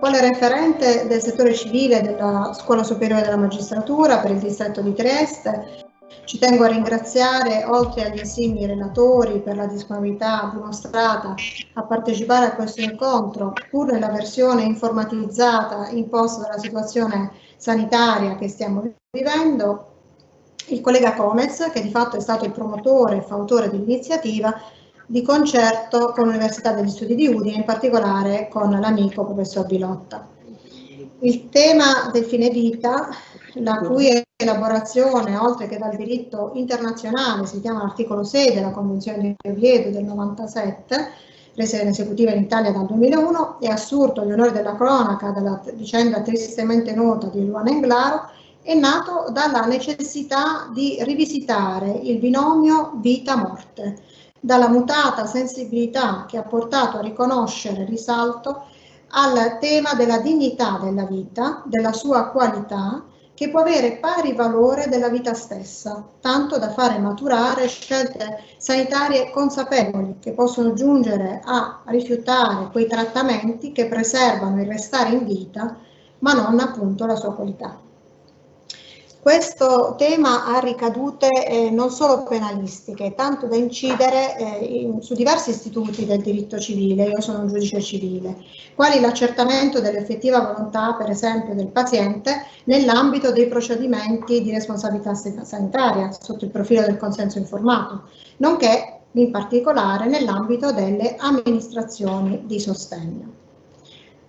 Quale referente del settore civile della Scuola Superiore della Magistratura per il distretto di Trieste, ci tengo a ringraziare, oltre agli esigui relatori, per la disponibilità dimostrata a partecipare a questo incontro, pur nella versione informatizzata imposta dalla situazione sanitaria che stiamo vivendo, il collega Comez, che di fatto è stato il promotore e fautore dell'iniziativa, di concerto con l'Università degli Studi di Udine, in particolare con l'amico professor Bilotta. Il tema del fine vita, la cui elaborazione, oltre che dal diritto internazionale, si chiama l'articolo 6 della Convenzione di Oviedo del 97, resa in esecutiva in Italia dal 2001, e assurto agli onori della cronaca dalla vicenda tristemente nota di Luana Englaro, è nato dalla necessità di rivisitare il binomio vita-morte, dalla mutata sensibilità che ha portato a riconoscere risalto al tema della dignità della vita, della sua qualità, che può avere pari valore della vita stessa, tanto da fare maturare scelte sanitarie consapevoli che possono giungere a rifiutare quei trattamenti che preservano il restare in vita, ma non appunto la sua qualità. Questo tema ha ricadute non solo penalistiche, tanto da incidere su diversi istituti del diritto civile. Io sono un giudice civile, quali l'accertamento dell'effettiva volontà, per esempio, del paziente nell'ambito dei procedimenti di responsabilità sanitaria sotto il profilo del consenso informato, nonché in particolare nell'ambito delle amministrazioni di sostegno.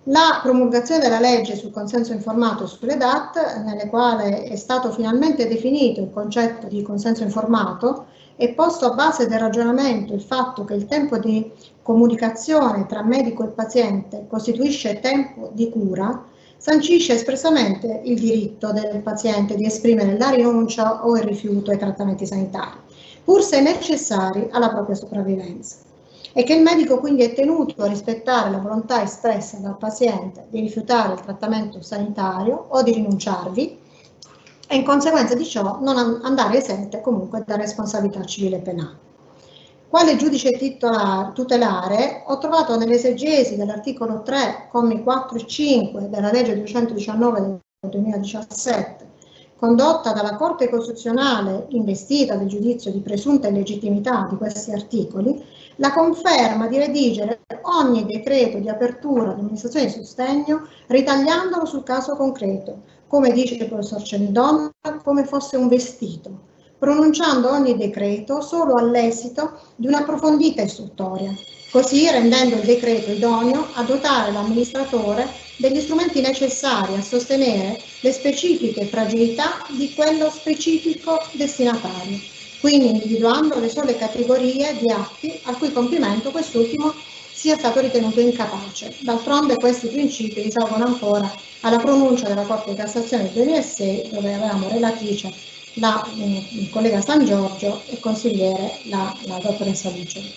La promulgazione della legge sul consenso informato e sulle DAT, nelle quali è stato finalmente definito il concetto di consenso informato e posto a base del ragionamento il fatto che il tempo di comunicazione tra medico e paziente costituisce tempo di cura, sancisce espressamente il diritto del paziente di esprimere la rinuncia o il rifiuto ai trattamenti sanitari, pur se necessari alla propria sopravvivenza, e che il medico quindi è tenuto a rispettare la volontà espressa dal paziente di rifiutare il trattamento sanitario o di rinunciarvi e in conseguenza di ciò non andare esente comunque da responsabilità civile e penale. Quale giudice tutelare ho trovato nell'esegesi dell'articolo 3, commi 4 e 5 della legge 219 del 2017, condotta dalla Corte Costituzionale investita del giudizio di presunta illegittimità di questi articoli, la conferma di redigere ogni decreto di apertura dell'amministrazione di sostegno ritagliandolo sul caso concreto, come dice il professor Cenidon, come fosse un vestito, pronunciando ogni decreto solo all'esito di un'approfondita istruttoria, così rendendo il decreto idoneo a dotare l'amministratore degli strumenti necessari a sostenere le specifiche fragilità di quello specifico destinatario, quindi individuando le sole categorie di atti al cui compimento quest'ultimo sia stato ritenuto incapace. D'altronde questi principi risalgono ancora alla pronuncia della Corte di Cassazione del 2006, dove avevamo relatrice il collega San Giorgio e consigliere la dottoressa Luceri.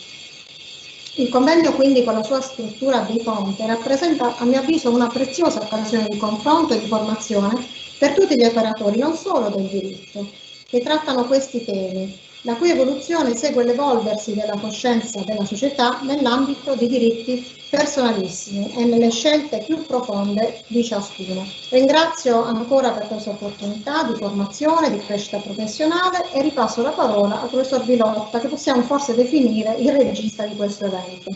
Il convegno quindi con la sua struttura bifonte rappresenta a mio avviso una preziosa occasione di confronto e di formazione per tutti gli operatori, non solo del diritto, che trattano questi temi, la cui evoluzione segue l'evolversi della coscienza della società nell'ambito di diritti personalissimi e nelle scelte più profonde di ciascuno. Ringrazio ancora per questa opportunità di formazione, di crescita professionale e ripasso la parola al professor Bilotta, che possiamo forse definire il regista di questo evento.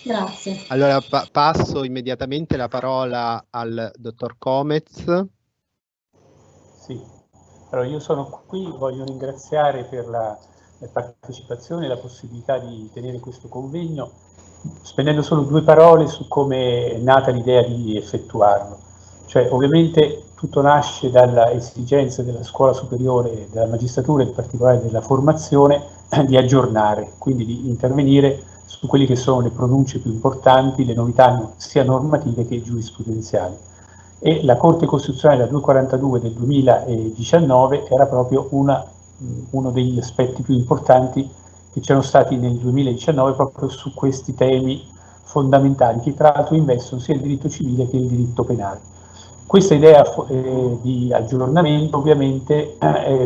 Grazie. Allora passo immediatamente la parola al dottor Comez. Sì. Allora, io sono qui, voglio ringraziare per la partecipazione e la possibilità di tenere questo convegno, spendendo solo 2 parole su come è nata l'idea di effettuarlo. Cioè, ovviamente tutto nasce dalla esigenza della scuola superiore, della magistratura, in particolare della formazione, di aggiornare, quindi di intervenire su quelli che sono le pronunce più importanti, le novità sia normative che giurisprudenziali. E la Corte Costituzionale, la 242 del 2019, era proprio uno degli aspetti più importanti che c'erano stati nel 2019 proprio su questi temi fondamentali, che tra l'altro investono sia il diritto civile che il diritto penale. Questa idea di aggiornamento ovviamente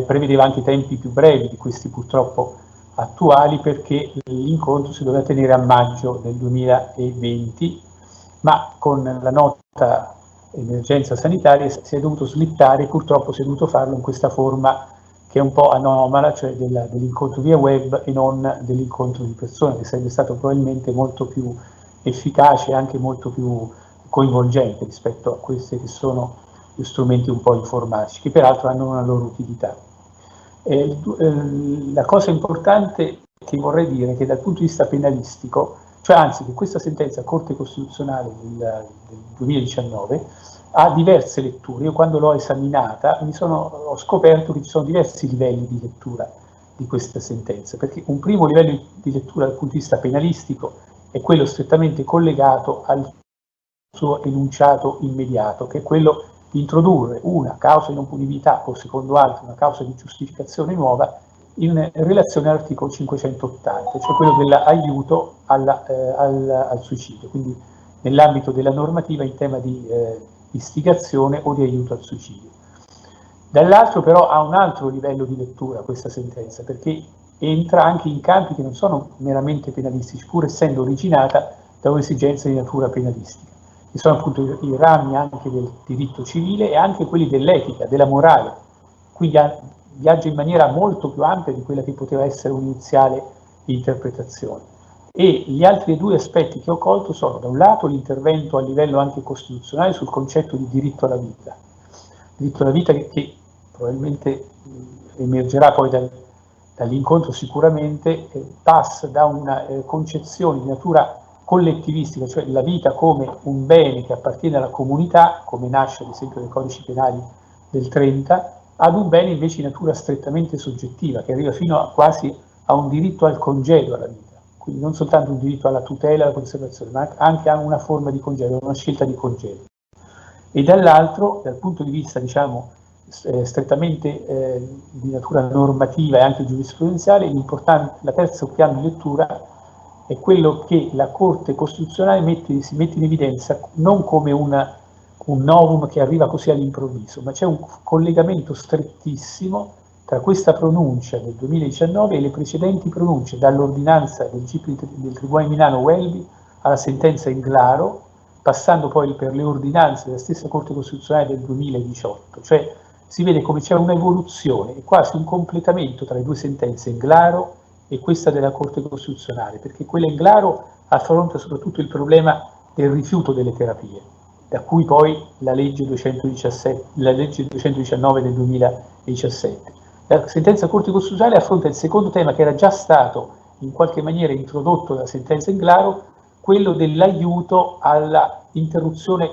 prevedeva anche tempi più brevi di questi purtroppo attuali, perché l'incontro si doveva tenere a maggio del 2020, ma con la nota emergenza sanitaria si è dovuto slittare, purtroppo si è dovuto farlo in questa forma che è un po' anomala, cioè dell'incontro via web e non dell'incontro di persone, che sarebbe stato probabilmente molto più efficace e anche molto più coinvolgente rispetto a questi che sono gli strumenti un po' informatici, che peraltro hanno una loro utilità. La cosa importante che vorrei dire è che dal punto di vista penalistico, cioè anzi che questa sentenza Corte Costituzionale del 2019 ha diverse letture. Io quando l'ho esaminata ho scoperto che ci sono diversi livelli di lettura di questa sentenza, perché un primo livello di lettura dal punto di vista penalistico è quello strettamente collegato al suo enunciato immediato, che è quello di introdurre una causa di non punibilità o secondo altri una causa di giustificazione nuova in relazione all'articolo 580, cioè quello dell'aiuto al suicidio, quindi nell'ambito della normativa in tema di istigazione o di aiuto al suicidio. Dall'altro però ha un altro livello di lettura questa sentenza, perché entra anche in campi che non sono meramente penalistici, pur essendo originata da un'esigenza di natura penalistica. Ci sono appunto i rami anche del diritto civile e anche quelli dell'etica, della morale, quindi viaggia in maniera molto più ampia di quella che poteva essere un'iniziale interpretazione. E gli altri due aspetti che ho colto sono, da un lato, l'intervento a livello anche costituzionale sul concetto di diritto alla vita. Diritto alla vita che probabilmente emergerà poi dall'incontro sicuramente, passa da una concezione di natura collettivistica, cioè la vita come un bene che appartiene alla comunità, come nasce ad esempio nei codici penali del 30, ad un bene invece di natura strettamente soggettiva, che arriva fino quasi a un diritto al congedo alla vita, quindi non soltanto un diritto alla tutela e alla conservazione, ma anche a una forma di congedo, una scelta di congedo. E dall'altro, dal punto di vista diciamo strettamente di natura normativa e anche giurisprudenziale, la terzo piano di lettura è quello che la Corte Costituzionale si mette in evidenza non come un novum che arriva così all'improvviso, ma c'è un collegamento strettissimo tra questa pronuncia del 2019 e le precedenti pronunce, dall'ordinanza del Tribunale di Milano Welby alla sentenza Englaro, passando poi per le ordinanze della stessa Corte Costituzionale del 2018. Cioè si vede come c'è un'evoluzione e quasi un completamento tra le due sentenze Englaro e questa della Corte Costituzionale, perché quella Englaro affronta soprattutto il problema del rifiuto delle terapie, da cui poi la legge 219 del 2017. La sentenza Corte Costituzionale affronta il secondo tema che era già stato in qualche maniera introdotto dalla sentenza Englaro, quello dell'aiuto alla interruzione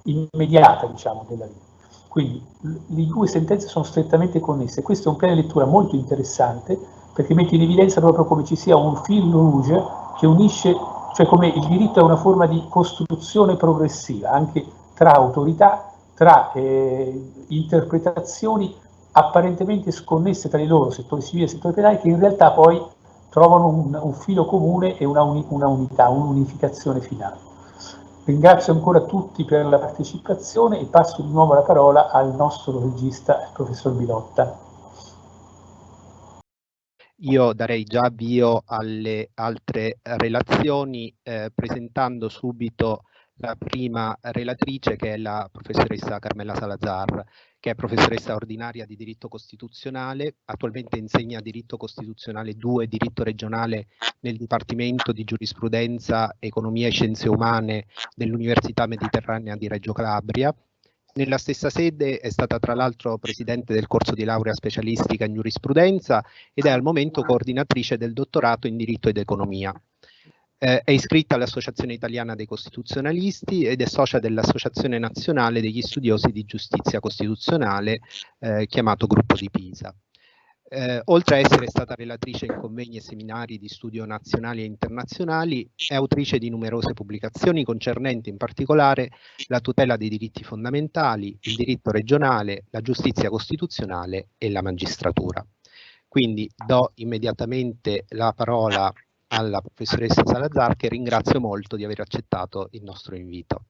immediata, diciamo, della vita. Quindi le due sentenze sono strettamente connesse. Questo è un piano di lettura molto interessante, perché mette in evidenza proprio come ci sia un fil rouge che unisce, cioè come il diritto è una forma di costruzione progressiva, anche tra autorità, tra interpretazioni apparentemente sconnesse tra di loro, settore civile e settore penale, che in realtà poi trovano un filo comune e una unità, un'unificazione finale. Ringrazio ancora tutti per la partecipazione e passo di nuovo la parola al nostro regista, il professor Bilotta. Io darei già avvio alle altre relazioni presentando subito la prima relatrice, che è la professoressa Carmela Salazar, che è professoressa ordinaria di diritto costituzionale, attualmente insegna diritto costituzionale 2, diritto regionale nel Dipartimento di Giurisprudenza, Economia e Scienze Umane dell'Università Mediterranea di Reggio Calabria. Nella stessa sede è stata tra l'altro presidente del corso di laurea specialistica in giurisprudenza ed è al momento coordinatrice del dottorato in diritto ed economia. È iscritta all'Associazione Italiana dei Costituzionalisti ed è socia dell'Associazione Nazionale degli Studiosi di Giustizia Costituzionale, chiamato Gruppo di Pisa. Oltre a essere stata relatrice in convegni e seminari di studio nazionali e internazionali, è autrice di numerose pubblicazioni concernenti in particolare la tutela dei diritti fondamentali, il diritto regionale, la giustizia costituzionale e la magistratura. Quindi do immediatamente la parola alla professoressa Salazar, che ringrazio molto di aver accettato il nostro invito.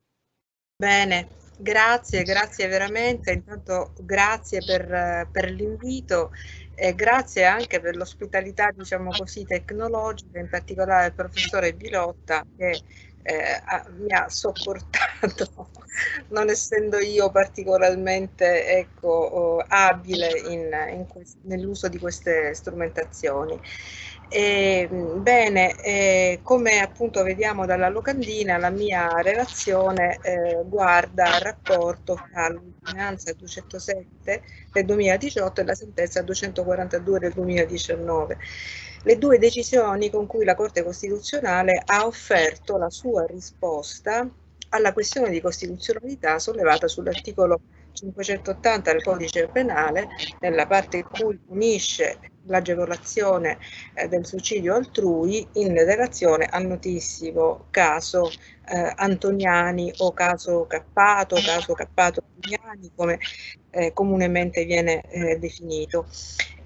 Bene, grazie veramente, intanto grazie per l'invito e grazie anche per l'ospitalità, diciamo così, tecnologica, in particolare il professore Bilotta che mi ha sopportato, non essendo io particolarmente, ecco, abile nell'uso di queste strumentazioni. Bene, come appunto vediamo dalla locandina, la mia relazione guarda il rapporto fra l'ordinanza 207 del 2018 e la sentenza 242 del 2019. Le due decisioni con cui la Corte Costituzionale ha offerto la sua risposta alla questione di costituzionalità sollevata sull'articolo 580 del Codice Penale, nella parte in cui punisce l'agevolazione del suicidio altrui in relazione al notissimo caso Antoniani o caso Cappato Antoniani, come comunemente viene definito.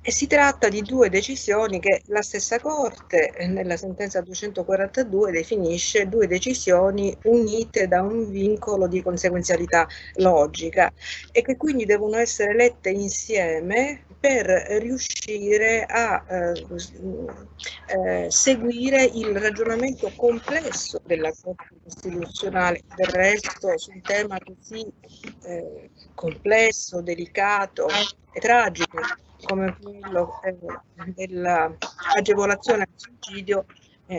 E si tratta di due decisioni che la stessa Corte, nella sentenza 242, definisce due decisioni unite da un vincolo di conseguenzialità logica e che quindi devono essere lette insieme per riuscire a seguire il ragionamento complesso della Corte Costituzionale. Del resto, su un tema così complesso, delicato e tragico come quello dell'agevolazione al suicidio,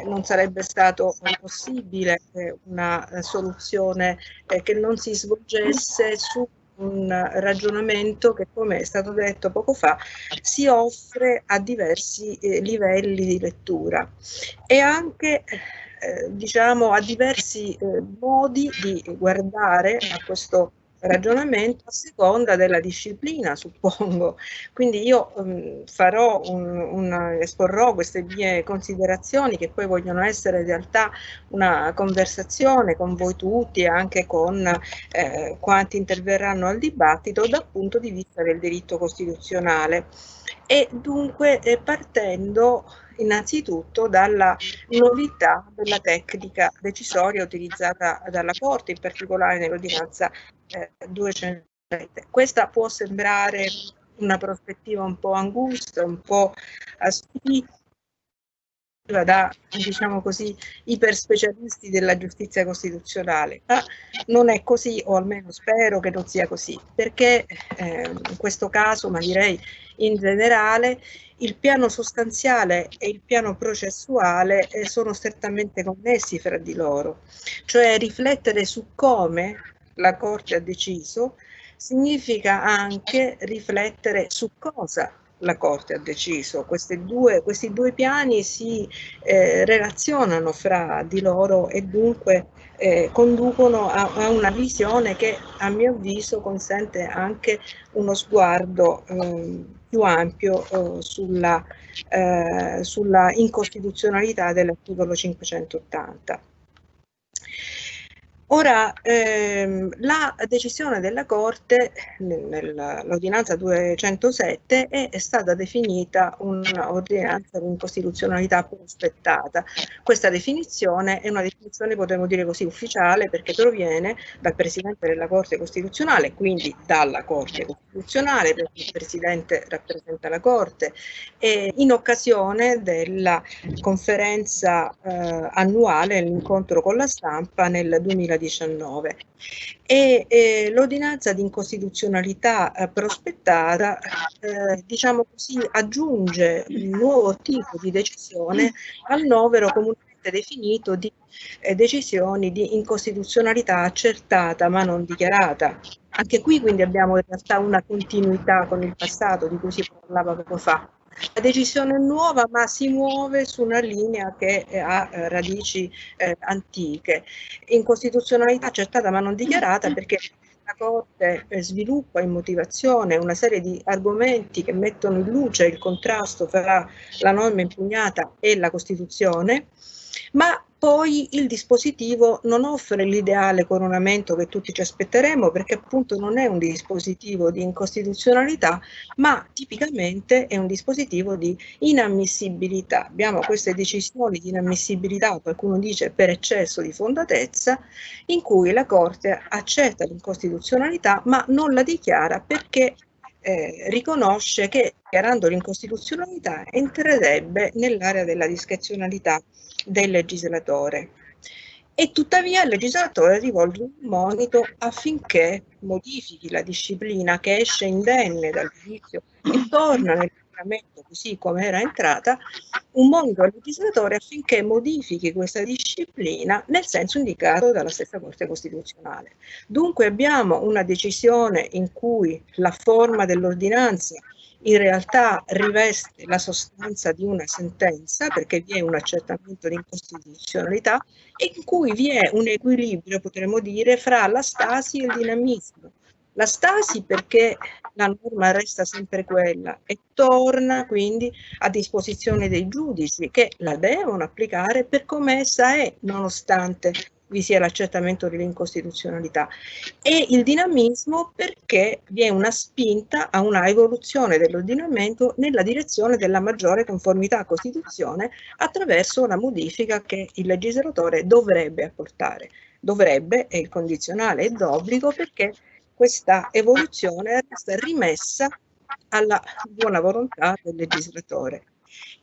non sarebbe stato possibile una soluzione che non si svolgesse su un ragionamento che, come è stato detto poco fa, si offre a diversi livelli di lettura e anche diciamo a diversi modi di guardare a questo ragionamento a seconda della disciplina, suppongo. Quindi io esporrò queste mie considerazioni, che poi vogliono essere in realtà una conversazione con voi tutti e anche con quanti interverranno al dibattito dal punto di vista del diritto costituzionale. E dunque partendo innanzitutto dalla novità della tecnica decisoria utilizzata dalla Corte, in particolare nell'ordinanza 207. Questa può sembrare una prospettiva un po' angusta, un po' aspettiva da, diciamo così, iperspecialisti della giustizia costituzionale, ma non è così, o almeno spero che non sia così, perché in questo caso, ma direi in generale, il piano sostanziale e il piano processuale sono strettamente connessi fra di loro, cioè riflettere su come la Corte ha deciso significa anche riflettere su cosa la Corte ha deciso. Questi due piani si relazionano fra di loro e dunque conducono a una visione che, a mio avviso, consente anche uno sguardo più ampio sulla incostituzionalità dell'articolo 580. Ora, la decisione della Corte nell'ordinanza 207 è stata definita un'ordinanza di incostituzionalità prospettata. Questa definizione è una definizione, potremmo dire così, ufficiale, perché proviene dal Presidente della Corte Costituzionale, quindi dalla Corte Costituzionale, perché il Presidente rappresenta la Corte, in occasione della conferenza annuale, l'incontro con la stampa nel 2019. E l'ordinanza di incostituzionalità prospettata, diciamo così, aggiunge un nuovo tipo di decisione al novero comunemente definito di decisioni di incostituzionalità accertata ma non dichiarata. Anche qui quindi abbiamo in realtà una continuità con il passato di cui si parlava poco fa. La decisione è nuova, ma si muove su una linea che ha radici antiche. Incostituzionalità accertata ma non dichiarata, perché la Corte sviluppa in motivazione una serie di argomenti che mettono in luce il contrasto fra la norma impugnata e la Costituzione, ma poi il dispositivo non offre l'ideale coronamento che tutti ci aspetteremo, perché appunto non è un dispositivo di incostituzionalità, ma tipicamente è un dispositivo di inammissibilità. Abbiamo queste decisioni di inammissibilità, qualcuno dice per eccesso di fondatezza, in cui la Corte accetta l'incostituzionalità ma non la dichiara perché riconosce che, dichiarando l'incostituzionalità, entrerebbe nell'area della discrezionalità del legislatore. e tuttavia il legislatore rivolge un monito affinché modifichi la disciplina che esce indenne dal giudizio e torna nel regolamento così come era entrata, un monito al legislatore affinché modifichi questa disciplina nel senso indicato dalla stessa Corte Costituzionale. Dunque abbiamo una decisione in cui la forma dell'ordinanza in realtà riveste la sostanza di una sentenza, perché vi è un accertamento di incostituzionalità, e in cui vi è un equilibrio, potremmo dire, fra la stasi e il dinamismo. La stasi perché la norma resta sempre quella e torna quindi a disposizione dei giudici che la devono applicare per come essa è, nonostante vi sia l'accertamento dell'incostituzionalità, e il dinamismo perché vi è una spinta a una evoluzione dell'ordinamento nella direzione della maggiore conformità a Costituzione attraverso una modifica che il legislatore dovrebbe apportare. Dovrebbe è il condizionale è d'obbligo perché questa evoluzione resta rimessa alla buona volontà del legislatore.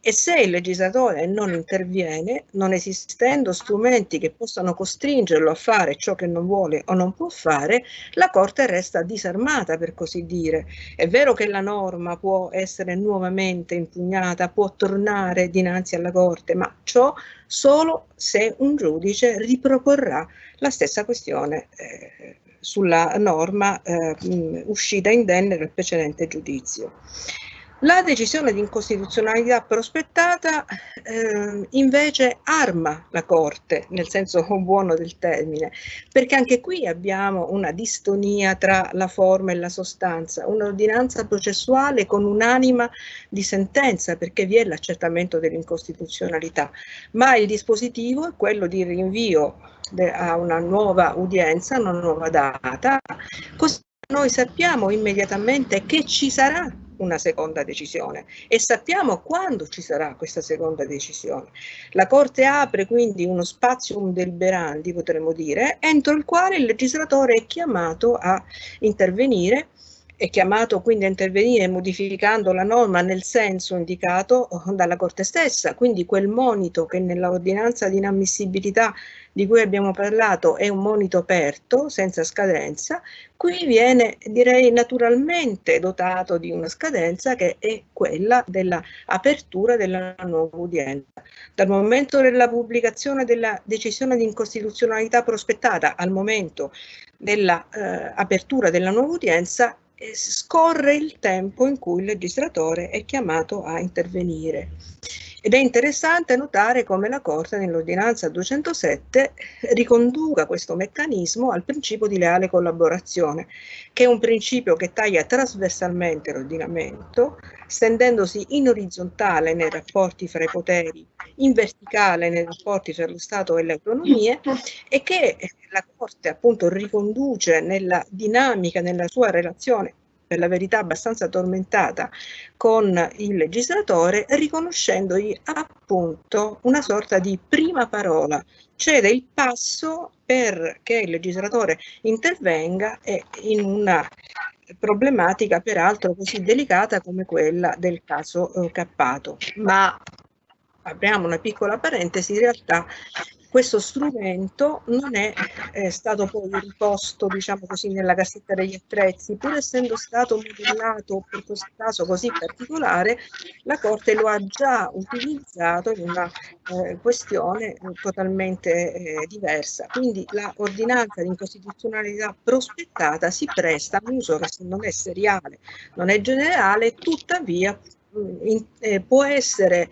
E se il legislatore non interviene, non esistendo strumenti che possano costringerlo a fare ciò che non vuole o non può fare, la Corte resta disarmata, per così dire. È vero che la norma può essere nuovamente impugnata, può tornare dinanzi alla Corte, ma ciò solo se un giudice riproporrà la stessa questione sulla norma uscita indenne dal precedente giudizio. La decisione di incostituzionalità prospettata invece arma la Corte, nel senso buono del termine, perché anche qui abbiamo una distonia tra la forma e la sostanza, un'ordinanza processuale con un'anima di sentenza, perché vi è l'accertamento dell'incostituzionalità, ma il dispositivo è quello di rinvio a una nuova udienza, una nuova data, così noi sappiamo immediatamente che ci sarà una seconda decisione e sappiamo quando ci sarà questa seconda decisione. La Corte apre quindi uno spazium deliberandi, potremmo dire, entro il quale il legislatore è chiamato a intervenire, è chiamato quindi a intervenire modificando la norma nel senso indicato dalla Corte stessa, quindi quel monito che nell'ordinanza di inammissibilità di cui abbiamo parlato è un monito aperto, senza scadenza, qui viene, direi, naturalmente dotato di una scadenza che è quella dell'apertura della nuova udienza. Dal momento della pubblicazione della decisione di incostituzionalità prospettata al momento dell'apertura della nuova udienza scorre il tempo in cui il legislatore è chiamato a intervenire. Ed è interessante notare come la Corte nell'ordinanza 207 riconduca questo meccanismo al principio di leale collaborazione, che è un principio che taglia trasversalmente l'ordinamento, stendendosi in orizzontale nei rapporti fra i poteri, in verticale nei rapporti fra lo Stato e le autonomie, e che la Corte appunto riconduce nella dinamica, nella sua relazione, per la verità abbastanza tormentata, con il legislatore, riconoscendogli appunto una sorta di prima parola, cede il passo perché il legislatore intervenga in una problematica peraltro così delicata come quella del caso Cappato. Ma apriamo una piccola parentesi, in realtà questo strumento non è stato poi riposto, diciamo così, nella cassetta degli attrezzi, pur essendo stato modellato per questo caso così particolare, la Corte lo ha già utilizzato in una questione totalmente diversa. Quindi la ordinanza di incostituzionalità prospettata si presta a un uso che non è seriale, non è generale, tuttavia può essere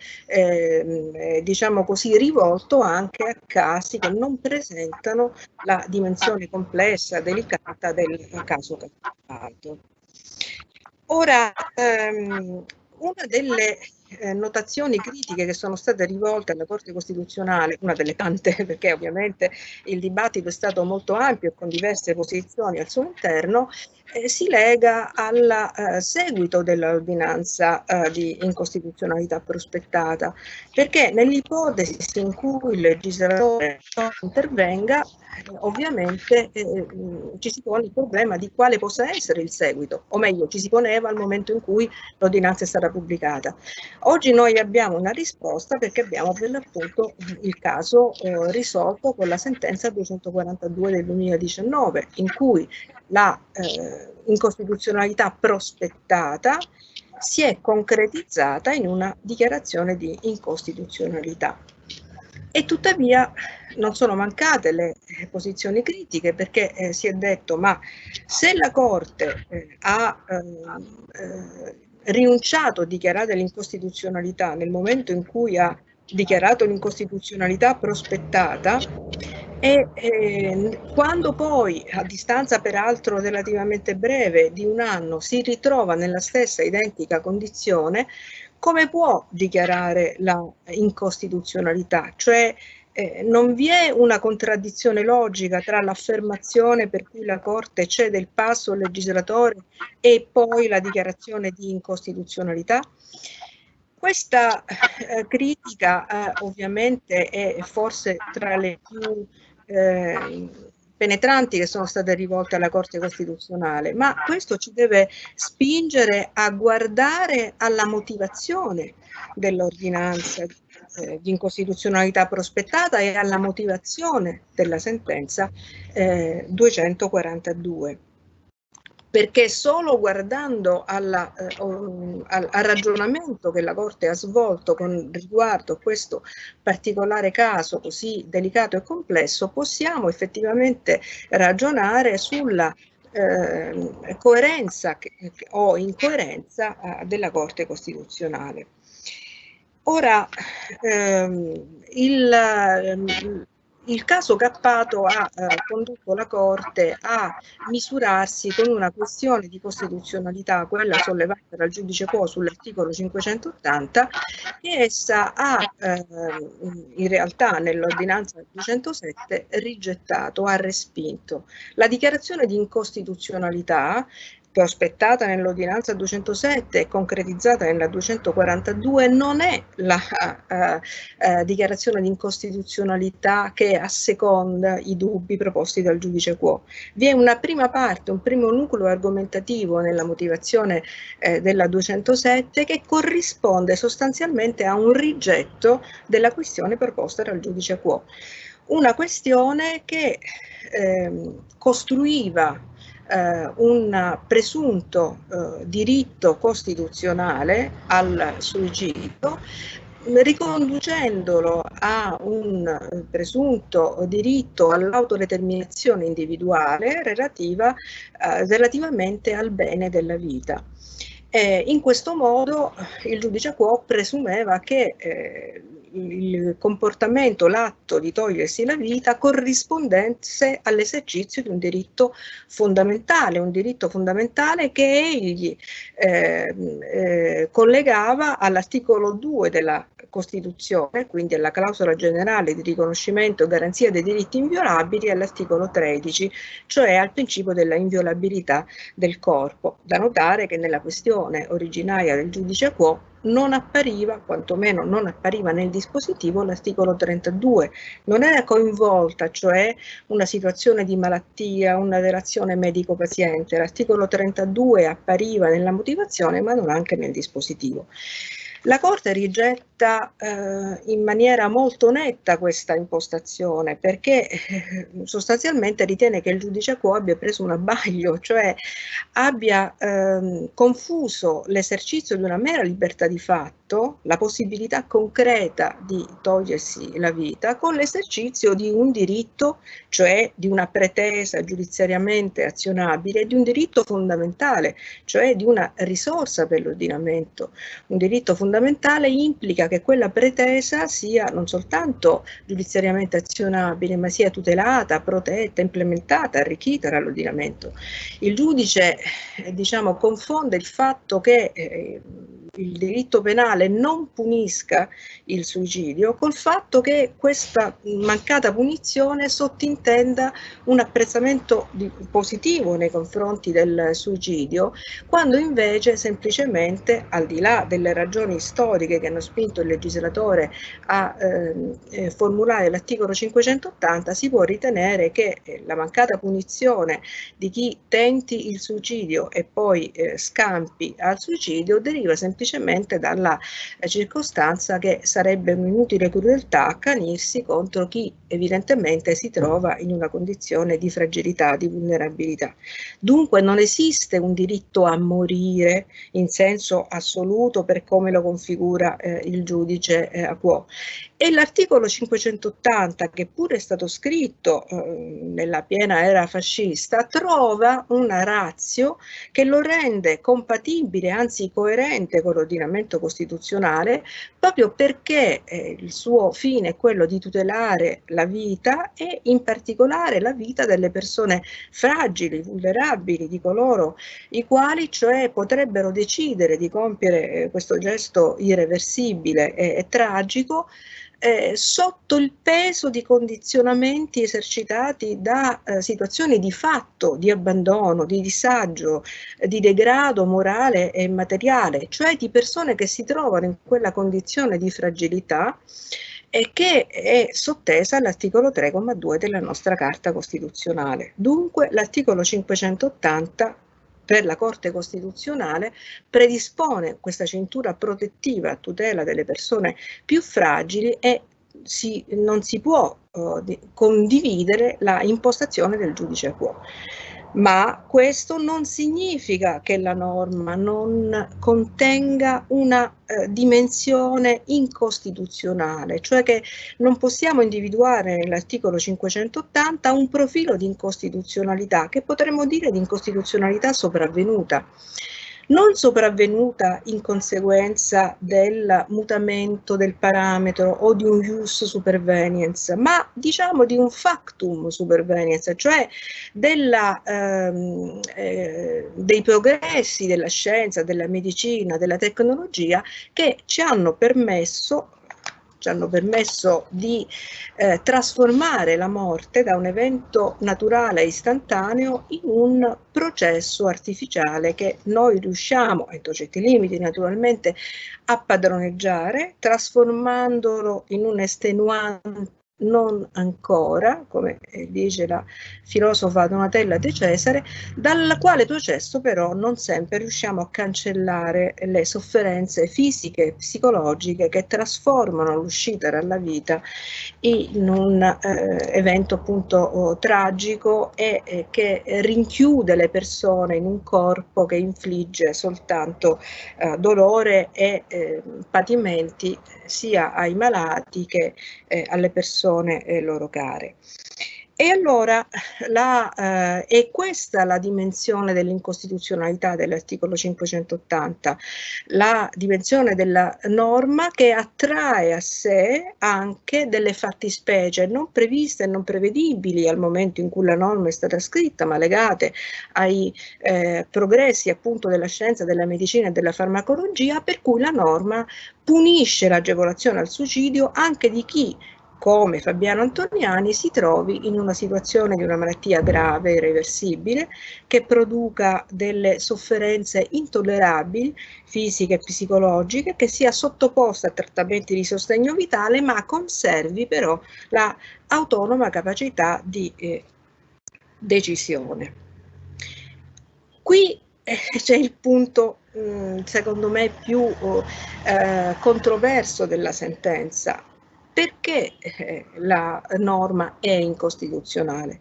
diciamo così rivolto anche a casi che non presentano la dimensione complessa, delicata del caso Cappato. Ora, una delle notazioni critiche che sono state rivolte alla Corte Costituzionale, una delle tante, perché ovviamente il dibattito è stato molto ampio e con diverse posizioni al suo interno, si lega al seguito dell'ordinanza di incostituzionalità prospettata, perché nell'ipotesi in cui il legislatore intervenga, ovviamente ci si pone il problema di quale possa essere il seguito, o meglio ci si poneva al momento in cui l'ordinanza è stata pubblicata. Oggi noi abbiamo una risposta perché abbiamo per l'appunto il caso risolto con la sentenza 242 del 2019, in cui la incostituzionalità prospettata si è concretizzata in una dichiarazione di incostituzionalità. E tuttavia non sono mancate le posizioni critiche, perché si è detto: ma se la Corte ha rinunciato a dichiarare l'incostituzionalità nel momento in cui ha dichiarato l'incostituzionalità prospettata, e quando poi, a distanza peraltro relativamente breve di un anno, si ritrova nella stessa identica condizione, come può dichiarare la incostituzionalità? Cioè non vi è una contraddizione logica tra l'affermazione per cui la Corte cede il passo al legislatore e poi la dichiarazione di incostituzionalità? Questa critica ovviamente è forse tra le più penetranti che sono state rivolte alla Corte Costituzionale, ma questo ci deve spingere a guardare alla motivazione dell'ordinanza di incostituzionalità prospettata e alla motivazione della sentenza 242. Perché solo guardando al ragionamento che la Corte ha svolto con riguardo a questo particolare caso così delicato e complesso, possiamo effettivamente ragionare sulla coerenza o incoerenza della Corte Costituzionale. Ora, il caso Cappato ha condotto la Corte a misurarsi con una questione di costituzionalità, quella sollevata dal giudice Quo sull'articolo 580, che essa ha in realtà nell'ordinanza 207 rigettato, ha respinto. La dichiarazione di incostituzionalità prospettata nell'ordinanza 207 e concretizzata nella 242 non è la dichiarazione di incostituzionalità che asseconda i dubbi proposti dal giudice Quo. Vi è una prima parte, un primo nucleo argomentativo nella motivazione della 207 che corrisponde sostanzialmente a un rigetto della questione proposta dal giudice Quo. Una questione che costruiva un presunto diritto costituzionale al suicidio, riconducendolo a un presunto diritto all'autodeterminazione individuale relativamente al bene della vita. In questo modo il giudice Quo presumeva che il comportamento, l'atto di togliersi la vita corrispondesse all'esercizio di un diritto fondamentale che egli collegava all'articolo 2 della Costituzione, quindi alla clausola generale di riconoscimento e garanzia dei diritti inviolabili, e all'articolo 13, cioè al principio della inviolabilità del corpo. Da notare che nella questione originaria del giudice Quo non appariva, quantomeno non appariva nel dispositivo, l'articolo 32, non era coinvolta, cioè una situazione di malattia, una relazione medico-paziente. L'articolo 32 appariva nella motivazione ma non anche nel dispositivo. La Corte rigetta in maniera molto netta questa impostazione, perché sostanzialmente ritiene che il giudice Quo abbia preso un abbaglio, cioè abbia confuso l'esercizio di una mera libertà di fatto, la possibilità concreta di togliersi la vita, con l'esercizio di un diritto, cioè di una pretesa giudiziariamente azionabile, di un diritto fondamentale, cioè di una risorsa per l'ordinamento. Un diritto fondamentale implica che quella pretesa sia non soltanto giudiziariamente azionabile, ma sia tutelata, protetta, implementata, arricchita dall'ordinamento. Il giudice, confonde il fatto che il diritto penale non punisca il suicidio, col fatto che questa mancata punizione sottintenda un apprezzamento positivo nei confronti del suicidio, quando invece semplicemente, al di là delle ragioni storiche che hanno spinto il legislatore a formulare l'articolo 580, si può ritenere che la mancata punizione di chi tenti il suicidio e poi scampi al suicidio deriva semplicemente dalla circostanza che sarebbe un'inutile crudeltà accanirsi contro chi evidentemente si trova in una condizione di fragilità, di vulnerabilità. Dunque non esiste un diritto a morire in senso assoluto per come lo configura il giudice a quo. E l'articolo 580, che pure è stato scritto nella piena era fascista, trova una ratio che lo rende compatibile, anzi coerente con l'ordinamento costituzionale, proprio perché il suo fine è quello di tutelare la vita e in particolare la vita delle persone fragili, vulnerabili, di coloro i quali cioè potrebbero decidere di compiere questo gesto irreversibile e tragico sotto il peso di condizionamenti esercitati da situazioni di fatto, di abbandono, di disagio, di degrado morale e materiale, cioè di persone che si trovano in quella condizione di fragilità e che è sottesa all'articolo 3,2 della nostra Carta Costituzionale. Dunque l'articolo 580 per la Corte Costituzionale predispone questa cintura protettiva a tutela delle persone più fragili e non si può condividere la impostazione del giudice a quo. Ma questo non significa che la norma non contenga una dimensione incostituzionale, cioè che non possiamo individuare nell'articolo 580 un profilo di incostituzionalità, che potremmo dire di incostituzionalità sopravvenuta. Non sopravvenuta in conseguenza del mutamento del parametro o di un ius superveniens, ma diciamo di un factum superveniens, cioè dei progressi della scienza, della medicina, della tecnologia che ci hanno permesso di trasformare la morte da un evento naturale e istantaneo in un processo artificiale che noi riusciamo, entro certi limiti naturalmente, a padroneggiare, trasformandolo in un estenuante non ancora, come dice la filosofa Donatella De Cesare, dal quale processo però non sempre riusciamo a cancellare le sofferenze fisiche e psicologiche che trasformano l'uscita dalla vita in un evento appunto tragico e che rinchiude le persone in un corpo che infligge soltanto dolore e patimenti sia ai malati che alle persone loro care. E allora è questa la dimensione dell'incostituzionalità dell'articolo 580, la dimensione della norma che attrae a sé anche delle fattispecie non previste e non prevedibili al momento in cui la norma è stata scritta, ma legate ai progressi appunto della scienza, della medicina e della farmacologia, per cui la norma punisce l'agevolazione al suicidio anche di chi, come Fabiano Antoniani, si trovi in una situazione di una malattia grave e irreversibile che produca delle sofferenze intollerabili, fisiche e psicologiche, che sia sottoposta a trattamenti di sostegno vitale, ma conservi però la autonoma capacità di decisione. Qui c'è il punto, secondo me, più controverso della sentenza. Perché la norma è incostituzionale?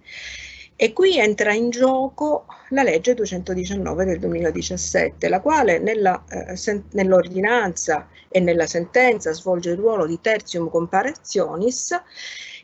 E qui entra in gioco la legge 219 del 2017, la quale nell'ordinanza e nella sentenza svolge il ruolo di tertium comparationis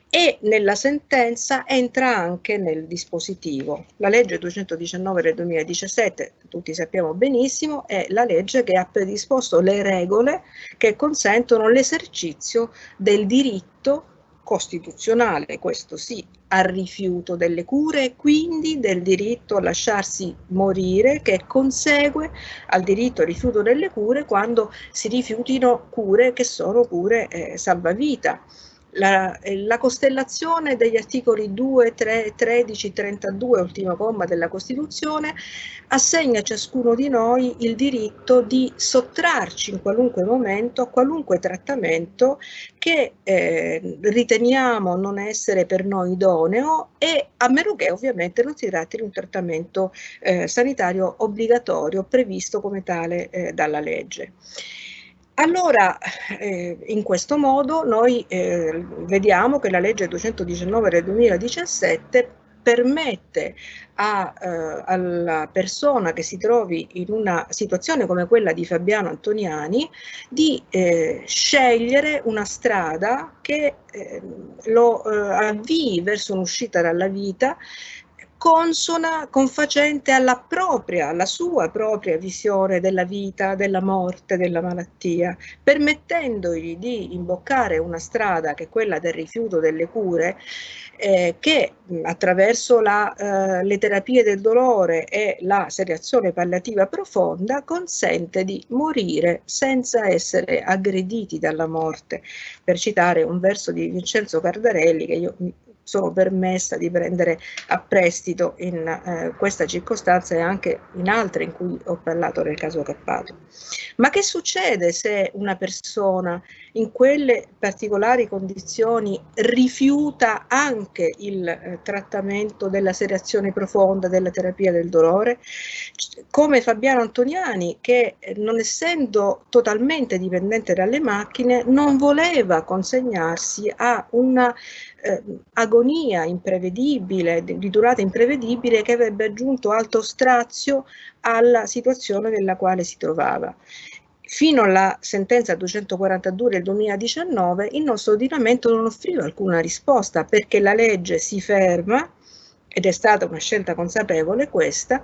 e nella sentenza entra anche nel dispositivo. La legge 219 del 2017, tutti sappiamo benissimo, è la legge che ha predisposto le regole che consentono l'esercizio del diritto costituzionale, questo sì, al rifiuto delle cure e quindi del diritto a lasciarsi morire, che consegue al diritto al rifiuto delle cure quando si rifiutino cure che sono cure salvavita. La costellazione degli articoli 2, 3, 13, 32, ultimo comma della Costituzione, assegna a ciascuno di noi il diritto di sottrarci in qualunque momento a qualunque trattamento che riteniamo non essere per noi idoneo, e a meno che ovviamente non si tratti di un trattamento sanitario obbligatorio previsto come tale dalla legge. Allora, in questo modo noi vediamo che la legge 219 del 2017 permette alla persona che si trovi in una situazione come quella di Fabiano Antoniani di scegliere una strada che lo avvii verso un'uscita dalla vita consona, confacente alla sua propria visione della vita, della morte, della malattia, permettendogli di imboccare una strada che è quella del rifiuto delle cure, che attraverso le terapie del dolore e la sedazione palliativa profonda consente di morire senza essere aggrediti dalla morte, per citare un verso di Vincenzo Cardarelli che io sono permessa di prendere a prestito in questa circostanza e anche in altre in cui ho parlato nel caso Cappato. Ma che succede se una persona in quelle particolari condizioni rifiuta anche il trattamento della sedazione profonda, della terapia del dolore? Come Fabiano Antoniani, che non essendo totalmente dipendente dalle macchine non voleva consegnarsi a una agonia imprevedibile, di durata imprevedibile, che avrebbe aggiunto alto strazio alla situazione nella quale si trovava. Fino alla sentenza 242 del 2019 il nostro ordinamento non offriva alcuna risposta, perché la legge si ferma, ed è stata una scelta consapevole questa,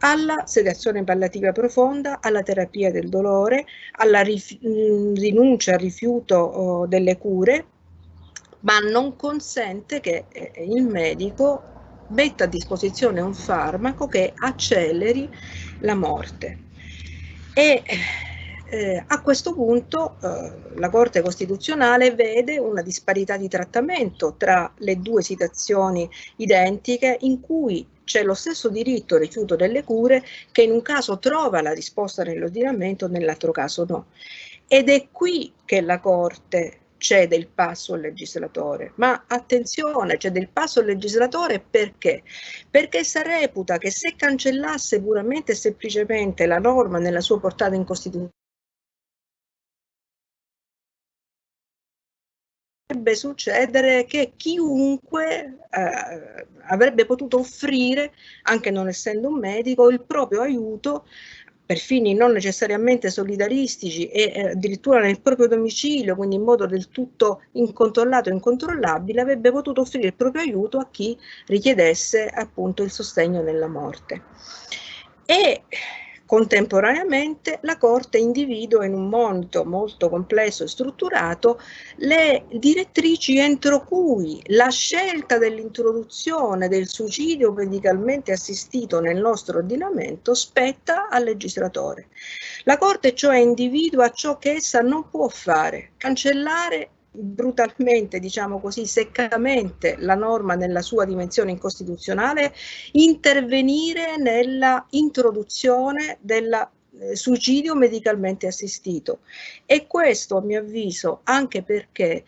alla sedazione palliativa profonda, alla terapia del dolore, alla rinuncia al rifiuto delle cure, ma non consente che il medico metta a disposizione un farmaco che acceleri la morte. E a questo punto la Corte Costituzionale vede una disparità di trattamento tra le due situazioni identiche, in cui c'è lo stesso diritto al rifiuto delle cure, che in un caso trova la risposta nell'ordinamento, nell'altro caso no. Ed è qui che la Corte cede il passo al legislatore. Ma attenzione, cede il passo al legislatore perché? Perché essa reputa che se cancellasse puramente e semplicemente la norma nella sua portata incostituzionale, potrebbe succedere che chiunque avrebbe potuto offrire, anche non essendo un medico, il proprio aiuto per fini non necessariamente solidaristici e addirittura nel proprio domicilio, quindi in modo del tutto incontrollato e incontrollabile, avrebbe potuto offrire il proprio aiuto a chi richiedesse appunto il sostegno nella morte. E contemporaneamente la Corte individua in un mondo molto complesso e strutturato le direttrici entro cui la scelta dell'introduzione del suicidio medicalmente assistito nel nostro ordinamento spetta al legislatore. La Corte cioè individua ciò che essa non può fare: cancellare brutalmente, diciamo così, seccamente la norma nella sua dimensione incostituzionale, intervenire nella introduzione del suicidio medicalmente assistito. E questo, a mio avviso, anche perché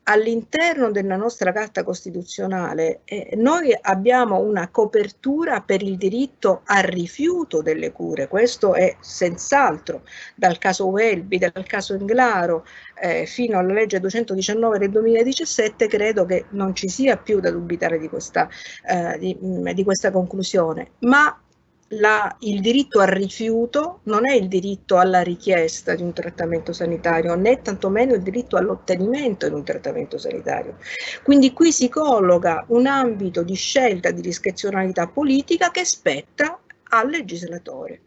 all'interno della nostra Carta Costituzionale noi abbiamo una copertura per il diritto al rifiuto delle cure. Questo è senz'altro, dal caso Welby, dal caso Englaro, fino alla legge 219 del 2017, credo che non ci sia più da dubitare di questa conclusione. Ma il diritto al rifiuto non è il diritto alla richiesta di un trattamento sanitario, né tantomeno il diritto all'ottenimento di un trattamento sanitario. Quindi qui si colloca un ambito di scelta di discrezionalità politica che spetta al legislatore.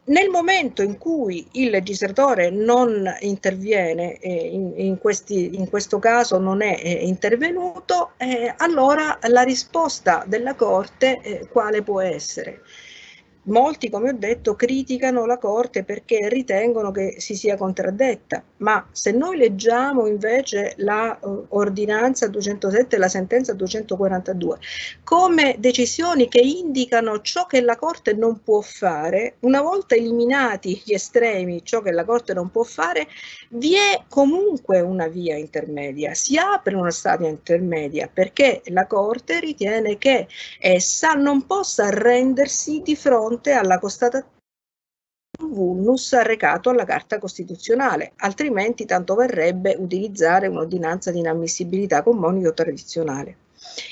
Nel momento in cui il legislatore non interviene, in questo caso non è intervenuto, allora la risposta della Corte quale può essere? Molti, come ho detto, criticano la Corte perché ritengono che si sia contraddetta, ma se noi leggiamo invece la ordinanza 207 e la sentenza 242 come decisioni che indicano ciò che la Corte non può fare, una volta eliminati gli estremi, ciò che la Corte non può fare, vi è comunque una via intermedia, si apre una strada intermedia perché la Corte ritiene che essa non possa arrendersi di fronte alla constatazione di un vulnus arrecato alla Carta Costituzionale, altrimenti tanto varrebbe utilizzare un'ordinanza di inammissibilità con monito tradizionale.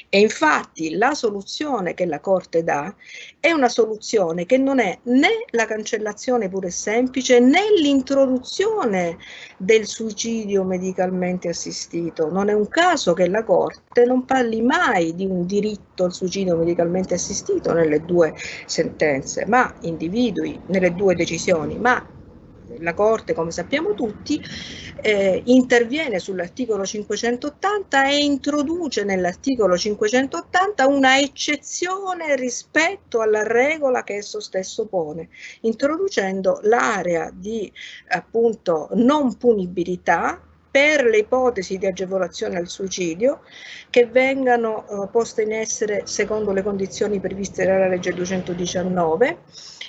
E infatti la soluzione che la Corte dà è una soluzione che non è né la cancellazione pura e semplice né l'introduzione del suicidio medicalmente assistito. Non è un caso che la Corte non parli mai di un diritto al suicidio medicalmente assistito nelle due sentenze, ma individui nelle due decisioni, ma la Corte, come sappiamo tutti, interviene sull'articolo 580 e introduce nell'articolo 580 una eccezione rispetto alla regola che esso stesso pone, introducendo l'area di appunto non punibilità per le ipotesi di agevolazione al suicidio che vengano poste in essere secondo le condizioni previste dalla legge 219,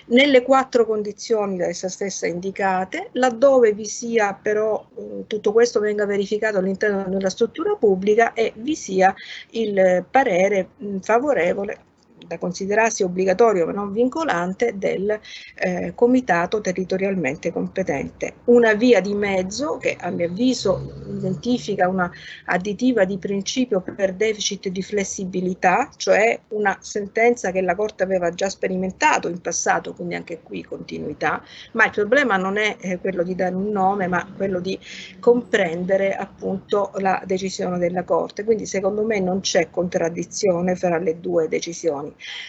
nelle 4 condizioni da essa stessa indicate, laddove vi sia però tutto questo venga verificato all'interno della struttura pubblica e vi sia il parere favorevole, da considerarsi obbligatorio ma non vincolante, del comitato territorialmente competente. Una via di mezzo che a mio avviso identifica una additiva di principio per deficit di flessibilità, cioè una sentenza che la Corte aveva già sperimentato in passato, quindi anche qui continuità, ma il problema non è quello di dare un nome, ma quello di comprendere appunto la decisione della Corte. Quindi secondo me non c'è contraddizione fra le due decisioni.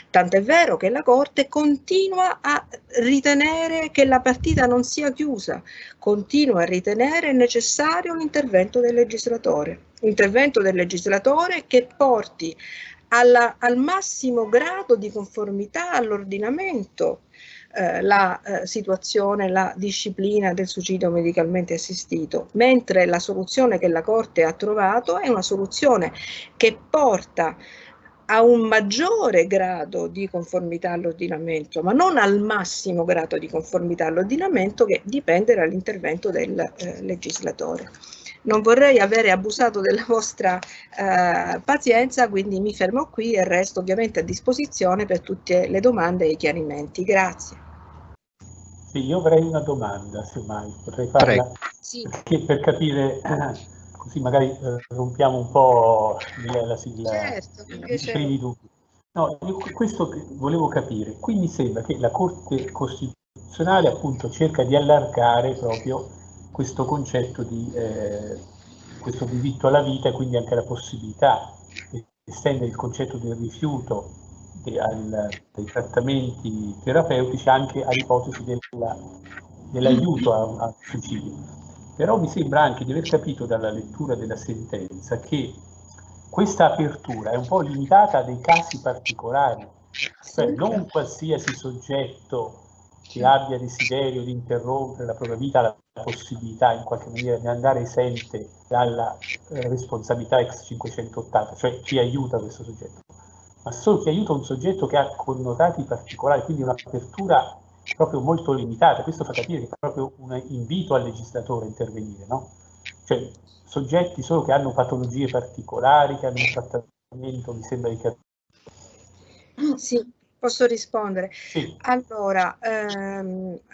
Tant'è vero che la Corte continua a ritenere che la partita non sia chiusa, continua a ritenere necessario l'intervento del legislatore. Intervento del legislatore che porti al massimo grado di conformità all'ordinamento la situazione, la disciplina del suicidio medicalmente assistito, mentre la soluzione che la Corte ha trovato è una soluzione che porta a un maggiore grado di conformità all'ordinamento, ma non al massimo grado di conformità all'ordinamento che dipende dall'intervento del legislatore. Non vorrei avere abusato della vostra pazienza, quindi mi fermo qui e resto ovviamente a disposizione per tutte le domande e i chiarimenti. Grazie. Sì, io avrei una domanda, semmai potrei farla, sì. Perché per capire, così magari rompiamo un po' la sigla, certo, i primi dubbi. No, io questo volevo capire, qui mi sembra che la Corte Costituzionale appunto cerca di allargare proprio questo concetto di questo diritto alla vita e quindi anche la possibilità di estendere il concetto del rifiuto dei trattamenti terapeutici anche all'ipotesi dell'aiuto al suicidio. Però mi sembra anche di aver capito dalla lettura della sentenza che questa apertura è un po' limitata a dei casi particolari, cioè non qualsiasi soggetto che abbia desiderio di interrompere la propria vita ha la possibilità in qualche maniera di andare esente dalla responsabilità ex 580, cioè chi aiuta questo soggetto, ma solo chi aiuta un soggetto che ha connotati particolari, quindi un'apertura proprio molto limitata. Questo fa capire che è proprio un invito al legislatore a intervenire, no? Cioè soggetti solo che hanno patologie particolari, che hanno un trattamento, mi sembra di capire. Sì, posso rispondere. Sì. Allora,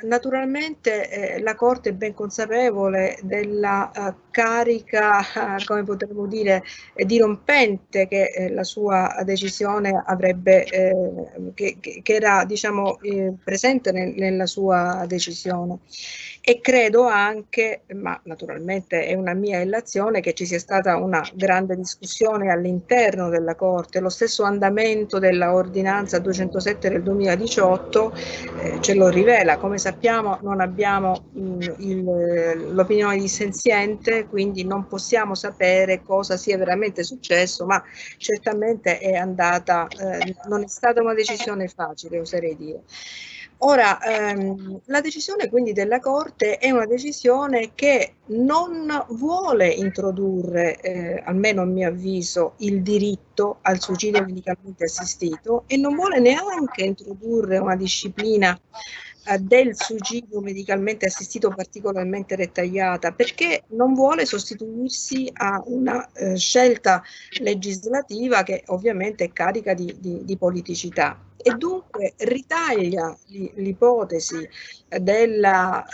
naturalmente la Corte è ben consapevole della carica, come potremmo dire, dirompente che la sua decisione avrebbe, che era diciamo presente nella sua decisione. E credo anche, ma naturalmente è una mia illazione, che ci sia stata una grande discussione all'interno della Corte. Lo stesso andamento della ordinanza 207 del 2018 ce lo rivela. Come sappiamo non abbiamo l'opinione dissenziente, quindi non possiamo sapere cosa sia veramente successo, ma certamente è andata, non è stata una decisione facile, oserei dire. Ora, la decisione quindi della Corte è una decisione che non vuole introdurre, almeno a mio avviso, il diritto al suicidio medicalmente assistito e non vuole neanche introdurre una disciplina del suicidio medicalmente assistito particolarmente dettagliata, perché non vuole sostituirsi a una scelta legislativa che ovviamente è carica di politicità. E dunque ritaglia l'ipotesi della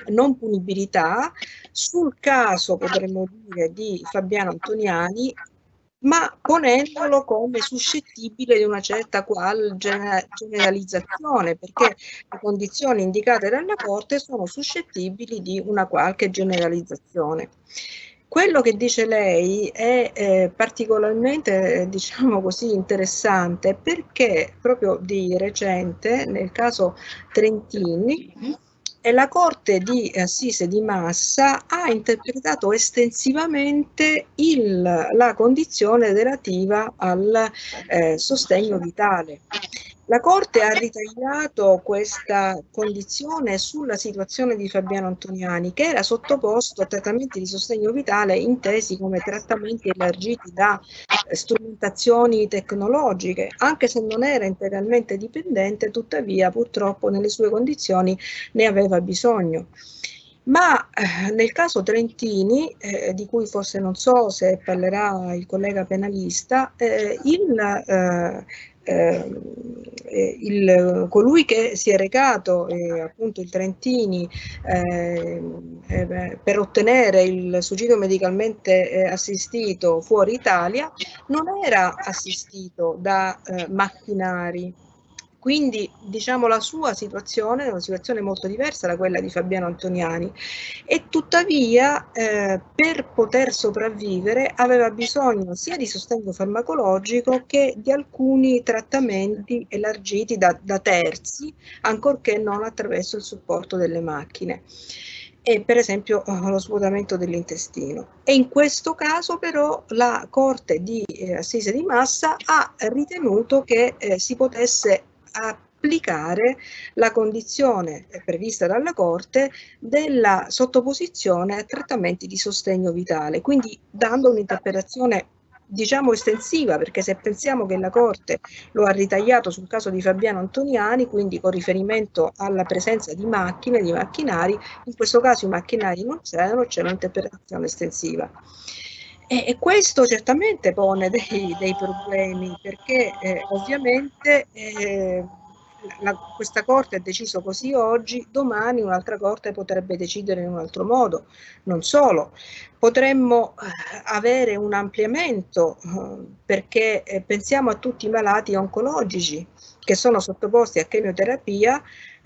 non punibilità sul caso, potremmo dire, di Fabiano Antoniani, ma ponendolo come suscettibile di una certa qual generalizzazione, perché le condizioni indicate dalla Corte sono suscettibili di una qualche generalizzazione. Quello che dice lei è particolarmente, diciamo così, interessante, perché proprio di recente, nel caso Trentini, la Corte di Assise di Massa ha interpretato estensivamente la condizione relativa al sostegno vitale. La Corte ha ritagliato questa condizione sulla situazione di Fabiano Antoniani, che era sottoposto a trattamenti di sostegno vitale intesi come trattamenti elargiti da strumentazioni tecnologiche, anche se non era integralmente dipendente, tuttavia purtroppo nelle sue condizioni ne aveva bisogno. Ma nel caso Trentini, di cui forse non so se parlerà il collega penalista, colui che si è recato, appunto il Trentini, per ottenere il suicidio medicalmente assistito fuori Italia, non era assistito da macchinari. Quindi diciamo la sua situazione è una situazione molto diversa da quella di Fabiano Antoniani e tuttavia per poter sopravvivere aveva bisogno sia di sostegno farmacologico che di alcuni trattamenti elargiti da terzi, ancorché non attraverso il supporto delle macchine. E per esempio lo svuotamento dell'intestino. E in questo caso però la Corte di Assise di Massa ha ritenuto che si potesse applicare la condizione prevista dalla Corte della sottoposizione a trattamenti di sostegno vitale, quindi dando un'interpretazione diciamo estensiva, perché se pensiamo che la Corte lo ha ritagliato sul caso di Fabiano Antoniani, quindi con riferimento alla presenza di macchine, di macchinari, in questo caso i macchinari non c'erano, c'è un'interpretazione estensiva. E questo certamente pone dei problemi, perché ovviamente questa Corte ha deciso così oggi, domani un'altra Corte potrebbe decidere in un altro modo. Non solo, potremmo avere un ampliamento, perché pensiamo a tutti i malati oncologici che sono sottoposti a chemioterapia,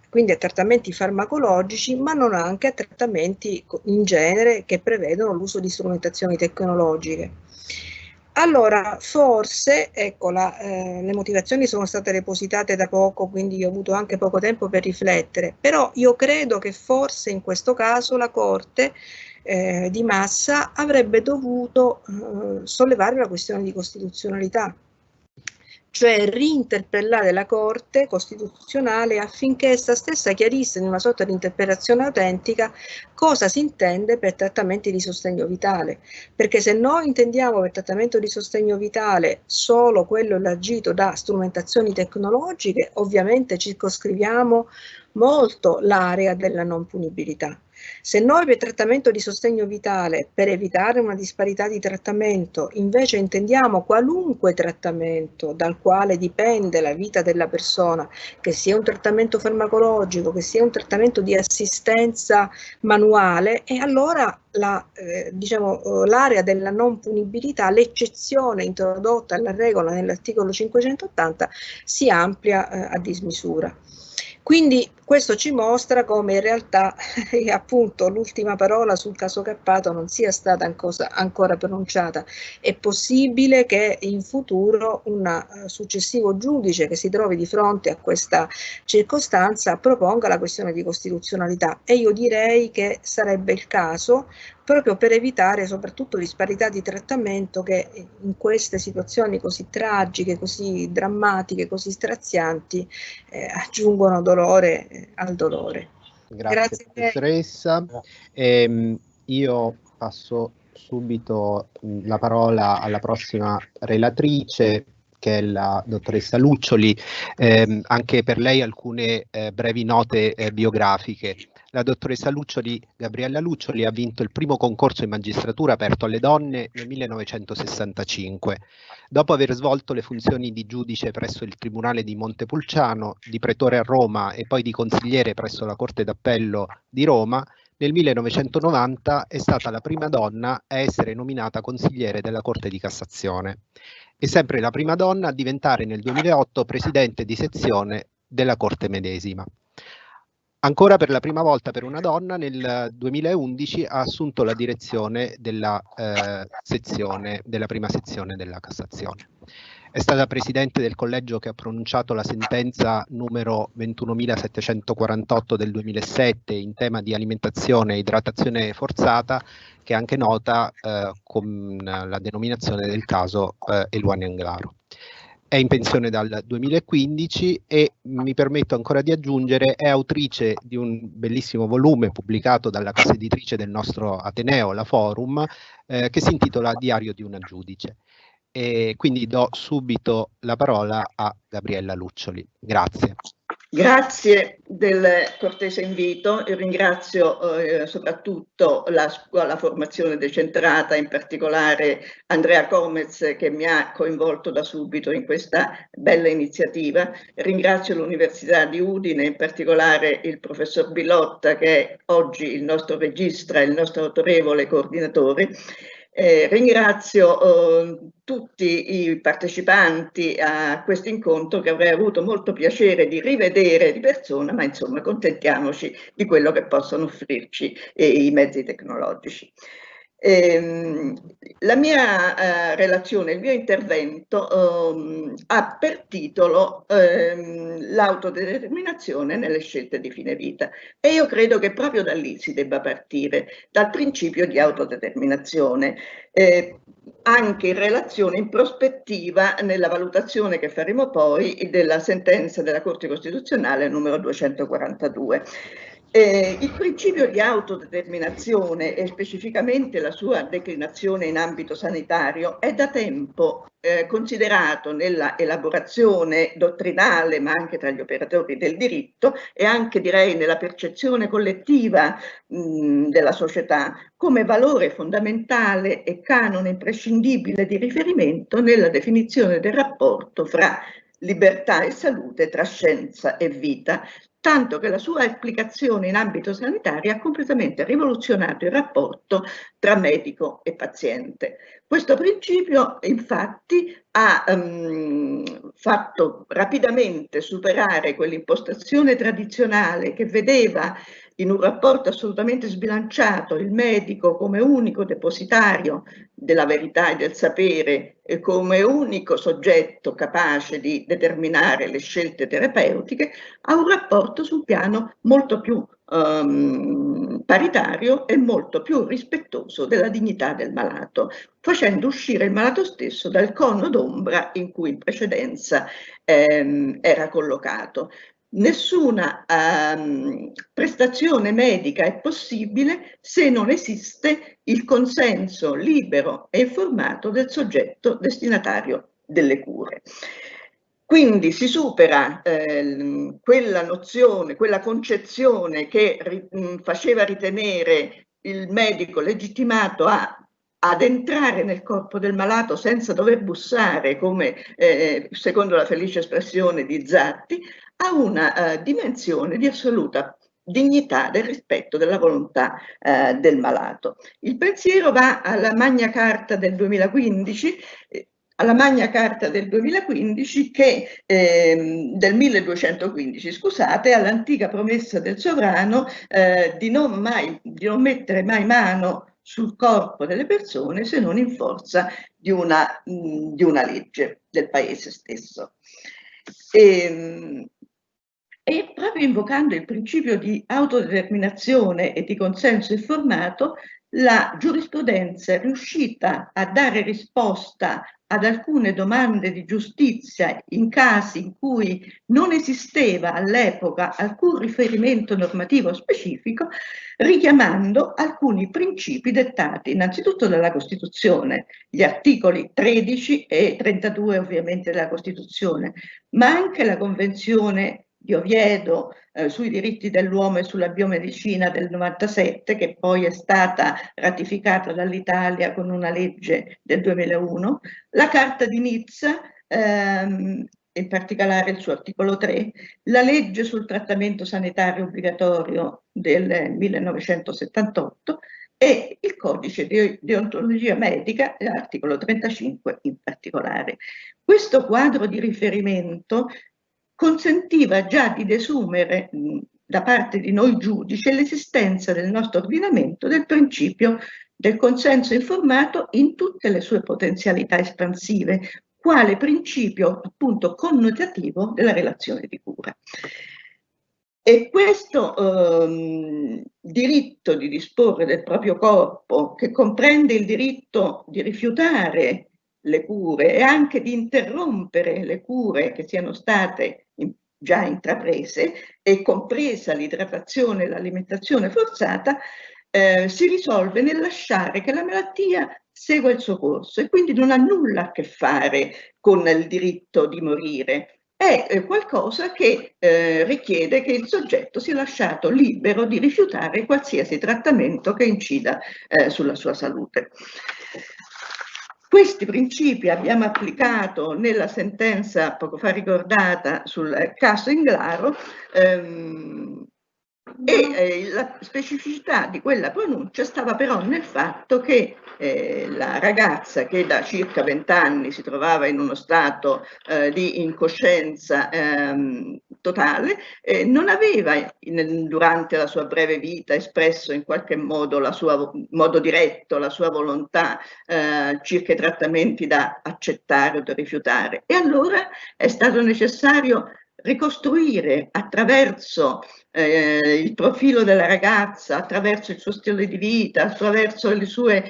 quindi a trattamenti farmacologici, ma non anche a trattamenti in genere che prevedono l'uso di strumentazioni tecnologiche. Allora, forse, ecco, le motivazioni sono state depositate da poco, quindi ho avuto anche poco tempo per riflettere, però io credo che forse in questo caso la Corte di Massa avrebbe dovuto sollevare la questione di costituzionalità, cioè reinterpellare la Corte Costituzionale affinché essa stessa chiarisse in una sorta di interpretazione autentica cosa si intende per trattamenti di sostegno vitale, perché se noi intendiamo per trattamento di sostegno vitale solo quello elargito da strumentazioni tecnologiche, ovviamente circoscriviamo molto l'area della non punibilità. Se noi per trattamento di sostegno vitale, per evitare una disparità di trattamento, invece intendiamo qualunque trattamento dal quale dipende la vita della persona, che sia un trattamento farmacologico, che sia un trattamento di assistenza manuale, e allora l'area della non punibilità, l'eccezione introdotta alla regola nell'articolo 580, si amplia a dismisura. Quindi Questo ci mostra come in realtà appunto l'ultima parola sul caso Cappato non sia stata ancora pronunciata. È possibile che in futuro un successivo giudice che si trovi di fronte a questa circostanza proponga la questione di costituzionalità, e io direi che sarebbe il caso, proprio per evitare soprattutto disparità di trattamento che in queste situazioni così tragiche, così drammatiche, così strazianti aggiungono dolore al dolore. Grazie professoressa. Io passo subito la parola alla prossima relatrice, che è la dottoressa Luccioli. Anche per lei alcune brevi note biografiche. La dottoressa Luccioli, Gabriella Luccioli, ha vinto il primo concorso in magistratura aperto alle donne nel 1965. Dopo aver svolto le funzioni di giudice presso il Tribunale di Montepulciano, di pretore a Roma e poi di consigliere presso la Corte d'Appello di Roma, nel 1990 è stata la prima donna a essere nominata consigliere della Corte di Cassazione e sempre la prima donna a diventare nel 2008 presidente di sezione della Corte medesima. Ancora per la prima volta per una donna, nel 2011 ha assunto la direzione della prima sezione della Cassazione. È stata presidente del collegio che ha pronunciato la sentenza numero 21.748 del 2007 in tema di alimentazione e idratazione forzata, che è anche nota con la denominazione del caso Eluana Englaro. È in pensione dal 2015 e mi permetto ancora di aggiungere, è autrice di un bellissimo volume pubblicato dalla casa editrice del nostro Ateneo, la Forum, che si intitola Diario di una giudice. E quindi do subito la parola a Gabriella Luccioli. Grazie. Grazie del cortese invito e ringrazio soprattutto la scuola formazione decentrata, in particolare Andrea Comez, che mi ha coinvolto da subito in questa bella iniziativa. Ringrazio l'Università di Udine, in particolare il professor Bilotta, che è oggi il nostro regista e il nostro autorevole coordinatore. Ringrazio tutti i partecipanti a questo incontro, che avrei avuto molto piacere di rivedere di persona, ma insomma contentiamoci di quello che possono offrirci i mezzi tecnologici. La mia relazione, il mio intervento ha per titolo l'autodeterminazione nelle scelte di fine vita, e io credo che proprio da lì si debba partire, dal principio di autodeterminazione, anche in relazione, in prospettiva, nella valutazione che faremo poi della sentenza della Corte Costituzionale numero 242. Il principio di autodeterminazione e specificamente la sua declinazione in ambito sanitario è da tempo considerato nella elaborazione dottrinale, ma anche tra gli operatori del diritto e anche direi nella percezione collettiva della società, come valore fondamentale e canone imprescindibile di riferimento nella definizione del rapporto fra libertà e salute, tra scienza e vita, tanto che la sua applicazione in ambito sanitario ha completamente rivoluzionato il rapporto tra medico e paziente. Questo principio infatti ha fatto rapidamente superare quell'impostazione tradizionale che vedeva in un rapporto assolutamente sbilanciato il medico come unico depositario della verità e del sapere e come unico soggetto capace di determinare le scelte terapeutiche, a un rapporto sul piano molto più paritario e molto più rispettoso della dignità del malato, facendo uscire il malato stesso dal cono d'ombra in cui in precedenza era collocato. Nessuna prestazione medica è possibile se non esiste il consenso libero e informato del soggetto destinatario delle cure. Quindi si supera quella nozione, quella concezione che faceva ritenere il medico legittimato ad entrare nel corpo del malato senza dover bussare, come secondo la felice espressione di Zatti, a una dimensione di assoluta dignità del rispetto della volontà del malato. Il pensiero va alla Magna Carta del 2015, alla Magna Carta del 2015 del 1215, scusate, all'antica promessa del sovrano di non mettere mai mano sul corpo delle persone se non in forza di una legge del paese stesso. E proprio invocando il principio di autodeterminazione e di consenso informato, la giurisprudenza è riuscita a dare risposta ad alcune domande di giustizia in casi in cui non esisteva all'epoca alcun riferimento normativo specifico, richiamando alcuni principi dettati innanzitutto dalla Costituzione, gli articoli 13 e 32 ovviamente della Costituzione, ma anche la Convenzione di Oviedo sui diritti dell'uomo e sulla biomedicina del 97, che poi è stata ratificata dall'Italia con una legge del 2001, la Carta di Nizza, in particolare il suo articolo 3, la legge sul trattamento sanitario obbligatorio del 1978 e il codice di deontologia medica, l'articolo 35 in particolare. Questo quadro di riferimento consentiva già di desumere da parte di noi giudici l'esistenza del nostro ordinamento del principio del consenso informato in tutte le sue potenzialità espansive, quale principio appunto connotativo della relazione di cura. E questo diritto di disporre del proprio corpo, che comprende il diritto di rifiutare le cure e anche di interrompere le cure che siano state già intraprese, e compresa l'idratazione e l'alimentazione forzata, si risolve nel lasciare che la malattia segua il suo corso e quindi non ha nulla a che fare con il diritto di morire. È qualcosa che richiede che il soggetto sia lasciato libero di rifiutare qualsiasi trattamento che incida sulla sua salute. Questi principi abbiamo applicato nella sentenza poco fa ricordata sul caso Englaro e la specificità di quella pronuncia stava però nel fatto che la ragazza, che da circa 20 anni si trovava in uno stato di incoscienza totale, non aveva durante la sua breve vita espresso in qualche modo modo diretto la sua volontà circa i trattamenti da accettare o da rifiutare, e allora è stato necessario ricostruire attraverso il profilo della ragazza, attraverso il suo stile di vita, attraverso i suoi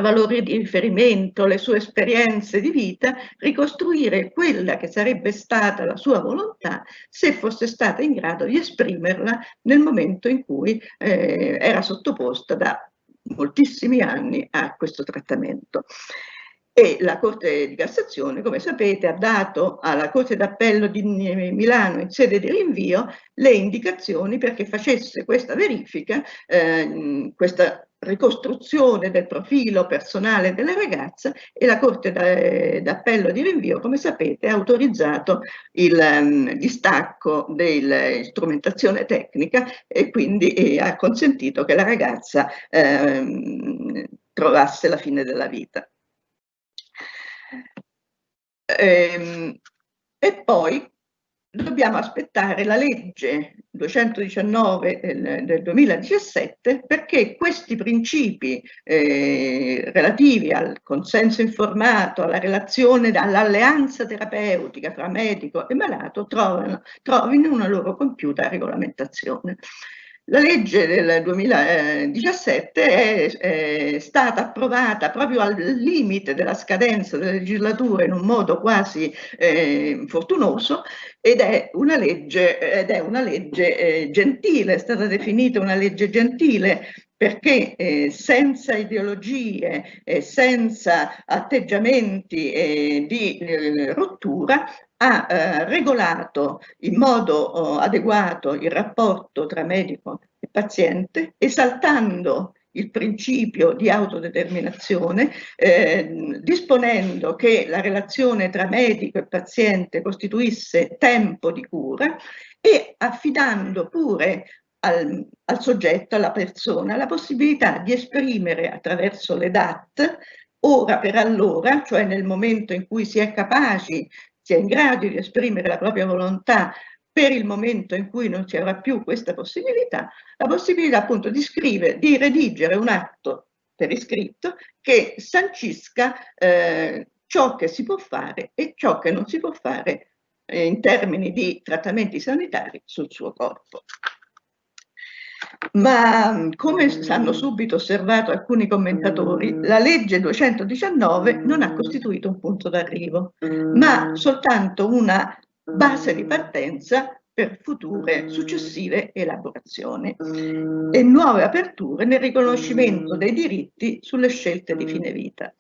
valori di riferimento, le sue esperienze di vita, ricostruire quella che sarebbe stata la sua volontà se fosse stata in grado di esprimerla nel momento in cui era sottoposta da moltissimi anni a questo trattamento. E la Corte di Cassazione, come sapete, ha dato alla Corte d'Appello di Milano in sede di rinvio le indicazioni perché facesse questa verifica, questa ricostruzione del profilo personale della ragazza, e la Corte d'Appello di rinvio, come sapete, ha autorizzato il distacco della strumentazione tecnica e quindi ha consentito che la ragazza trovasse la fine della vita. E poi dobbiamo aspettare la legge 219 del 2017 perché questi principi relativi al consenso informato, alla relazione, all'alleanza terapeutica tra medico e malato trovino una loro compiuta regolamentazione. La legge del 2017 è stata approvata proprio al limite della scadenza della legislatura in un modo quasi fortunoso ed è una legge gentile, è stata definita una legge gentile perché senza ideologie e senza atteggiamenti di rottura ha regolato in modo adeguato il rapporto tra medico e paziente, esaltando il principio di autodeterminazione, disponendo che la relazione tra medico e paziente costituisse tempo di cura e affidando pure al soggetto, alla persona, la possibilità di esprimere attraverso le DAT ora per allora, cioè nel momento in cui si è capaci, si è in grado di esprimere la propria volontà, per il momento in cui non si avrà più questa possibilità, la possibilità appunto di scrivere, di redigere un atto per iscritto che sancisca ciò che si può fare e ciò che non si può fare in termini di trattamenti sanitari sul suo corpo. Ma come hanno subito osservato alcuni commentatori, la legge 219 non ha costituito un punto d'arrivo, ma soltanto una base di partenza per future successive elaborazioni e nuove aperture nel riconoscimento dei diritti sulle scelte di fine vita.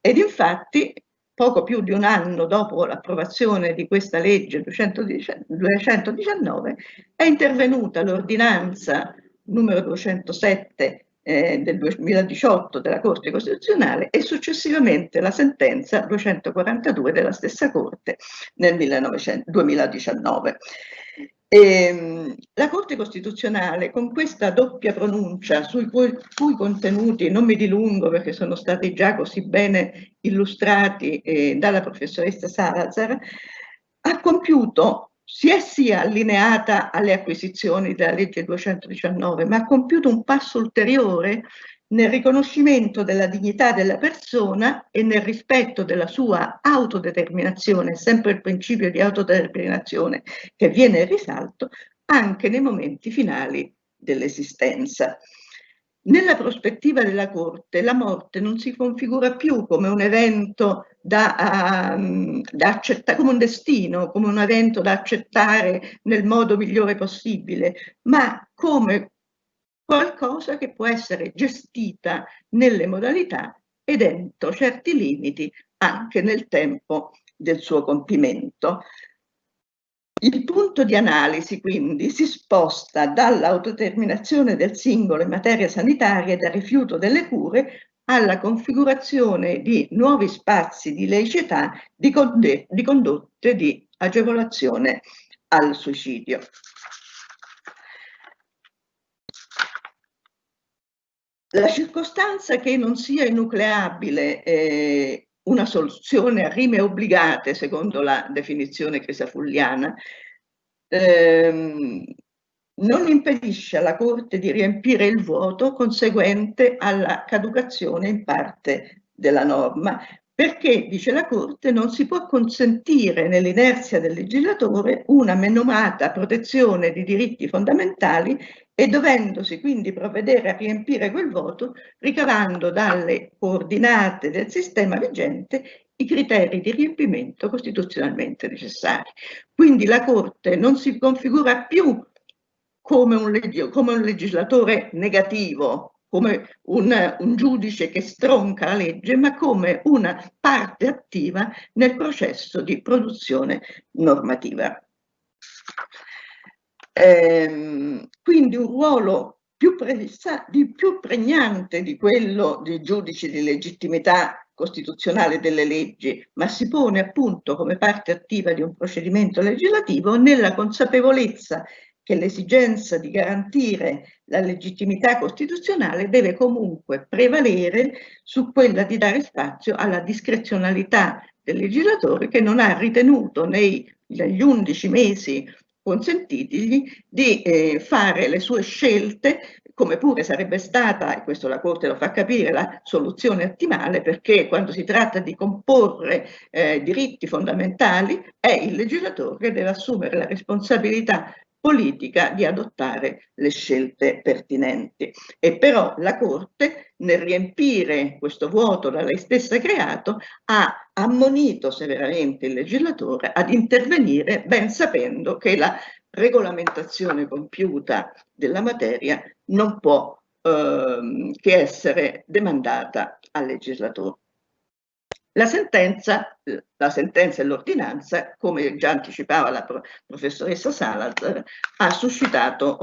Ed infatti, poco più di un anno dopo l'approvazione di questa legge 219, è intervenuta l'ordinanza numero 207 del 2018 della Corte Costituzionale e successivamente la sentenza 242 della stessa Corte nel 2019. La Corte Costituzionale, con questa doppia pronuncia, sui cui contenuti non mi dilungo perché sono stati già così bene illustrati dalla professoressa Salazar, ha compiuto, si è sia allineata alle acquisizioni della legge 219, ma ha compiuto un passo ulteriore nel riconoscimento della dignità della persona e nel rispetto della sua autodeterminazione, sempre il principio di autodeterminazione che viene in risalto anche nei momenti finali dell'esistenza. Nella prospettiva della Corte, la morte non si configura più come un evento da accettare, come un destino, come un evento da accettare nel modo migliore possibile, ma come qualcosa che può essere gestita nelle modalità ed entro certi limiti anche nel tempo del suo compimento. Il punto di analisi quindi si sposta dall'autodeterminazione del singolo in materia sanitaria e dal rifiuto delle cure alla configurazione di nuovi spazi di laicità di condotte di agevolazione al suicidio. La circostanza che non sia enucleabile una soluzione a rime obbligate, secondo la definizione crisafulliana, non impedisce alla Corte di riempire il vuoto conseguente alla caducazione in parte della norma, perché, dice la Corte, non si può consentire nell'inerzia del legislatore una menomata protezione di diritti fondamentali e dovendosi quindi provvedere a riempire quel vuoto ricavando dalle coordinate del sistema vigente i criteri di riempimento costituzionalmente necessari. Quindi la Corte non si configura più come un legislatore negativo, come un giudice che stronca la legge, ma come una parte attiva nel processo di produzione normativa. Quindi un ruolo più pregnante di quello dei giudici di legittimità costituzionale delle leggi, ma si pone appunto come parte attiva di un procedimento legislativo nella consapevolezza che l'esigenza di garantire la legittimità costituzionale deve comunque prevalere su quella di dare spazio alla discrezionalità del legislatore che non ha ritenuto negli 11 mesi consentitigli di fare le sue scelte, come pure sarebbe stata, e questo la Corte lo fa capire, la soluzione ottimale, perché quando si tratta di comporre diritti fondamentali è il legislatore che deve assumere la responsabilità politica di adottare le scelte pertinenti. E però la Corte, nel riempire questo vuoto da lei stessa creato, ha ammonito severamente il legislatore ad intervenire ben sapendo che la regolamentazione compiuta della materia non può che essere demandata al legislatore. La sentenza e l'ordinanza, come già anticipava la professoressa Salazar, ha suscitato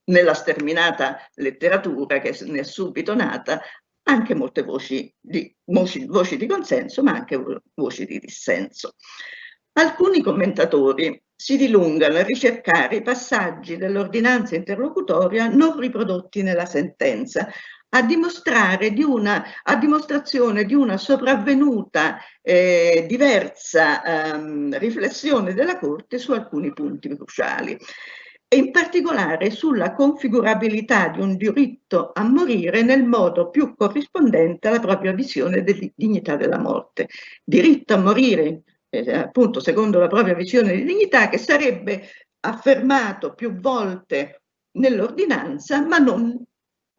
nella sterminata letteratura che ne è subito nata anche molte voci di consenso, ma anche voci di dissenso. Alcuni commentatori si dilungano a ricercare i passaggi dell'ordinanza interlocutoria non riprodotti nella sentenza, a dimostrazione di una sopravvenuta diversa riflessione della Corte su alcuni punti cruciali, e in particolare sulla configurabilità di un diritto a morire nel modo più corrispondente alla propria visione di dignità della morte. Diritto a morire, appunto, secondo la propria visione di dignità, che sarebbe affermato più volte nell'ordinanza, ma non,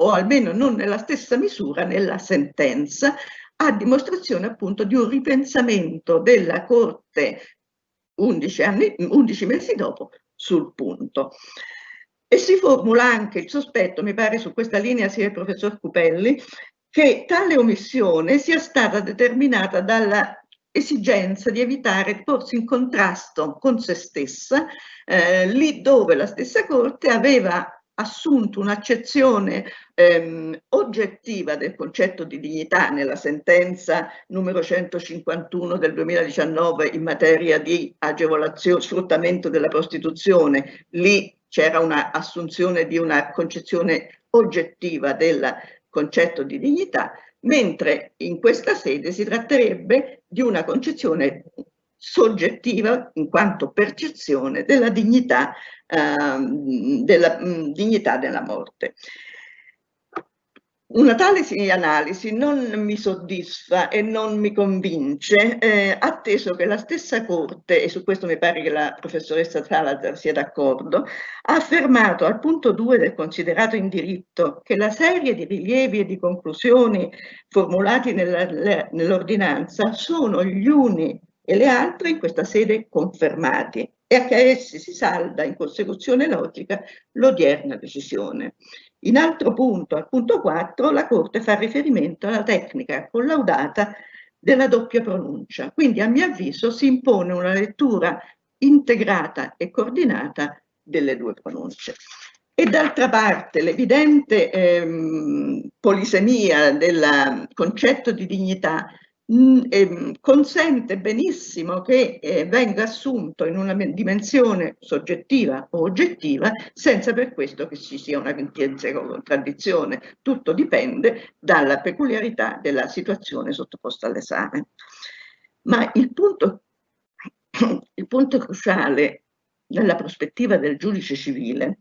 o almeno non nella stessa misura, nella sentenza, a dimostrazione appunto di un ripensamento della Corte 11 mesi dopo sul punto. E si formula anche il sospetto, mi pare su questa linea sia il professor Cupelli, che tale omissione sia stata determinata dalla esigenza di evitare di porsi in contrasto con se stessa, lì dove la stessa Corte aveva assunto un'accezione oggettiva del concetto di dignità nella sentenza numero 151 del 2019 in materia di agevolazione, sfruttamento della prostituzione. Lì c'era un'assunzione di una concezione oggettiva del concetto di dignità, mentre in questa sede si tratterebbe di una concezione soggettiva in quanto percezione della dignità della morte. Una tale analisi non mi soddisfa e non mi convince, atteso che la stessa Corte, e su questo mi pare che la professoressa Salazar sia d'accordo, ha affermato al punto 2 del considerato in diritto che la serie di rilievi e di conclusioni formulati nell'ordinanza sono gli uni e le altre in questa sede confermati, e a che essi si salda in consecuzione logica l'odierna decisione. In altro punto, al punto 4, la Corte fa riferimento alla tecnica collaudata della doppia pronuncia. Quindi, a mio avviso, si impone una lettura integrata e coordinata delle due pronunce. E d'altra parte, l'evidente polisemia del concetto di dignità consente benissimo che venga assunto in una dimensione soggettiva o oggettiva, senza per questo che ci sia una intrinseca contraddizione. Tutto dipende dalla peculiarità della situazione sottoposta all'esame. Ma il punto cruciale nella prospettiva del giudice civile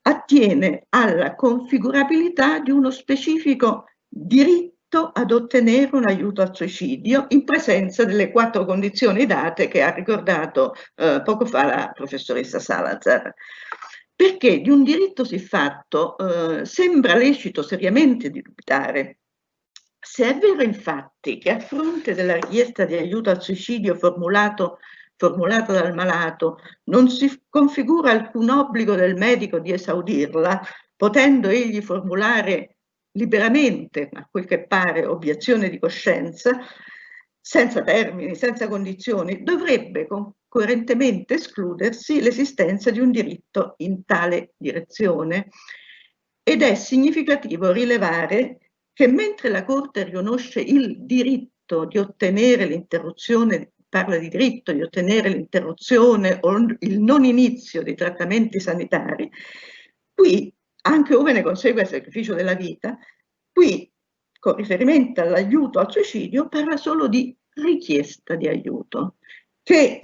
attiene alla configurabilità di uno specifico diritto ad ottenere un aiuto al suicidio in presenza delle 4 condizioni date che ha ricordato poco fa la professoressa Salazar. Perché di un diritto siffatto sembra lecito seriamente di dubitare. Se è vero infatti che a fronte della richiesta di aiuto al suicidio formulata dal malato non si configura alcun obbligo del medico di esaudirla, potendo egli formulare liberamente, a quel che pare, obiezione di coscienza, senza termini, senza condizioni, dovrebbe coerentemente escludersi l'esistenza di un diritto in tale direzione. Ed è significativo rilevare che mentre la Corte riconosce il diritto di ottenere l'interruzione, parla di diritto di ottenere l'interruzione o il non inizio dei trattamenti sanitari, qui, anche ove ne consegue il sacrificio della vita, qui, con riferimento all'aiuto al suicidio, parla solo di richiesta di aiuto, che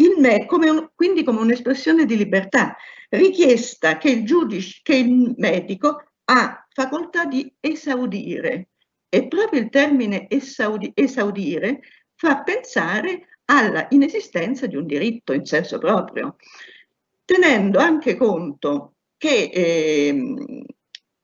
quindi come un'espressione di libertà, richiesta che il medico ha facoltà di esaudire, e proprio il termine esaudire fa pensare alla inesistenza di un diritto in senso proprio, tenendo anche conto che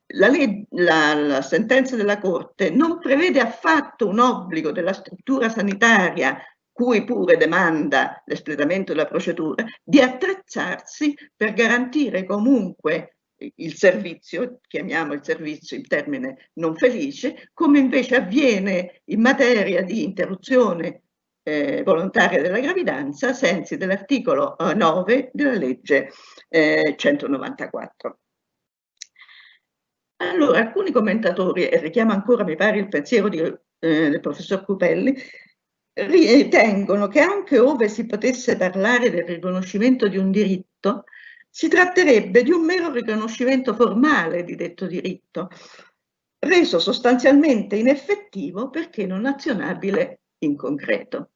la sentenza della Corte non prevede affatto un obbligo della struttura sanitaria, cui pure demanda l'espletamento della procedura, di attrezzarsi per garantire comunque il servizio, chiamiamo il servizio il termine non felice, come invece avviene in materia di interruzione volontaria della gravidanza, sensi dell'articolo 9 della legge 194. Allora, alcuni commentatori, e richiamo ancora, mi pare, il pensiero del professor Cupelli, ritengono che anche ove si potesse parlare del riconoscimento di un diritto, si tratterebbe di un mero riconoscimento formale di detto diritto, reso sostanzialmente ineffettivo perché non azionabile in concreto.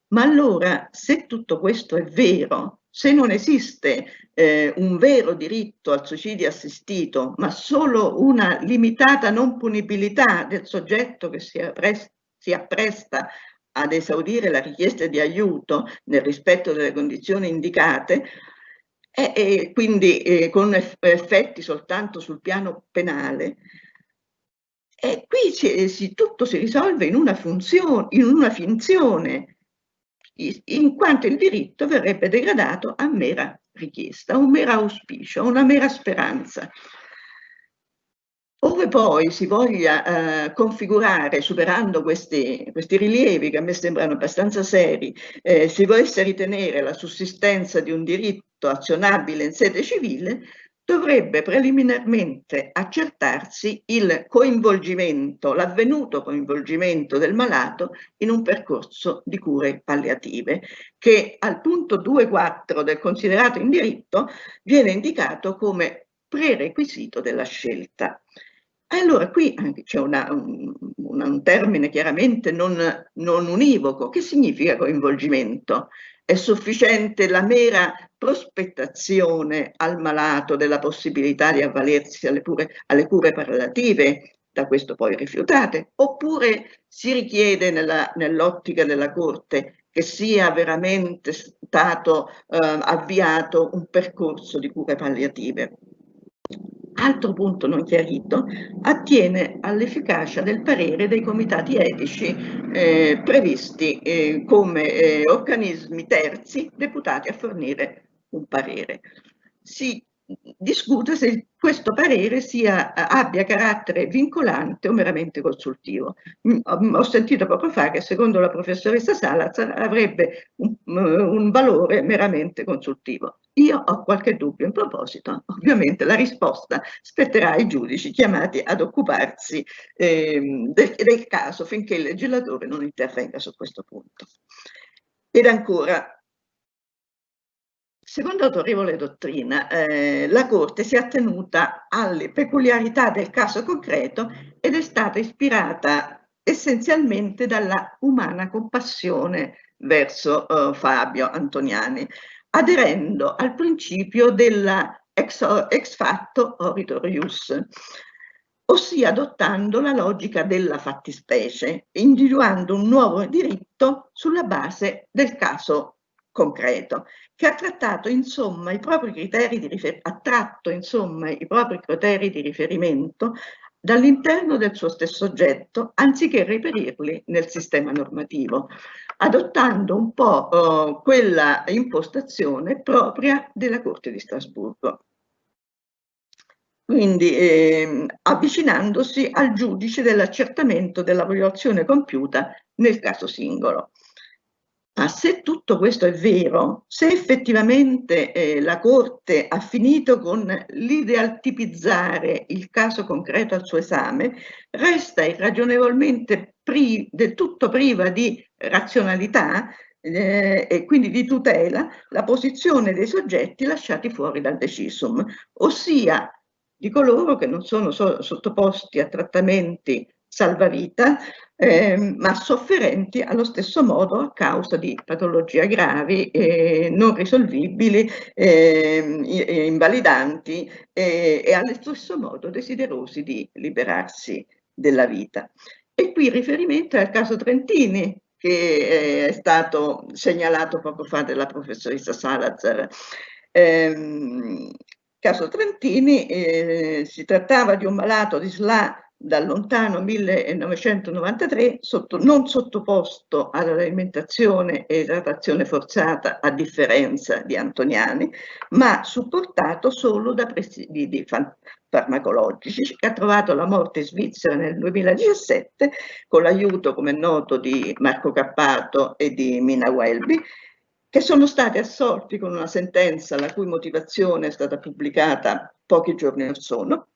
Ma allora, se tutto questo è vero, se non esiste un vero diritto al suicidio assistito, ma solo una limitata non punibilità del soggetto che si appresta ad esaudire la richiesta di aiuto nel rispetto delle condizioni indicate, e quindi con effetti soltanto sul piano penale, e qui tutto si risolve in una finzione, in quanto il diritto verrebbe degradato a mera richiesta, un mero auspicio, una mera speranza. Ove poi si voglia configurare, superando questi rilievi che a me sembrano abbastanza seri, si volesse ritenere la sussistenza di un diritto azionabile in sede civile, dovrebbe preliminarmente accertarsi il coinvolgimento, l'avvenuto coinvolgimento del malato in un percorso di cure palliative, che al punto 2.4 del considerato in diritto viene indicato come prerequisito della scelta. Allora qui c'è un termine chiaramente non univoco. Che significa coinvolgimento? È sufficiente la mera prospettazione al malato della possibilità di avvalersi alle cure palliative, da questo poi rifiutate, oppure si richiede nell'ottica della Corte che sia veramente stato avviato un percorso di cure palliative? Altro punto non chiarito attiene all'efficacia del parere dei comitati etici previsti come organismi terzi deputati a fornire un parere. Si discute se questo parere abbia carattere vincolante o meramente consultivo. Ho sentito poco fa che secondo la professoressa Salazar avrebbe un valore meramente consultivo. Io ho qualche dubbio in proposito. Ovviamente la risposta spetterà ai giudici chiamati ad occuparsi del caso finché il legislatore non intervenga su questo punto. Ed ancora, secondo autorevole dottrina, la Corte si è attenuta alle peculiarità del caso concreto ed è stata ispirata essenzialmente dalla umana compassione verso Fabio Antoniani, aderendo al principio della ex fatto oritur ius, ossia adottando la logica della fattispecie, individuando un nuovo diritto sulla base del caso concreto, che ha tratto insomma i propri criteri di riferimento dall'interno del suo stesso oggetto, anziché reperirli nel sistema normativo, adottando un po' quella impostazione propria della Corte di Strasburgo. Quindi avvicinandosi al giudice dell'accertamento della violazione compiuta nel caso singolo. Ma se tutto questo è vero, se effettivamente la Corte ha finito con l'idealtipizzare il caso concreto al suo esame, resta irragionevolmente del tutto priva di razionalità e quindi di tutela la posizione dei soggetti lasciati fuori dal decisum, ossia di coloro che non sono sottoposti a trattamenti salvavita, ma sofferenti allo stesso modo a causa di patologie gravi, non risolvibili, invalidanti e allo stesso modo desiderosi di liberarsi della vita. E qui il riferimento è al caso Trentini, che è stato segnalato poco fa dalla professoressa Salazar. Caso Trentini, si trattava di un malato di SLA dal lontano 1993, non sottoposto all'alimentazione e idratazione forzata a differenza di Antoniani, ma supportato solo da presidi farmacologici, che ha trovato la morte in Svizzera nel 2017 con l'aiuto, come è noto, di Marco Cappato e di Mina Welby, che sono stati assolti con una sentenza la cui motivazione è stata pubblicata pochi giorni or sono,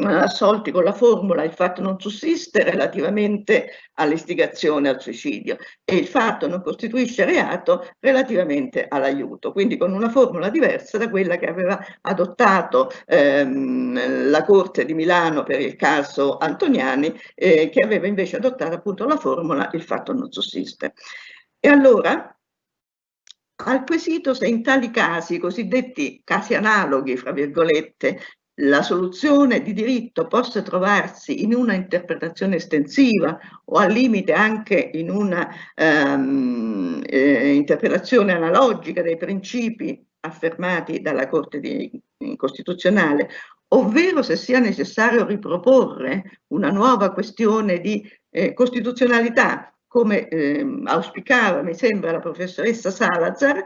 assolti con la formula il fatto non sussiste relativamente all'istigazione al suicidio e il fatto non costituisce reato relativamente all'aiuto, quindi con una formula diversa da quella che aveva adottato la Corte di Milano per il caso Antoniani, che aveva invece adottato appunto la formula il fatto non sussiste. E allora, al quesito se in tali casi, cosiddetti casi analoghi, fra virgolette, la soluzione di diritto possa trovarsi in una interpretazione estensiva o al limite anche in una interpretazione analogica dei principi affermati dalla Corte Costituzionale, ovvero se sia necessario riproporre una nuova questione di costituzionalità, come auspicava, mi sembra, la professoressa Salazar,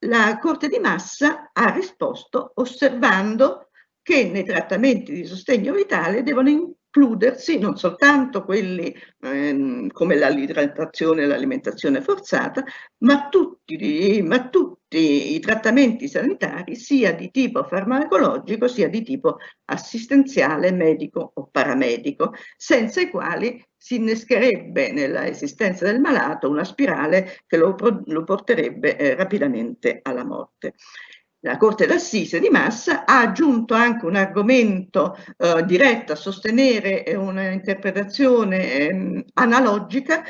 la Corte di Massa ha risposto osservando che nei trattamenti di sostegno vitale devono includersi non soltanto quelli come l'idratazione e l'alimentazione forzata, ma tutti i trattamenti sanitari sia di tipo farmacologico sia di tipo assistenziale, medico o paramedico, senza i quali si innescherebbe nella esistenza del malato una spirale che lo porterebbe rapidamente alla morte. La Corte d'Assise di Massa ha aggiunto anche un argomento diretto a sostenere una interpretazione analogica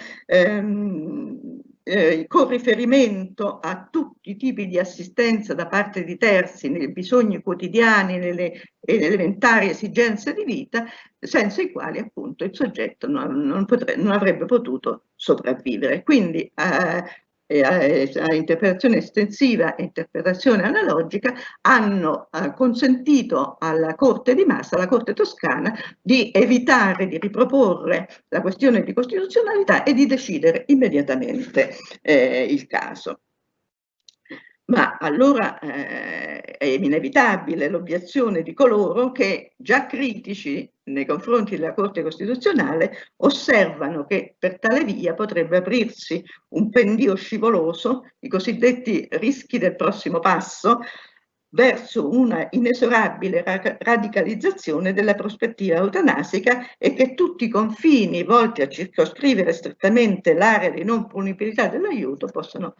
con riferimento a tutti i tipi di assistenza da parte di terzi nei bisogni quotidiani, nelle elementari esigenze di vita, senza i quali appunto il soggetto non avrebbe potuto sopravvivere. Quindi interpretazione estensiva e interpretazione analogica hanno consentito alla Corte di Massa, alla Corte Toscana, di evitare di riproporre la questione di costituzionalità e di decidere immediatamente il caso. Ma allora è inevitabile l'obiezione di coloro che, già critici nei confronti della Corte Costituzionale, osservano che per tale via potrebbe aprirsi un pendio scivoloso, i cosiddetti rischi del prossimo passo, verso una inesorabile radicalizzazione della prospettiva eutanasica e che tutti i confini volti a circoscrivere strettamente l'area di non punibilità dell'aiuto possano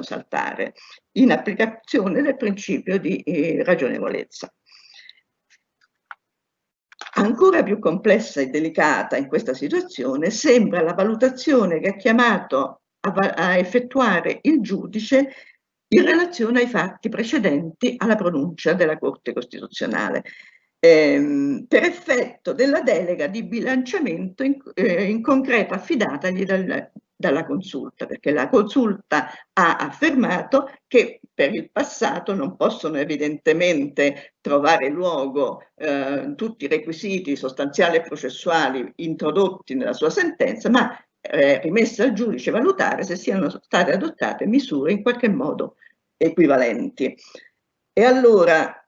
saltare, in applicazione del principio di ragionevolezza. Ancora più complessa e delicata in questa situazione sembra la valutazione che è chiamato a effettuare il giudice in relazione ai fatti precedenti alla pronuncia della Corte Costituzionale, per effetto della delega di bilanciamento in concreto affidatagli dalla consulta, perché la consulta ha affermato che per il passato non possono evidentemente trovare luogo tutti i requisiti sostanziali e processuali introdotti nella sua sentenza, ma rimessa al giudice valutare se siano state adottate misure in qualche modo equivalenti. E allora,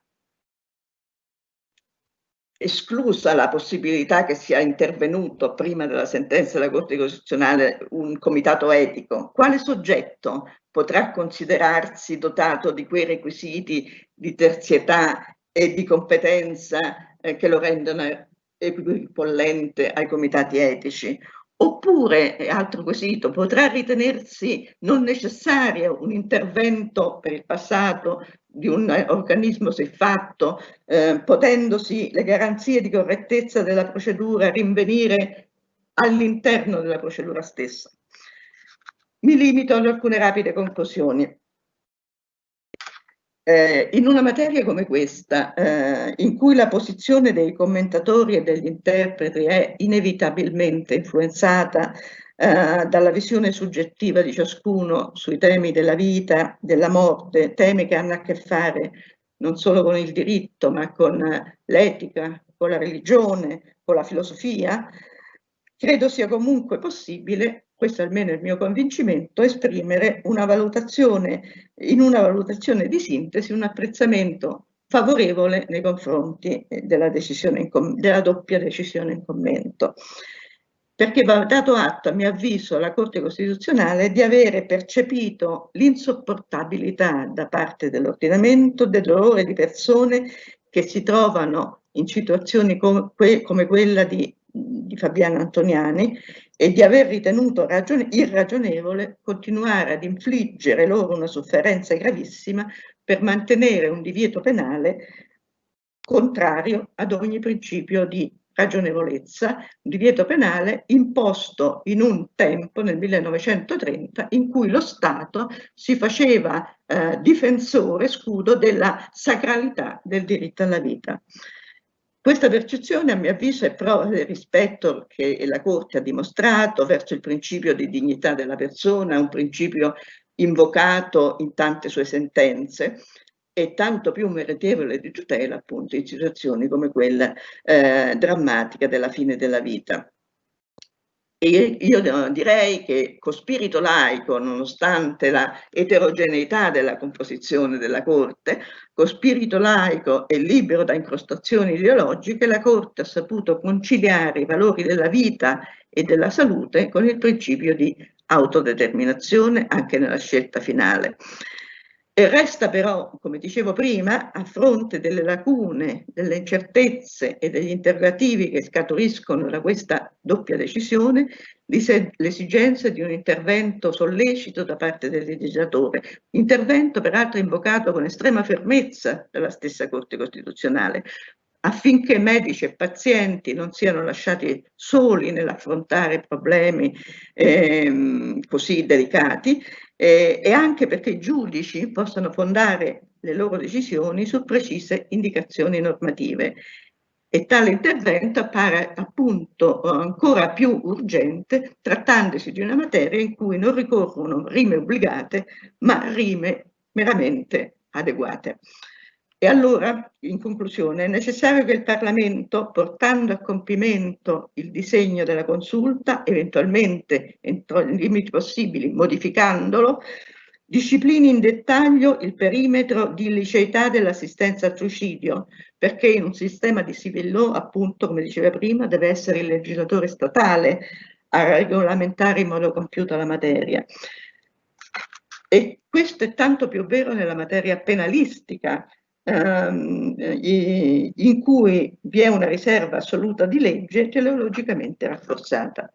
esclusa la possibilità che sia intervenuto prima della sentenza della Corte Costituzionale un comitato etico, quale soggetto potrà considerarsi dotato di quei requisiti di terzietà e di competenza che lo rendono equipollente ai comitati etici? Oppure, altro quesito, potrà ritenersi non necessario un intervento per il passato di un organismo siffatto, potendosi le garanzie di correttezza della procedura rinvenire all'interno della procedura stessa? Mi limito ad alcune rapide conclusioni. In una materia come questa, in cui la posizione dei commentatori e degli interpreti è inevitabilmente influenzata dalla visione soggettiva di ciascuno sui temi della vita, della morte, temi che hanno a che fare non solo con il diritto, ma con l'etica, con la religione, con la filosofia, credo sia comunque possibile, questo almeno è il mio convincimento, esprimere una valutazione, in una valutazione di sintesi, un apprezzamento favorevole nei confronti della doppia decisione in commento. Perché va dato atto, a mio avviso, alla Corte Costituzionale di avere percepito l'insopportabilità da parte dell'ordinamento del dolore di persone che si trovano in situazioni come quella di Fabiana Antoniani e di aver ritenuto irragionevole continuare ad infliggere loro una sofferenza gravissima per mantenere un divieto penale contrario ad ogni principio di ragionevolezza, un divieto penale imposto in un tempo, nel 1930, in cui lo Stato si faceva difensore, scudo della sacralità del diritto alla vita. Questa percezione, a mio avviso, è prova del rispetto che la Corte ha dimostrato verso il principio di dignità della persona, un principio invocato in tante sue sentenze, e tanto più meritevole di tutela appunto in situazioni come quella drammatica della fine della vita. E io direi che con spirito laico, nonostante la eterogeneità della composizione della Corte, con spirito laico e libero da incrostazioni ideologiche, la Corte ha saputo conciliare i valori della vita e della salute con il principio di autodeterminazione anche nella scelta finale. E resta però, come dicevo prima, a fronte delle lacune, delle incertezze e degli interrogativi che scaturiscono da questa doppia decisione, l'esigenza di un intervento sollecito da parte del legislatore, intervento peraltro invocato con estrema fermezza dalla stessa Corte Costituzionale, affinché medici e pazienti non siano lasciati soli nell'affrontare problemi così delicati, e anche perché i giudici possano fondare le loro decisioni su precise indicazioni normative. E tale intervento appare appunto ancora più urgente trattandosi di una materia in cui non ricorrono rime obbligate, ma rime meramente adeguate. E allora, in conclusione, è necessario che il Parlamento, portando a compimento il disegno della consulta, eventualmente entro i limiti possibili, modificandolo, disciplini in dettaglio il perimetro di illiceità dell'assistenza al suicidio, perché in un sistema di civil law, appunto, come diceva prima, deve essere il legislatore statale a regolamentare in modo compiuto la materia. E questo è tanto più vero nella materia penalistica, in cui vi è una riserva assoluta di legge teleologicamente rafforzata.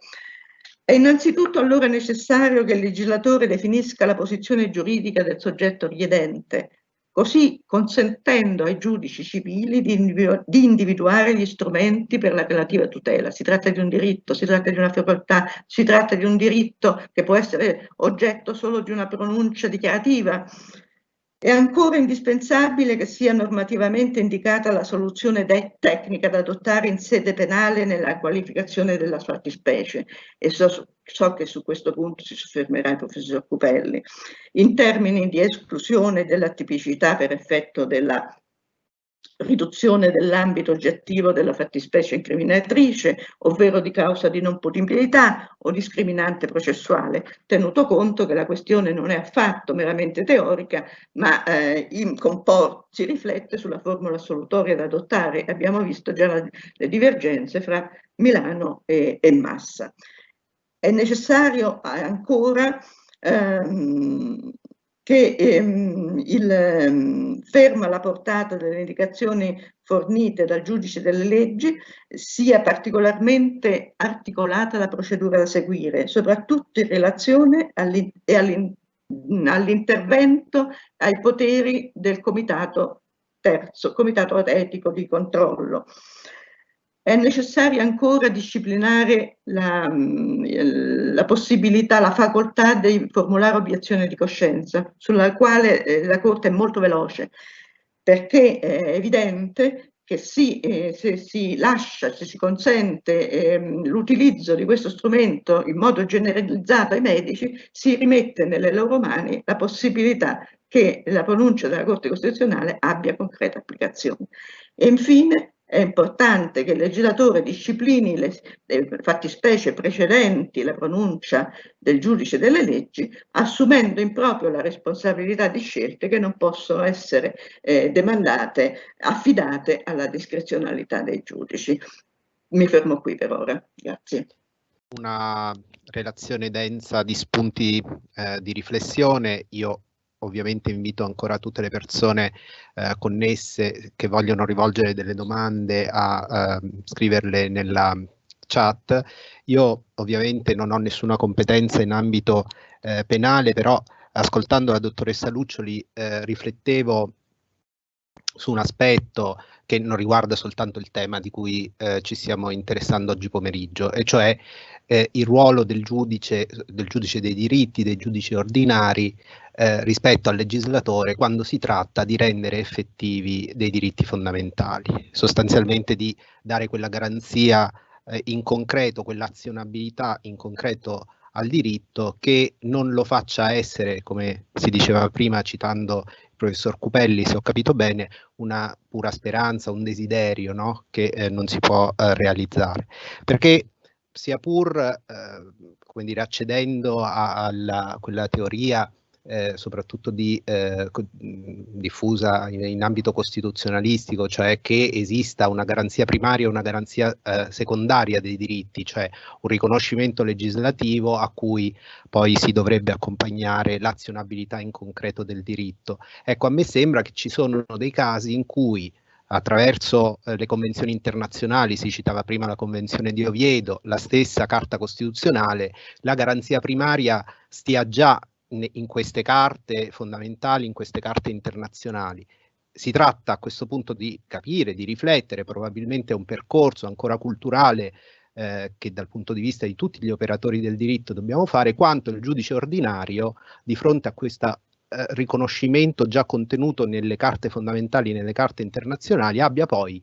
È innanzitutto allora necessario che il legislatore definisca la posizione giuridica del soggetto richiedente, così consentendo ai giudici civili di individuare gli strumenti per la relativa tutela. Si tratta di un diritto, si tratta di una facoltà, si tratta di un diritto che può essere oggetto solo di una pronuncia dichiarativa. È ancora indispensabile che sia normativamente indicata la soluzione tecnica da adottare in sede penale nella qualificazione della fattispecie, e so che su questo punto si soffermerà il professor Cupelli, in termini di esclusione della tipicità per effetto della riduzione dell'ambito oggettivo della fattispecie incriminatrice, ovvero di causa di non punibilità o discriminante processuale, tenuto conto che la questione non è affatto meramente teorica, ma si riflette sulla formula assolutoria da adottare. Abbiamo visto già le divergenze fra Milano e Massa. È necessario ancora che ferma la portata delle indicazioni fornite dal giudice delle leggi, sia particolarmente articolata la procedura da seguire, soprattutto in relazione all'intervento ai poteri del comitato terzo, comitato etico di controllo. È necessario ancora disciplinare la possibilità, la facoltà di formulare obiezione di coscienza, sulla quale la Corte è molto veloce, perché è evidente che se si consente l'utilizzo di questo strumento in modo generalizzato ai medici, si rimette nelle loro mani la possibilità che la pronuncia della Corte Costituzionale abbia concreta applicazione. E infine è importante che il legislatore disciplini le fattispecie precedenti la pronuncia del giudice delle leggi, assumendo in proprio la responsabilità di scelte che non possono essere demandate, affidate alla discrezionalità dei giudici. Mi fermo qui per ora. Grazie. Una relazione densa di spunti di riflessione. Io ovviamente invito ancora tutte le persone connesse che vogliono rivolgere delle domande a scriverle nella chat. Io ovviamente non ho nessuna competenza in ambito penale, però ascoltando la dottoressa Luccioli riflettevo su un aspetto che non riguarda soltanto il tema di cui ci stiamo interessando oggi pomeriggio, e cioè il ruolo del giudice dei diritti, dei giudici ordinari rispetto al legislatore quando si tratta di rendere effettivi dei diritti fondamentali, sostanzialmente di dare quella garanzia in concreto, quell'azionabilità in concreto al diritto che non lo faccia essere, come si diceva prima citando il professor Cupelli, se ho capito bene, una pura speranza, un desiderio, no? Che non si può realizzare. Perché sia pur come dire, accedendo a quella teoria soprattutto diffusa in ambito costituzionalistico, cioè che esista una garanzia primaria e una garanzia secondaria dei diritti, cioè un riconoscimento legislativo a cui poi si dovrebbe accompagnare l'azionabilità in concreto del diritto. Ecco, a me sembra che ci sono dei casi in cui attraverso le convenzioni internazionali, si citava prima la Convenzione di Oviedo, la stessa Carta Costituzionale, la garanzia primaria stia già in queste carte fondamentali, in queste carte internazionali. Si tratta a questo punto di capire, di riflettere, probabilmente è un percorso ancora culturale che dal punto di vista di tutti gli operatori del diritto dobbiamo fare, quanto il giudice ordinario di fronte a questa riconoscimento già contenuto nelle carte fondamentali, nelle carte internazionali, abbia poi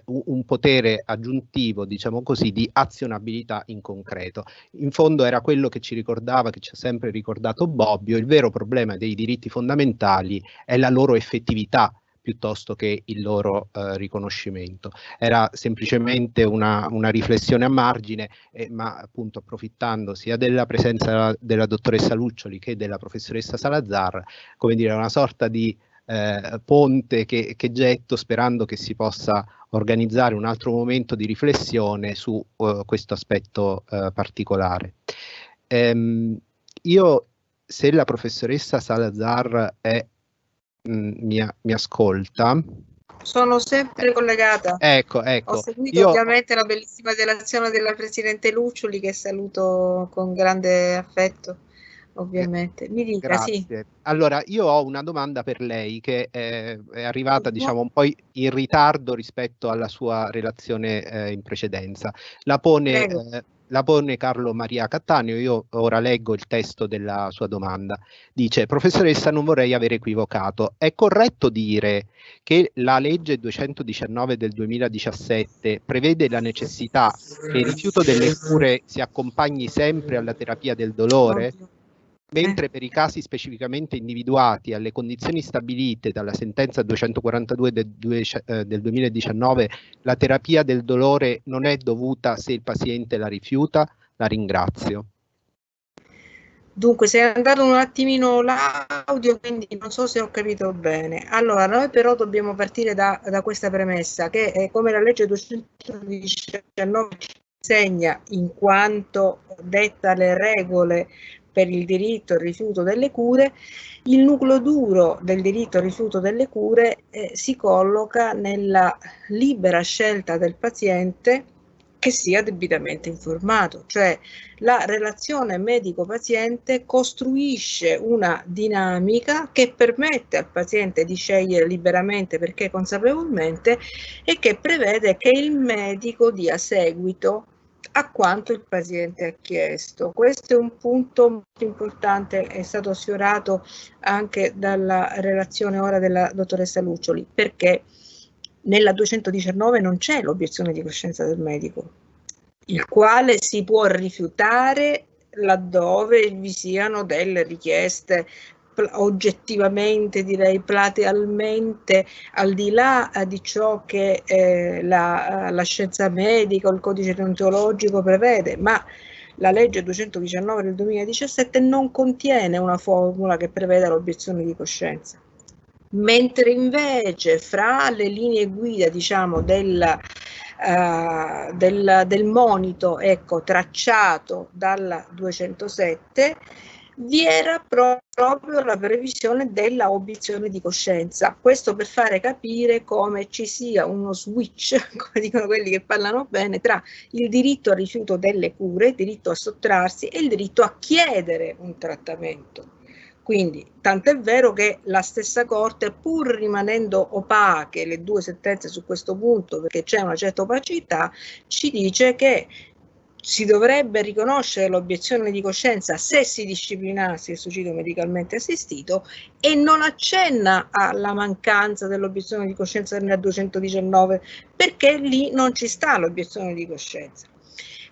un potere aggiuntivo, diciamo così, di azionabilità in concreto. In fondo era quello che ci ricordava, che ci ha sempre ricordato Bobbio: il vero problema dei diritti fondamentali è la loro effettività piuttosto che il loro riconoscimento. Era semplicemente una riflessione a margine, ma appunto approfittando sia della presenza della dottoressa Luccioli che della professoressa Salazar, come dire, una sorta di ponte che getto, sperando che si possa organizzare un altro momento di riflessione su questo aspetto particolare. Io, se la professoressa Salazar mi ascolta. Sono sempre collegata. Ecco. Ho seguito ovviamente la bellissima relazione della Presidente Luccioli, che saluto con grande affetto, ovviamente. Mi dica. Grazie. Sì. Allora, io ho una domanda per lei che è arrivata, diciamo, un po' in ritardo rispetto alla sua relazione in precedenza. La pone Carlo Maria Cattaneo. Io ora leggo il testo della sua domanda. Dice: professoressa, non vorrei aver equivocato. È corretto dire che la legge 219 del 2017 prevede la necessità che il rifiuto delle cure si accompagni sempre alla terapia del dolore? Mentre per i casi specificamente individuati alle condizioni stabilite dalla sentenza 242 del 2019, la terapia del dolore non è dovuta se il paziente la rifiuta? La ringrazio. Dunque, sei andato un attimino l'audio, quindi non so se ho capito bene. Allora, noi però dobbiamo partire da questa premessa, che come la legge 219 insegna, in quanto detta le regole per il diritto al rifiuto delle cure, il nucleo duro del diritto al rifiuto delle cure si colloca nella libera scelta del paziente che sia debitamente informato, cioè la relazione medico-paziente costruisce una dinamica che permette al paziente di scegliere liberamente, perché consapevolmente, e che prevede che il medico dia seguito a quanto il paziente ha chiesto. Questo è un punto molto importante, è stato sfiorato anche dalla relazione ora della dottoressa Luccioli, perché nella 219 non c'è l'obiezione di coscienza del medico, il quale si può rifiutare laddove vi siano delle richieste oggettivamente, direi platealmente, al di là di ciò che la scienza medica o il codice deontologico prevede, ma la legge 219 del 2017 non contiene una formula che preveda l'obiezione di coscienza. Mentre invece fra le linee guida, diciamo, del monito, ecco, tracciato dalla 207, vi era proprio la previsione della obiezione di coscienza. Questo per fare capire come ci sia uno switch, come dicono quelli che parlano bene, tra il diritto al rifiuto delle cure, il diritto a sottrarsi e il diritto a chiedere un trattamento. Quindi, tant'è vero che la stessa Corte, pur rimanendo opache le due sentenze su questo punto, perché c'è una certa opacità, ci dice che si dovrebbe riconoscere l'obiezione di coscienza se si disciplinasse il suicidio medicalmente assistito e non accenna alla mancanza dell'obiezione di coscienza nel 219 perché lì non ci sta l'obiezione di coscienza.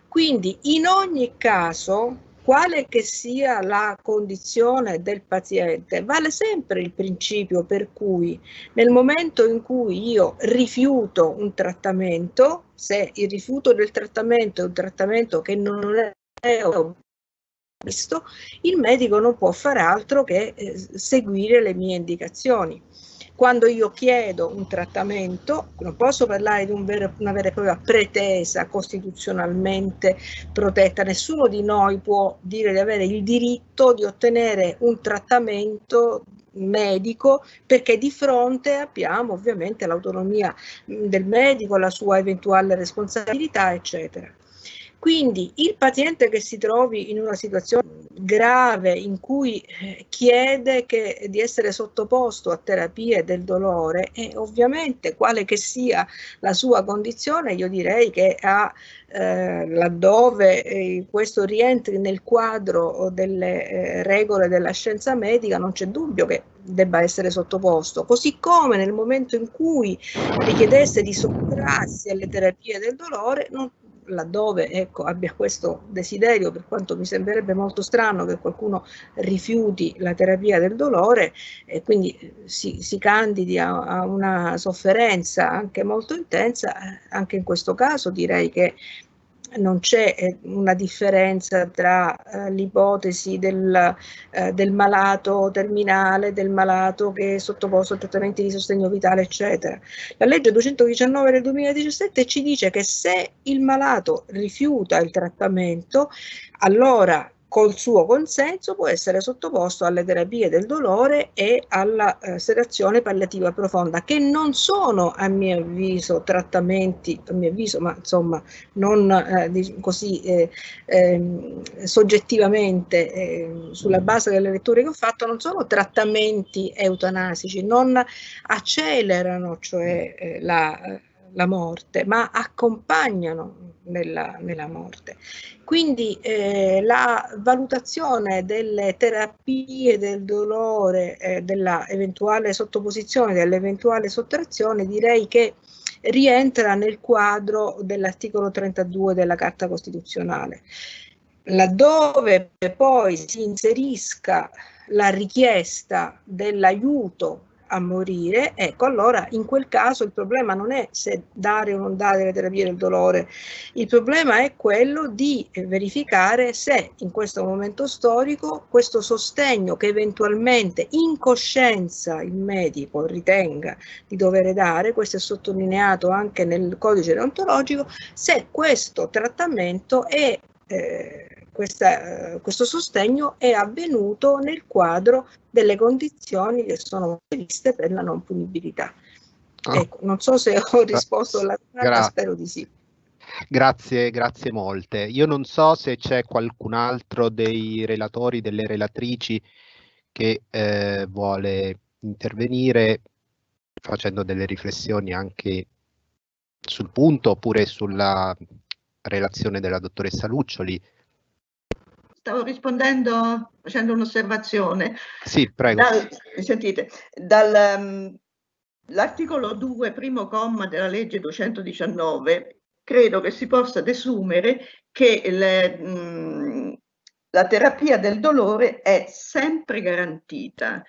Quindi in ogni caso, quale che sia la condizione del paziente, vale sempre il principio per cui nel momento in cui io rifiuto un trattamento, se il rifiuto del trattamento è un trattamento che non è visto, il medico non può fare altro che seguire le mie indicazioni. Quando io chiedo un trattamento, non posso parlare di una vera e propria pretesa costituzionalmente protetta. Nessuno di noi può dire di avere il diritto di ottenere un trattamento medico perché di fronte abbiamo ovviamente l'autonomia del medico, la sua eventuale responsabilità, eccetera. Quindi il paziente che si trovi in una situazione grave in cui chiede di essere sottoposto a terapie del dolore e ovviamente quale che sia la sua condizione, io direi che laddove questo rientri nel quadro delle regole della scienza medica non c'è dubbio che debba essere sottoposto, così come nel momento in cui richiedesse di sottrarsi alle terapie del dolore, laddove ecco, abbia questo desiderio, per quanto mi sembrerebbe molto strano che qualcuno rifiuti la terapia del dolore e quindi si candidi a una sofferenza anche molto intensa, anche in questo caso direi che non c'è una differenza tra l'ipotesi del malato terminale, del malato che è sottoposto a trattamenti di sostegno vitale, eccetera. La legge 219 del 2017 ci dice che se il malato rifiuta il trattamento, allora col suo consenso può essere sottoposto alle terapie del dolore e alla sedazione palliativa profonda, che non sono a mio avviso trattamenti, ma insomma non così soggettivamente sulla base delle letture che ho fatto, non sono trattamenti eutanasici, non accelerano cioè la morte, ma accompagnano nella morte. Quindi la valutazione delle terapie del dolore, della eventuale sottoposizione, dell'eventuale sottrazione, direi che rientra nel quadro dell'articolo 32 della Carta Costituzionale. Laddove poi si inserisca la richiesta dell'aiuto a morire, ecco, allora in quel caso il problema non è se dare o non dare le terapie del dolore, il problema è quello di verificare se in questo momento storico questo sostegno che eventualmente in coscienza il medico ritenga di dover dare, questo è sottolineato anche nel codice deontologico, se questo trattamento è questo sostegno è avvenuto nel quadro delle condizioni che sono previste per la non punibilità. Ecco, non so se ho risposto alla domanda, spero di sì. Grazie molte. Io non so se c'è qualcun altro dei relatori, delle relatrici che vuole intervenire facendo delle riflessioni anche sul punto oppure sulla relazione della dottoressa Luccioli. Stavo rispondendo facendo un'osservazione. Sì, prego. Sentite, l'articolo 2, primo comma della legge 219, credo che si possa desumere che la terapia del dolore è sempre garantita.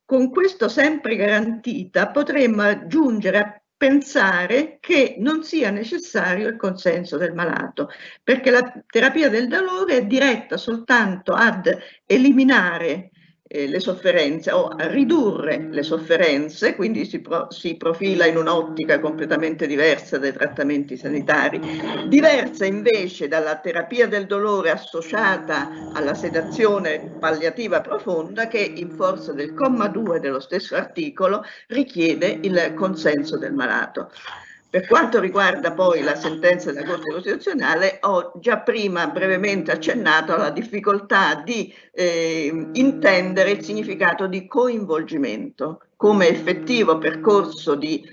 Con questo sempre garantita potremmo giungere a pensare che non sia necessario il consenso del malato, perché la terapia del dolore è diretta soltanto ad eliminare le sofferenze o a ridurre le sofferenze, quindi si profila in un'ottica completamente diversa dai trattamenti sanitari, diversa invece dalla terapia del dolore associata alla sedazione palliativa profonda che in forza del comma 2 dello stesso articolo richiede il consenso del malato. Per quanto riguarda poi la sentenza della Corte Costituzionale, ho già prima brevemente accennato alla difficoltà di intendere il significato di coinvolgimento come effettivo percorso di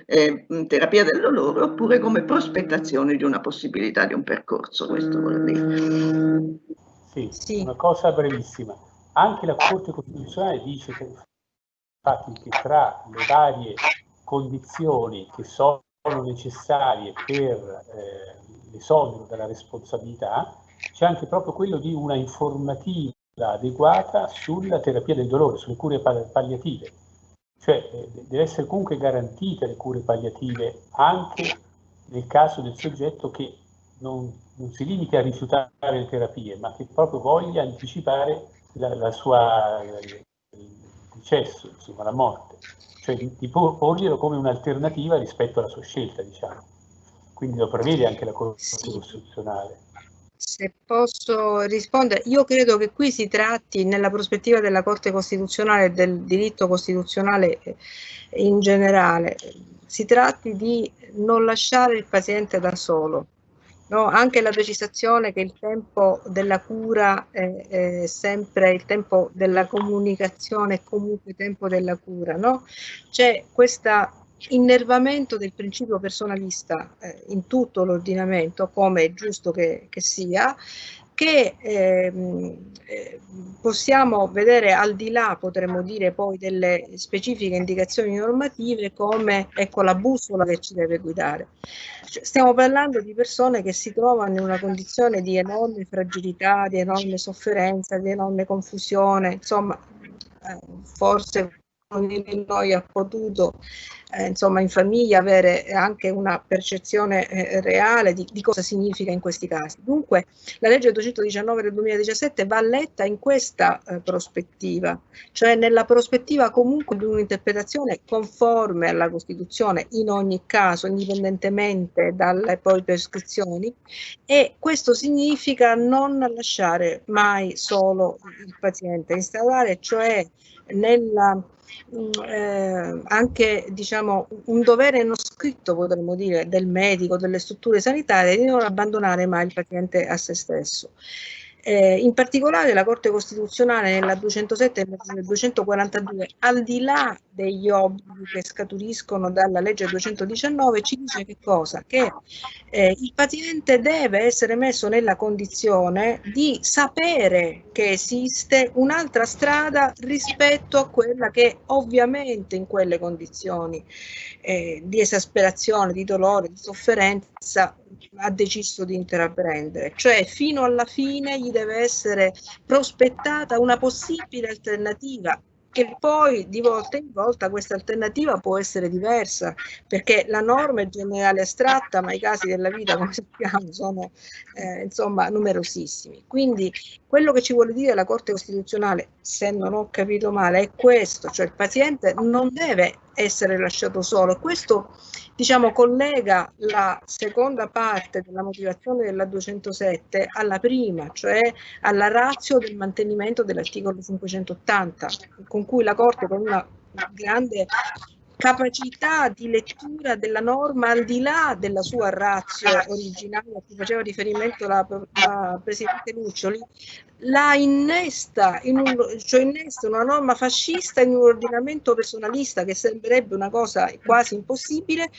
terapia del dolore oppure come prospettazione di una possibilità di un percorso, questo vuol dire. Sì, una cosa brevissima. Anche la Corte Costituzionale dice che, infatti, che tra le varie condizioni che sono necessarie per l'esonero dalla responsabilità c'è anche proprio quello di una informativa adeguata sulla terapia del dolore, sulle cure palliative, cioè deve essere comunque garantite le cure palliative anche nel caso del soggetto che non si limiti a rifiutare le terapie, ma che proprio voglia anticipare il decesso, insomma, la morte, cioè di porglielo come un'alternativa rispetto alla sua scelta, diciamo. Quindi lo prevede anche la Corte Costituzionale. Se posso rispondere, io credo che qui si tratti, nella prospettiva della Corte Costituzionale e del diritto costituzionale in generale, si tratti di non lasciare il paziente da solo. No, anche la precisazione che il tempo della cura è sempre il tempo della comunicazione, è comunque tempo della cura, no? C'è questo innervamento del principio personalista in tutto l'ordinamento, come è giusto che sia, che possiamo vedere al di là, potremmo dire, poi delle specifiche indicazioni normative come, ecco, la bussola che ci deve guidare. Cioè, stiamo parlando di persone che si trovano in una condizione di enorme fragilità, di enorme sofferenza, di enorme confusione, insomma, forse ognuno di noi ha potuto insomma in famiglia avere anche una percezione reale di cosa significa in questi casi. Dunque la legge 219 del 2017 va letta in questa prospettiva, cioè nella prospettiva comunque di un'interpretazione conforme alla Costituzione in ogni caso, indipendentemente dalle poi prescrizioni, e questo significa non lasciare mai solo il paziente, instaurare cioè nella anche, diciamo, un dovere non scritto, potremmo dire, del medico, delle strutture sanitarie, di non abbandonare mai il paziente a se stesso. In particolare la Corte Costituzionale nella 207 e nel 242, al di là degli obblighi che scaturiscono dalla legge 219, ci dice che cosa? Che il paziente deve essere messo nella condizione di sapere che esiste un'altra strada rispetto a quella che ovviamente in quelle condizioni di esasperazione, di dolore, di sofferenza ha deciso di intraprendere, cioè fino alla fine gli deve essere prospettata una possibile alternativa, che poi di volta in volta questa alternativa può essere diversa, perché la norma è generale astratta, ma i casi della vita, come sappiamo, sono insomma numerosissimi. Quindi quello che ci vuole dire la Corte Costituzionale, se non ho capito male, è questo, cioè il paziente non deve essere lasciato solo. Questo, diciamo, collega la seconda parte della motivazione della 207 alla prima, cioè alla ratio del mantenimento dell'articolo 580, con cui la Corte, con una grande capacità di lettura della norma al di là della sua ratio originale a cui faceva riferimento la Presidente Luccioli, la innesta, cioè innesta una norma fascista in un ordinamento personalista che sembrerebbe una cosa quasi impossibile,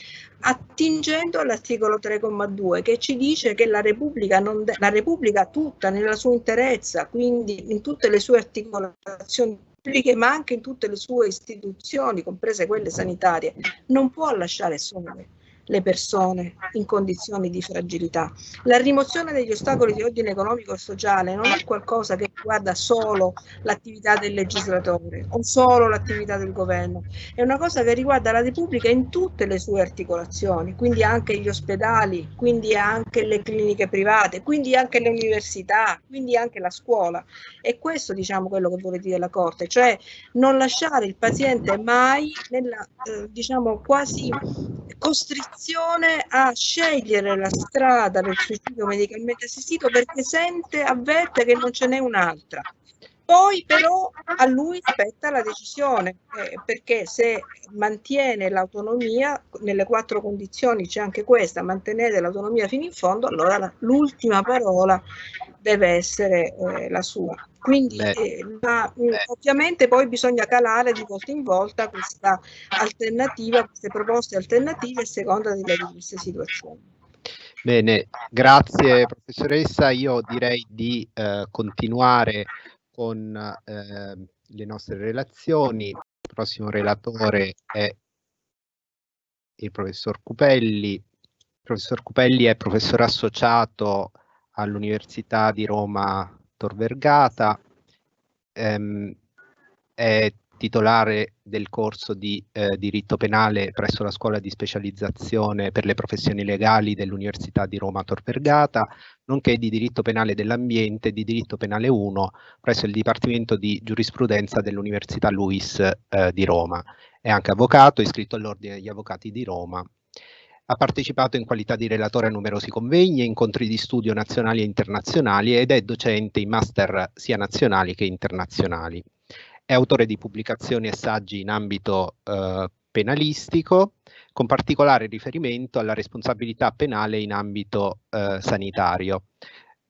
attingendo all'articolo 3,2 che ci dice che la Repubblica tutta nella sua interezza, quindi in tutte le sue articolazioni ma anche in tutte le sue istituzioni, comprese quelle sanitarie, non può lasciare sole. le persone in condizioni di fragilità. La rimozione degli ostacoli di ordine economico e sociale non è qualcosa che riguarda solo l'attività del legislatore o solo l'attività del governo, è una cosa che riguarda la Repubblica in tutte le sue articolazioni, quindi anche gli ospedali, quindi anche le cliniche private, quindi anche le università, quindi anche la scuola. E questo, diciamo, quello che vuole dire la Corte, cioè non lasciare il paziente mai nella, diciamo, quasi costrizione a scegliere la strada del suicidio medicalmente assistito perché avverte che non ce n'è un'altra. Poi però a lui spetta la decisione, perché se mantiene l'autonomia, nelle 4 condizioni c'è anche questa, mantenere l'autonomia fino in fondo, allora l'ultima parola deve essere la sua. Quindi ovviamente poi bisogna calare di volta in volta questa alternativa, queste proposte alternative a seconda delle diverse situazioni. Bene, grazie professoressa. Io direi di continuare con le nostre relazioni. Il prossimo relatore è il professor Cupelli. Il professor Cupelli è professore associato all'Università di Roma Tor Vergata, è titolare del corso di diritto penale presso la scuola di specializzazione per le professioni legali dell'Università di Roma Tor Vergata, nonché di diritto penale dell'ambiente e di diritto penale 1 presso il Dipartimento di Giurisprudenza dell'Università Luis di Roma. È anche avvocato, iscritto all'Ordine degli Avvocati di Roma. Ha partecipato in qualità di relatore a numerosi convegni e incontri di studio nazionali e internazionali ed è docente in master sia nazionali che internazionali. È autore di pubblicazioni e saggi in ambito penalistico, con particolare riferimento alla responsabilità penale in ambito sanitario.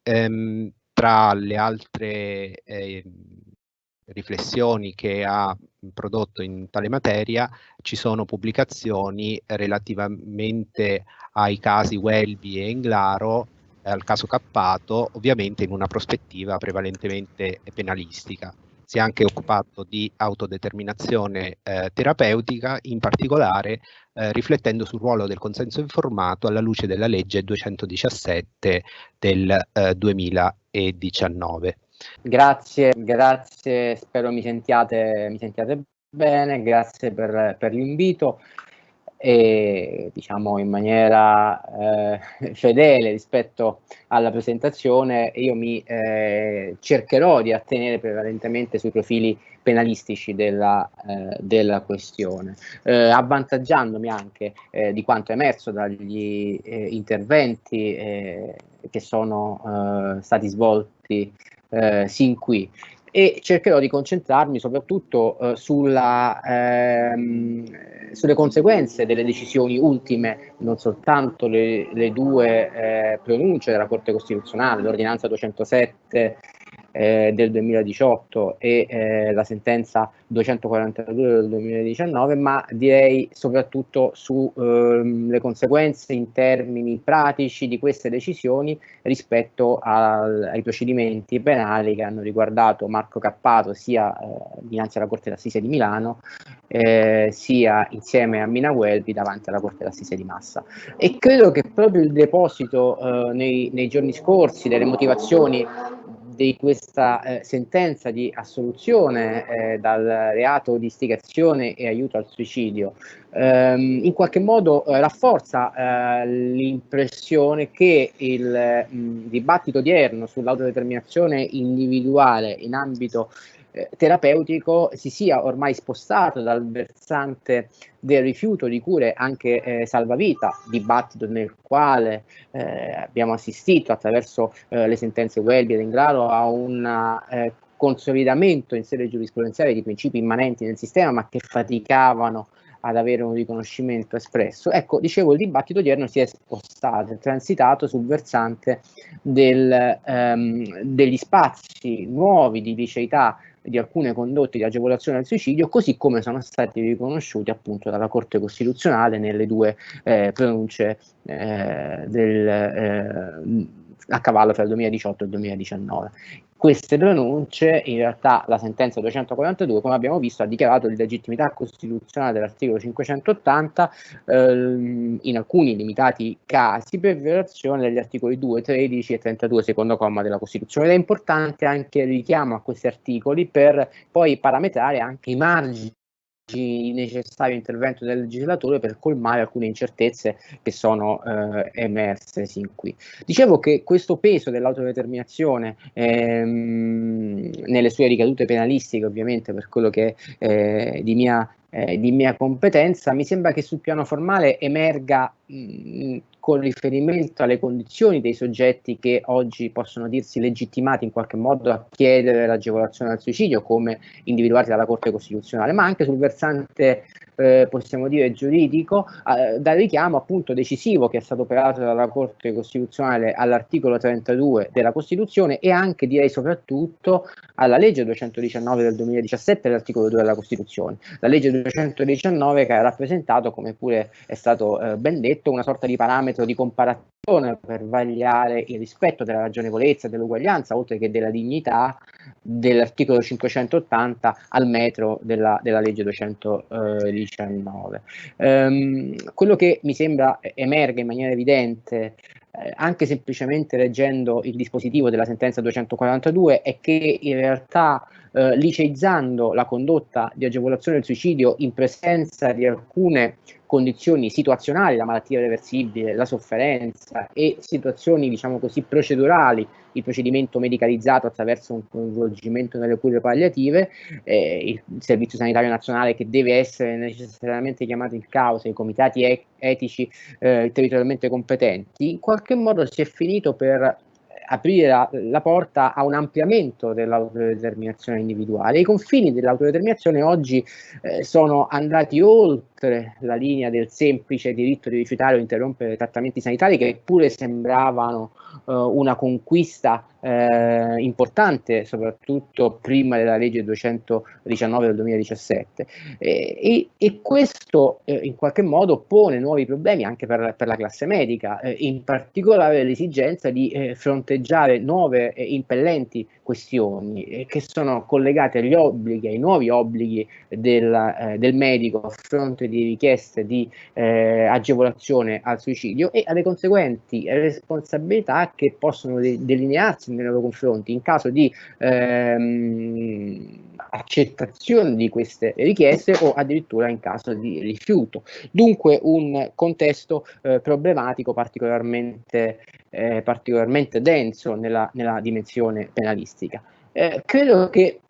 Tra le altre riflessioni che ha prodotto in tale materia ci sono pubblicazioni relativamente ai casi Welby e Englaro, al caso Cappato, ovviamente in una prospettiva prevalentemente penalistica. Si è anche occupato di autodeterminazione terapeutica, in particolare riflettendo sul ruolo del consenso informato alla luce della legge 217 del 2019. Grazie, spero mi sentiate bene, grazie per l'invito e diciamo in maniera fedele rispetto alla presentazione io mi cercherò di attenere prevalentemente sui profili penalistici della questione, avvantaggiandomi anche di quanto emerso dagli interventi che sono stati svolti sin qui, e cercherò di concentrarmi soprattutto sulle conseguenze delle decisioni ultime, non soltanto le due pronunce della Corte Costituzionale, l'ordinanza 207 del 2018 e la sentenza 242 del 2019, ma direi soprattutto sulle conseguenze in termini pratici di queste decisioni rispetto ai procedimenti penali che hanno riguardato Marco Cappato sia dinanzi alla Corte d'Assise di Milano sia insieme a Mina Welby davanti alla Corte d'Assise di Massa. E credo che proprio il deposito nei giorni scorsi delle motivazioni di questa sentenza di assoluzione dal reato di istigazione e aiuto al suicidio in qualche modo rafforza l'impressione che il dibattito odierno sull'autodeterminazione individuale in ambito terapeutico si sia ormai spostato dal versante del rifiuto di cure anche salvavita, dibattito nel quale abbiamo assistito attraverso le sentenze Welby ed Englaro a un consolidamento in sede giurisprudenziale di principi immanenti nel sistema ma che faticavano ad avere un riconoscimento espresso. Ecco, dicevo, il dibattito odierno si è spostato, è transitato sul versante degli spazi nuovi di liceità di alcune condotte di agevolazione al suicidio, così come sono stati riconosciuti appunto dalla Corte Costituzionale nelle due pronunce a cavallo tra il 2018 e il 2019. Queste pronunce, in realtà la sentenza 242, come abbiamo visto, ha dichiarato l'illegittimità costituzionale dell'articolo 580 in alcuni limitati casi per violazione degli articoli 2, 13 e 32 secondo comma della Costituzione. Ed è importante anche il richiamo a questi articoli per poi parametrare anche i margini di necessario intervento del legislatore per colmare alcune incertezze che sono emerse sin qui. Dicevo che questo peso dell'autodeterminazione nelle sue ricadute penalistiche, ovviamente per quello che è di mia competenza, mi sembra che sul piano formale emerga con riferimento alle condizioni dei soggetti che oggi possono dirsi legittimati in qualche modo a chiedere l'agevolazione al suicidio, come individuati dalla Corte Costituzionale, ma anche sul versante possiamo dire giuridico, dal richiamo appunto decisivo che è stato operato dalla Corte Costituzionale all'articolo 32 della Costituzione e anche, direi soprattutto, alla legge 219 del 2017 l'articolo 2 della Costituzione. La legge 219 che ha rappresentato, come pure è stato ben detto, una sorta di parametro di comparazione per vagliare il rispetto della ragionevolezza e dell'uguaglianza, oltre che della dignità dell'articolo 580 al metro della legge 219. Quello che mi sembra emerga in maniera evidente anche semplicemente leggendo il dispositivo della sentenza 242 è che in realtà liceizzando la condotta di agevolazione del suicidio in presenza di alcune condizioni situazionali, la malattia reversibile, la sofferenza e situazioni diciamo così procedurali, il procedimento medicalizzato attraverso un coinvolgimento nelle cure palliative, il Servizio Sanitario Nazionale che deve essere necessariamente chiamato in causa, i comitati etici territorialmente competenti, in qualche modo si è finito per aprire la porta a un ampliamento dell'autodeterminazione individuale. I confini dell'autodeterminazione oggi sono andati oltre la linea del semplice diritto di rifiutare o interrompere trattamenti sanitari, che pure sembravano una conquista importante, soprattutto prima della legge 219 del 2017, e questo in qualche modo pone nuovi problemi anche per la classe medica, in particolare l'esigenza di fronteggiare nuove e impellenti questioni che sono collegate agli obblighi, ai nuovi obblighi del medico a fronte di richieste di agevolazione al suicidio e alle conseguenti responsabilità che possono delinearsi nei loro confronti in caso di accettazione di queste richieste o addirittura in caso di rifiuto. Dunque un contesto problematico particolarmente denso nella dimensione penalistica. Credo che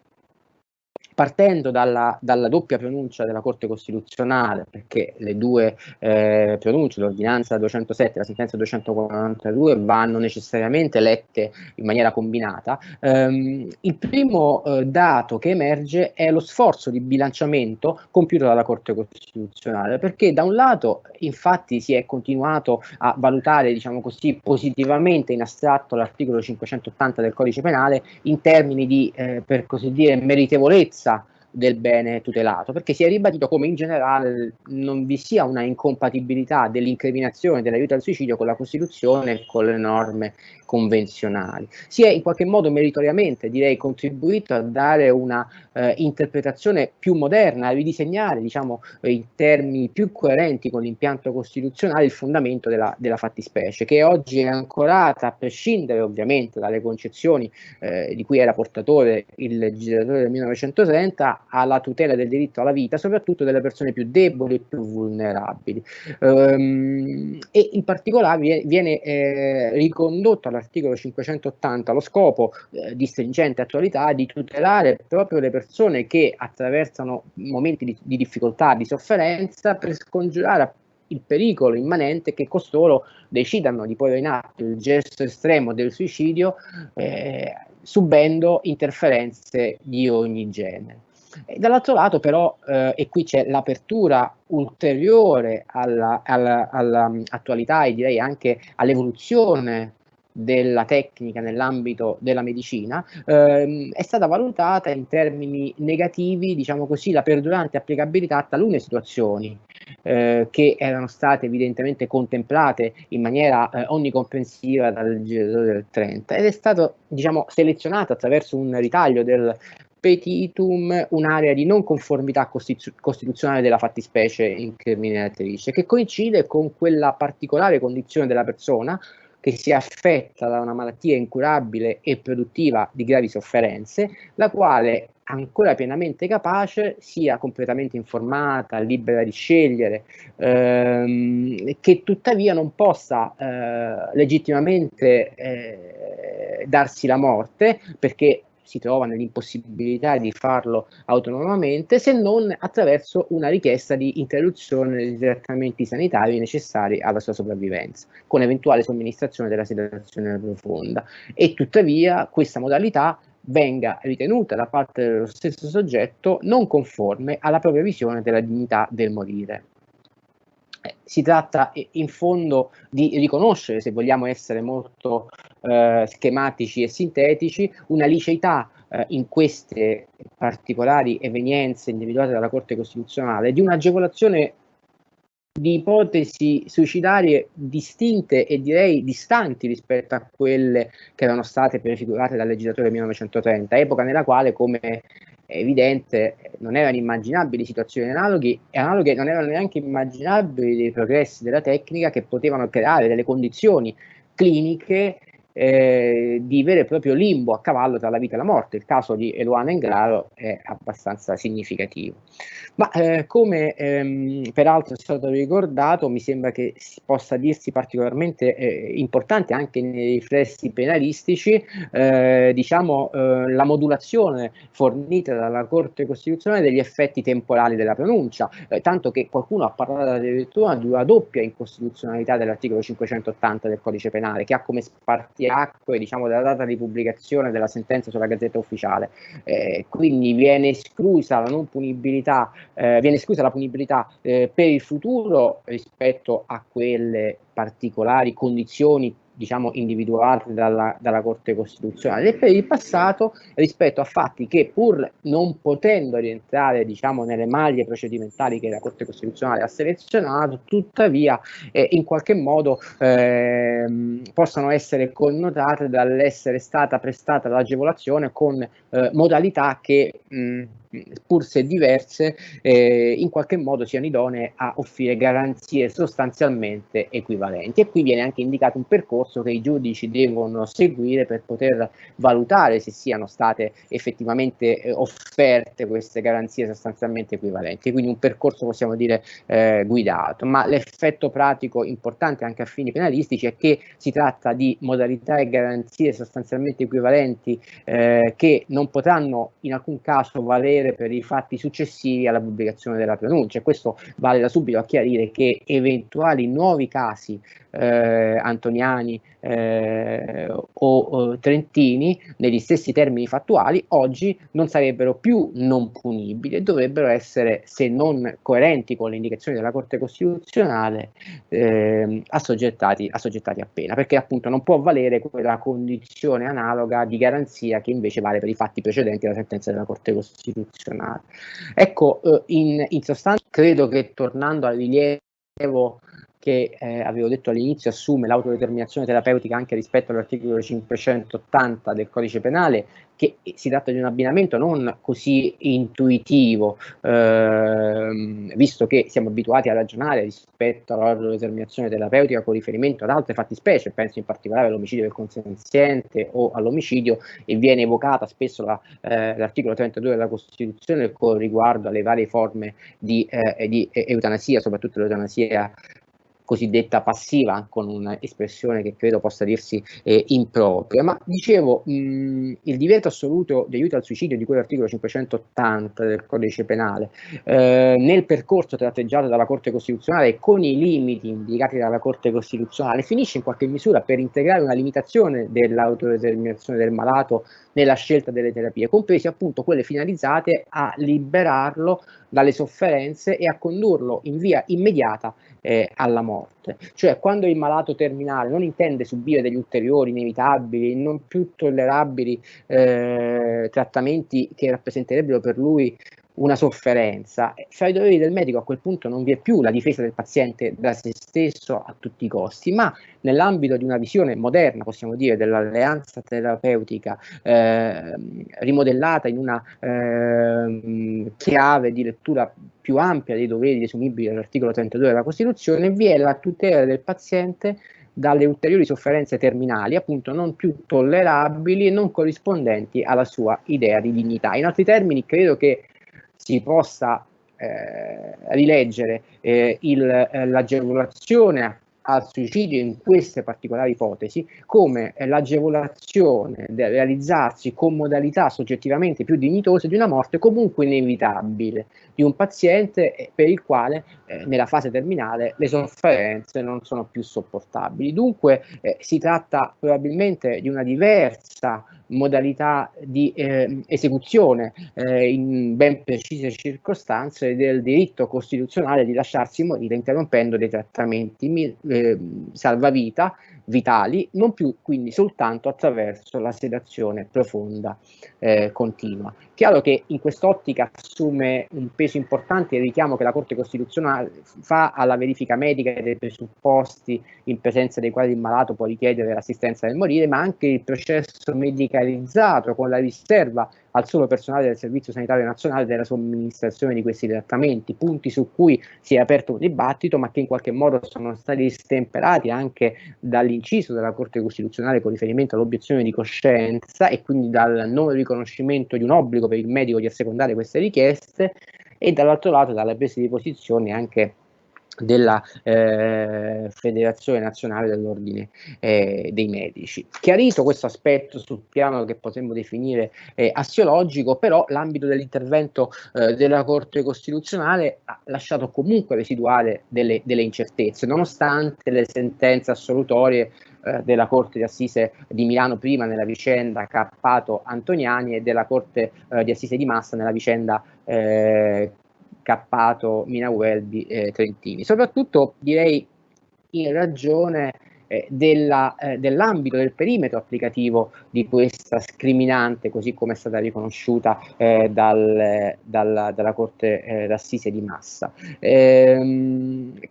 partendo dalla doppia pronuncia della Corte Costituzionale, perché le due pronunce, l'ordinanza 207 e la sentenza 242, vanno necessariamente lette in maniera combinata, il primo dato che emerge è lo sforzo di bilanciamento compiuto dalla Corte Costituzionale, perché da un lato infatti si è continuato a valutare, diciamo così, positivamente in astratto l'articolo 580 del Codice Penale in termini di, per così dire, meritevolezza del bene tutelato, perché si è ribadito come in generale non vi sia una incompatibilità dell'incriminazione dell'aiuto al suicidio con la Costituzione e con le norme convenzionali. Si è in qualche modo meritoriamente, direi, contribuito a dare una interpretazione più moderna, a ridisegnare, diciamo, in termini più coerenti con l'impianto costituzionale il fondamento della fattispecie, che oggi è ancorata, a prescindere ovviamente dalle concezioni di cui era portatore il legislatore del 1930, alla tutela del diritto alla vita, soprattutto delle persone più deboli e più vulnerabili. E in particolare viene ricondotto all'articolo 580 lo scopo di stringente attualità di tutelare proprio le persone che attraversano momenti di difficoltà, di sofferenza, per scongiurare il pericolo immanente che costoro decidano di porre in atto il gesto estremo del suicidio subendo interferenze di ogni genere. Dall'altro lato però, e qui c'è l'apertura ulteriore all'attualità e direi anche all'evoluzione della tecnica nell'ambito della medicina, è stata valutata in termini negativi, diciamo così, la perdurante applicabilità a talune situazioni che erano state evidentemente contemplate in maniera onnicomprensiva dal legislatore del 30, ed è stato, diciamo, selezionato attraverso un ritaglio del petitum un'area di non conformità costituzionale della fattispecie incriminatrice, che coincide con quella particolare condizione della persona che si è affetta da una malattia incurabile e produttiva di gravi sofferenze, la quale, ancora pienamente capace, sia completamente informata, libera di scegliere, che tuttavia non possa legittimamente darsi la morte, perché si trova nell'impossibilità di farlo autonomamente, se non attraverso una richiesta di interruzione dei trattamenti sanitari necessari alla sua sopravvivenza, con eventuale somministrazione della sedazione profonda. E tuttavia questa modalità venga ritenuta da parte dello stesso soggetto non conforme alla propria visione della dignità del morire. Si tratta in fondo di riconoscere, se vogliamo essere molto schematici e sintetici, una liceità in queste particolari evenienze individuate dalla Corte Costituzionale di un'agevolazione di ipotesi suicidarie distinte e direi distanti rispetto a quelle che erano state prefigurate dal legislatore del 1930, epoca nella quale, come è evidente, non erano immaginabili situazioni analoghe, non erano neanche immaginabili dei progressi della tecnica che potevano creare delle condizioni cliniche di vero e proprio limbo a cavallo tra la vita e la morte. Il caso di Eluana Englaro è abbastanza significativo. Ma come peraltro è stato ricordato, mi sembra che possa dirsi particolarmente importante anche nei riflessi penalistici, diciamo, la modulazione fornita dalla Corte Costituzionale degli effetti temporali della pronuncia, tanto che qualcuno ha parlato addirittura di una doppia incostituzionalità dell'articolo 580 del Codice Penale, che ha come spartiacque, diciamo, della data di pubblicazione della sentenza sulla Gazzetta Ufficiale. Quindi viene esclusa la non punibilità, viene esclusa la punibilità per il futuro rispetto a quelle particolari condizioni, diciamo, individuate dalla Corte Costituzionale, e per il passato rispetto a fatti che, pur non potendo rientrare, diciamo, nelle maglie procedimentali che la Corte Costituzionale ha selezionato, tuttavia in qualche modo possono essere connotate dall'essere stata prestata l'agevolazione con modalità che pur se diverse in qualche modo siano idonee a offrire garanzie sostanzialmente equivalenti. E qui viene anche indicato un percorso che i giudici devono seguire per poter valutare se siano state effettivamente offerte queste garanzie sostanzialmente equivalenti, quindi un percorso, possiamo dire, guidato. Ma l'effetto pratico importante anche a fini penalistici è che si tratta di modalità e garanzie sostanzialmente equivalenti che non potranno in alcun caso valere per i fatti successivi alla pubblicazione della pronuncia. Questo vale da subito a chiarire che eventuali nuovi casi antoniani o trentini negli stessi termini fattuali oggi non sarebbero più non punibili e dovrebbero essere, se non coerenti con le indicazioni della Corte Costituzionale, assoggettati a pena, perché appunto non può valere quella condizione analoga di garanzia che invece vale per i fatti precedenti alla sentenza della Corte Costituzionale. Ecco, in sostanza credo che, tornando al rilievo che avevo detto all'inizio, assume l'autodeterminazione terapeutica anche rispetto all'articolo 580 del Codice Penale, che si tratta di un abbinamento non così intuitivo, visto che siamo abituati a ragionare rispetto all'autodeterminazione terapeutica con riferimento ad altre fattispecie, penso in particolare all'omicidio del consenziente o all'omicidio, e viene evocata spesso l'articolo 32 della Costituzione con riguardo alle varie forme di eutanasia, soprattutto l'eutanasia cosiddetta passiva, con un'espressione che credo possa dirsi impropria. Ma dicevo, il divieto assoluto di aiuto al suicidio di cui l'articolo 580 del Codice Penale, nel percorso tratteggiato dalla Corte Costituzionale e con i limiti indicati dalla Corte Costituzionale, finisce in qualche misura per integrare una limitazione dell'autodeterminazione del malato nella scelta delle terapie, comprese appunto quelle finalizzate a liberarlo dalle sofferenze e a condurlo in via immediata alla morte. Cioè, quando il malato terminale non intende subire degli ulteriori, inevitabili, non più tollerabili trattamenti che rappresenterebbero per lui una sofferenza, fra i doveri del medico a quel punto non vi è più la difesa del paziente da se stesso a tutti i costi, ma nell'ambito di una visione moderna, possiamo dire, dell'alleanza terapeutica rimodellata in una chiave di lettura più ampia dei doveri desumibili dall'articolo 32 della Costituzione, vi è la tutela del paziente dalle ulteriori sofferenze terminali, appunto non più tollerabili e non corrispondenti alla sua idea di dignità. In altri termini, credo che si possa rileggere l'agevolazione al suicidio in queste particolari ipotesi come l'agevolazione del realizzarsi con modalità soggettivamente più dignitose di una morte comunque inevitabile di un paziente per il quale nella fase terminale le sofferenze non sono più sopportabili. Dunque si tratta probabilmente di una diversa modalità di esecuzione in ben precise circostanze del diritto costituzionale di lasciarsi morire interrompendo dei trattamenti salvavita vitali, non più quindi soltanto attraverso la sedazione profonda continua. Chiaro che in quest'ottica assume un peso importante il richiamo che la Corte Costituzionale fa alla verifica medica dei presupposti in presenza dei quali il malato può richiedere l'assistenza nel morire, ma anche il processo medicalizzato con la riserva al solo personale del Servizio Sanitario Nazionale della somministrazione di questi trattamenti, punti su cui si è aperto un dibattito, ma che in qualche modo sono stati stemperati anche dall'inciso della Corte Costituzionale con riferimento all'obiezione di coscienza e quindi dal non riconoscimento di un obbligo per il medico di assecondare queste richieste e dall'altro lato dalla presa di posizione anche della Federazione Nazionale dell'Ordine dei Medici. Chiarito questo aspetto sul piano che potremmo definire assiologico, però l'ambito dell'intervento della Corte Costituzionale ha lasciato comunque residuare delle incertezze, nonostante le sentenze assolutorie della Corte di Assise di Milano prima nella vicenda Cappato-Antoniani e della Corte di Assise di Massa nella vicenda Cappato, Minawelbi, Trentini, soprattutto direi in ragione dell'ambito, del perimetro applicativo di questa scriminante, così come è stata riconosciuta dalla Corte d'Assise di Massa.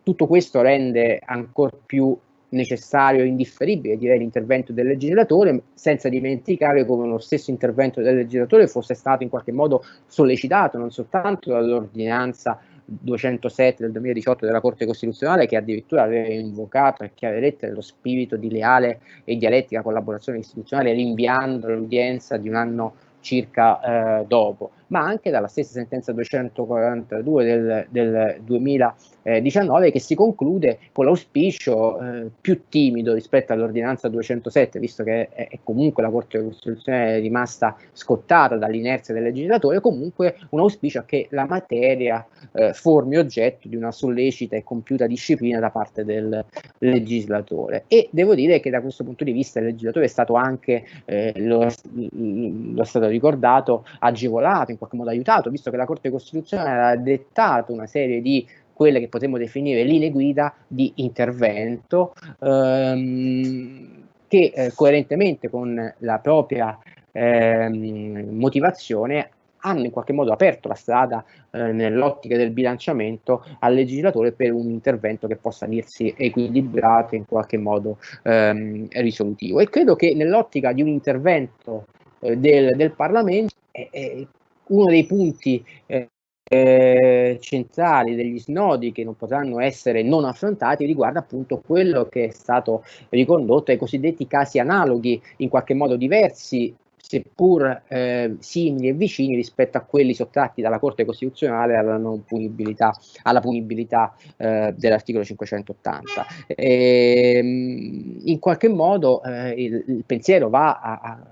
Tutto questo rende ancor più necessario e indifferibile, direi, l'intervento del legislatore, senza dimenticare come lo stesso intervento del legislatore fosse stato in qualche modo sollecitato non soltanto dall'ordinanza 207 del 2018 della Corte Costituzionale, che addirittura aveva invocato a chiare lettere lo spirito di leale e dialettica collaborazione istituzionale, rinviando l'udienza di un anno circa dopo, ma anche dalla stessa sentenza 242 del 2019, che si conclude con l'auspicio più timido rispetto all'ordinanza 207, visto che è comunque la Corte Costituzionale rimasta scottata dall'inerzia del legislatore, comunque un auspicio a che la materia formi oggetto di una sollecita e compiuta disciplina da parte del legislatore. E devo dire che da questo punto di vista il legislatore è stato anche, lo è stato ricordato, agevolato, in qualche modo aiutato, visto che la Corte Costituzionale ha dettato una serie di quelle che potremmo definire linee guida di intervento che coerentemente con la propria motivazione hanno in qualche modo aperto la strada nell'ottica del bilanciamento al legislatore per un intervento che possa dirsi equilibrato e in qualche modo risolutivo. E credo che nell'ottica di un intervento del Parlamento uno dei punti centrali, degli snodi che non potranno essere non affrontati, riguarda appunto quello che è stato ricondotto ai cosiddetti casi analoghi, in qualche modo diversi, seppur simili e vicini rispetto a quelli sottratti dalla Corte Costituzionale alla non punibilità, alla punibilità dell'articolo 580. In qualche modo il pensiero va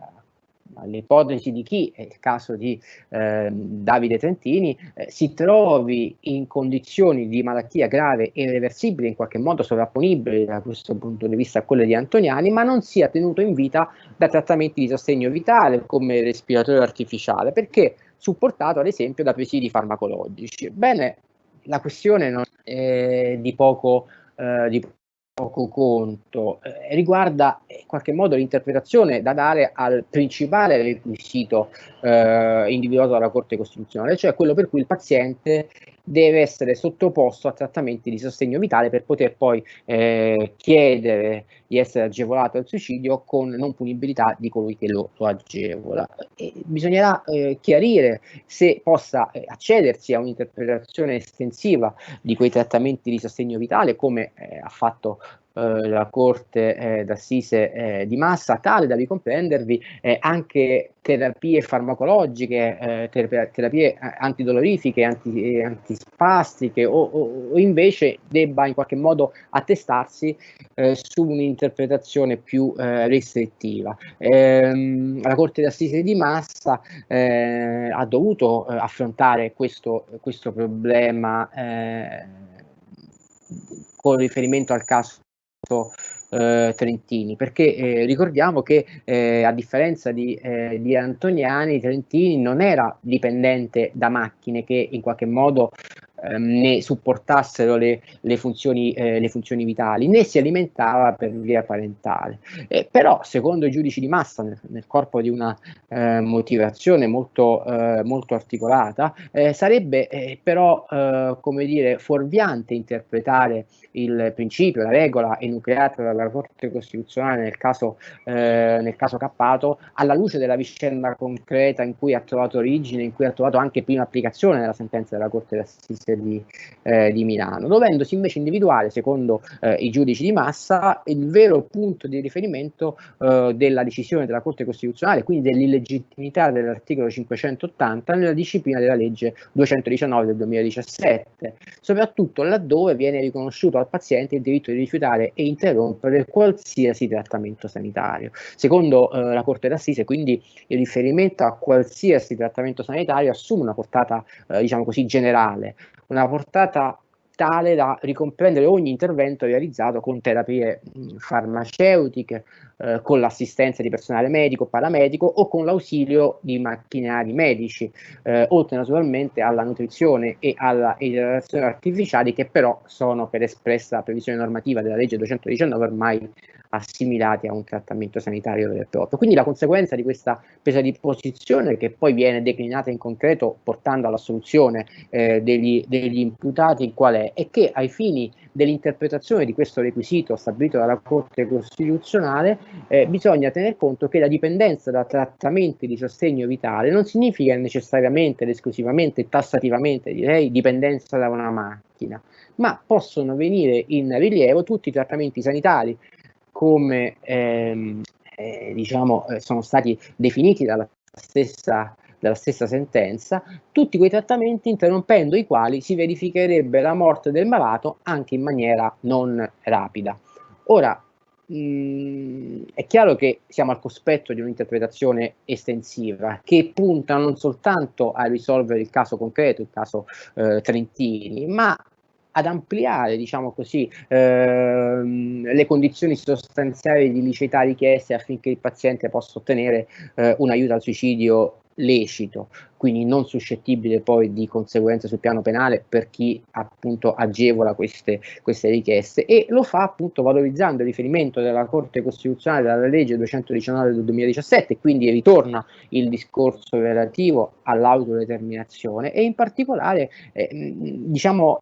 all'ipotesi di chi, è il caso di Davide Trentini, si trovi in condizioni di malattia grave e irreversibile, in qualche modo sovrapponibili da questo punto di vista a quelle di Antoniani, ma non sia tenuto in vita da trattamenti di sostegno vitale come il respiratore artificiale, perché supportato ad esempio da presidi farmacologici. Bene, la questione non è di poco poco conto riguarda in qualche modo l'interpretazione da dare al principale requisito individuato dalla Corte Costituzionale, cioè quello per cui il paziente deve essere sottoposto a trattamenti di sostegno vitale per poter poi chiedere di essere agevolato al suicidio con non punibilità di colui che lo agevola. E bisognerà chiarire se possa accedersi a un'interpretazione estensiva di quei trattamenti di sostegno vitale, come ha fatto la Corte d'Assise di Massa, tale da ricomprendervi anche terapie farmacologiche, terapie antidolorifiche, antispastiche o invece debba in qualche modo attestarsi su un'interpretazione più restrittiva. La Corte d'Assise di Massa ha dovuto affrontare questo problema con riferimento al caso Trentini, perché ricordiamo che a differenza di Antoniani, Trentini non era dipendente da macchine che in qualche modo ne supportassero le funzioni vitali, né si alimentava per via parentale. Però, secondo i giudici di Massa, nel corpo di una motivazione molto articolata, sarebbe però, come dire, fuorviante interpretare il principio, la regola enucleata dalla Corte Costituzionale nel caso Cappato, alla luce della vicenda concreta in cui ha trovato origine, in cui ha trovato anche prima applicazione nella sentenza della Corte d'Assise di Milano, dovendosi invece individuare, secondo i giudici di Massa, il vero punto di riferimento della decisione della Corte Costituzionale, quindi dell'illegittimità dell'articolo 580 nella disciplina della legge 219 del 2017, soprattutto laddove viene riconosciuto al paziente il diritto di rifiutare e interrompere qualsiasi trattamento sanitario. Secondo la Corte d'Assise, quindi, il riferimento a qualsiasi trattamento sanitario assume una portata, diciamo così, generale, una portata tale da ricomprendere ogni intervento realizzato con terapie farmaceutiche, con l'assistenza di personale medico, paramedico o con l'ausilio di macchinari medici, oltre naturalmente alla nutrizione e alla idratazione artificiali, che però sono per espressa previsione normativa della legge 219 ormai assimilati a un trattamento sanitario vero e proprio. Quindi la conseguenza di questa presa di posizione, che poi viene declinata in concreto portando all'assoluzione degli imputati, qual è? È che ai fini dell'interpretazione di questo requisito stabilito dalla Corte Costituzionale bisogna tener conto che la dipendenza da trattamenti di sostegno vitale non significa necessariamente ed esclusivamente, tassativamente direi, dipendenza da una macchina, ma possono venire in rilievo tutti i trattamenti sanitari come diciamo sono stati definiti dalla stessa sentenza, tutti quei trattamenti interrompendo i quali si verificherebbe la morte del malato anche in maniera non rapida. Ora, è chiaro che siamo al cospetto di un'interpretazione estensiva che punta non soltanto a risolvere il caso concreto, il caso Trentini, ma ad ampliare, diciamo così, le condizioni sostanziali di liceità richieste affinché il paziente possa ottenere un aiuto al suicidio lecito, quindi non suscettibile poi di conseguenze sul piano penale per chi appunto agevola queste richieste, e lo fa appunto valorizzando il riferimento della Corte Costituzionale dalla legge 219 del 2017, quindi ritorna il discorso relativo all'autodeterminazione, e in particolare diciamo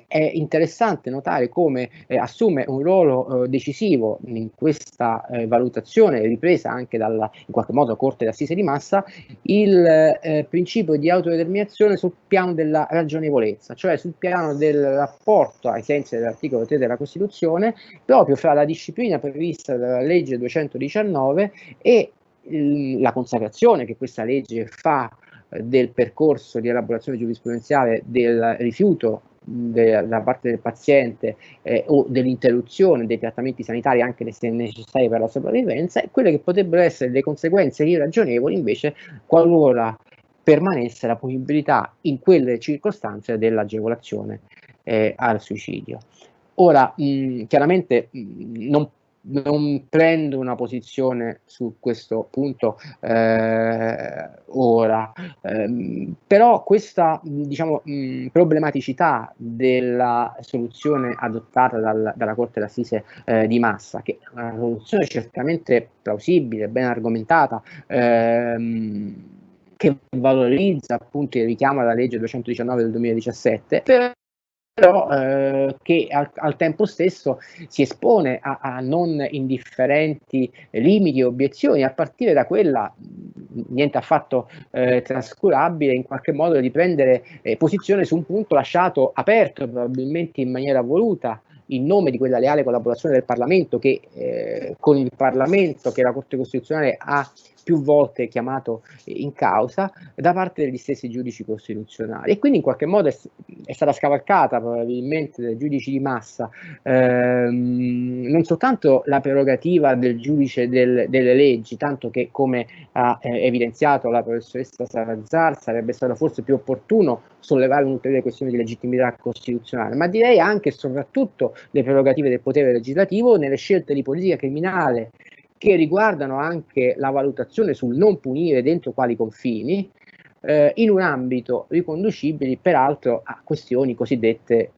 è interessante notare come assume un ruolo decisivo in questa valutazione ripresa anche dalla in qualche modo Corte d'Assise di Massa il principio di autodeterminazione sul piano della ragionevolezza, cioè sul piano del rapporto ai sensi dell'articolo 3 della Costituzione proprio fra la disciplina prevista dalla legge 219 e la consacrazione che questa legge fa del percorso di elaborazione giurisprudenziale del rifiuto da parte del paziente o dell'interruzione dei trattamenti sanitari anche se necessari per la sopravvivenza, e quelle che potrebbero essere le conseguenze irragionevoli invece qualora permanesse la punibilità in quelle circostanze dell'agevolazione al suicidio. Ora, chiaramente non non prendo una posizione su questo punto ora, però questa problematicità della soluzione adottata dalla Corte d'Assise di Massa, che è una soluzione certamente plausibile, ben argomentata, che valorizza appunto il richiamo alla legge 219 del 2017, però che al tempo stesso si espone a non indifferenti limiti e obiezioni, a partire da quella, niente affatto trascurabile, in qualche modo di prendere posizione su un punto lasciato aperto, probabilmente in maniera voluta, in nome di quella leale collaborazione del Parlamento, che con il Parlamento che la Corte Costituzionale ha più volte chiamato in causa da parte degli stessi giudici costituzionali, e quindi in qualche modo è stata scavalcata probabilmente dai giudici di Massa non soltanto la prerogativa del giudice delle leggi, tanto che, come ha evidenziato la professoressa Salazar, sarebbe stato forse più opportuno sollevare un'ulteriore questione di legittimità costituzionale, ma direi anche e soprattutto le prerogative del potere legislativo nelle scelte di politica criminale, che riguardano anche la valutazione sul non punire dentro quali confini, in un ambito riconducibili peraltro a questioni cosiddette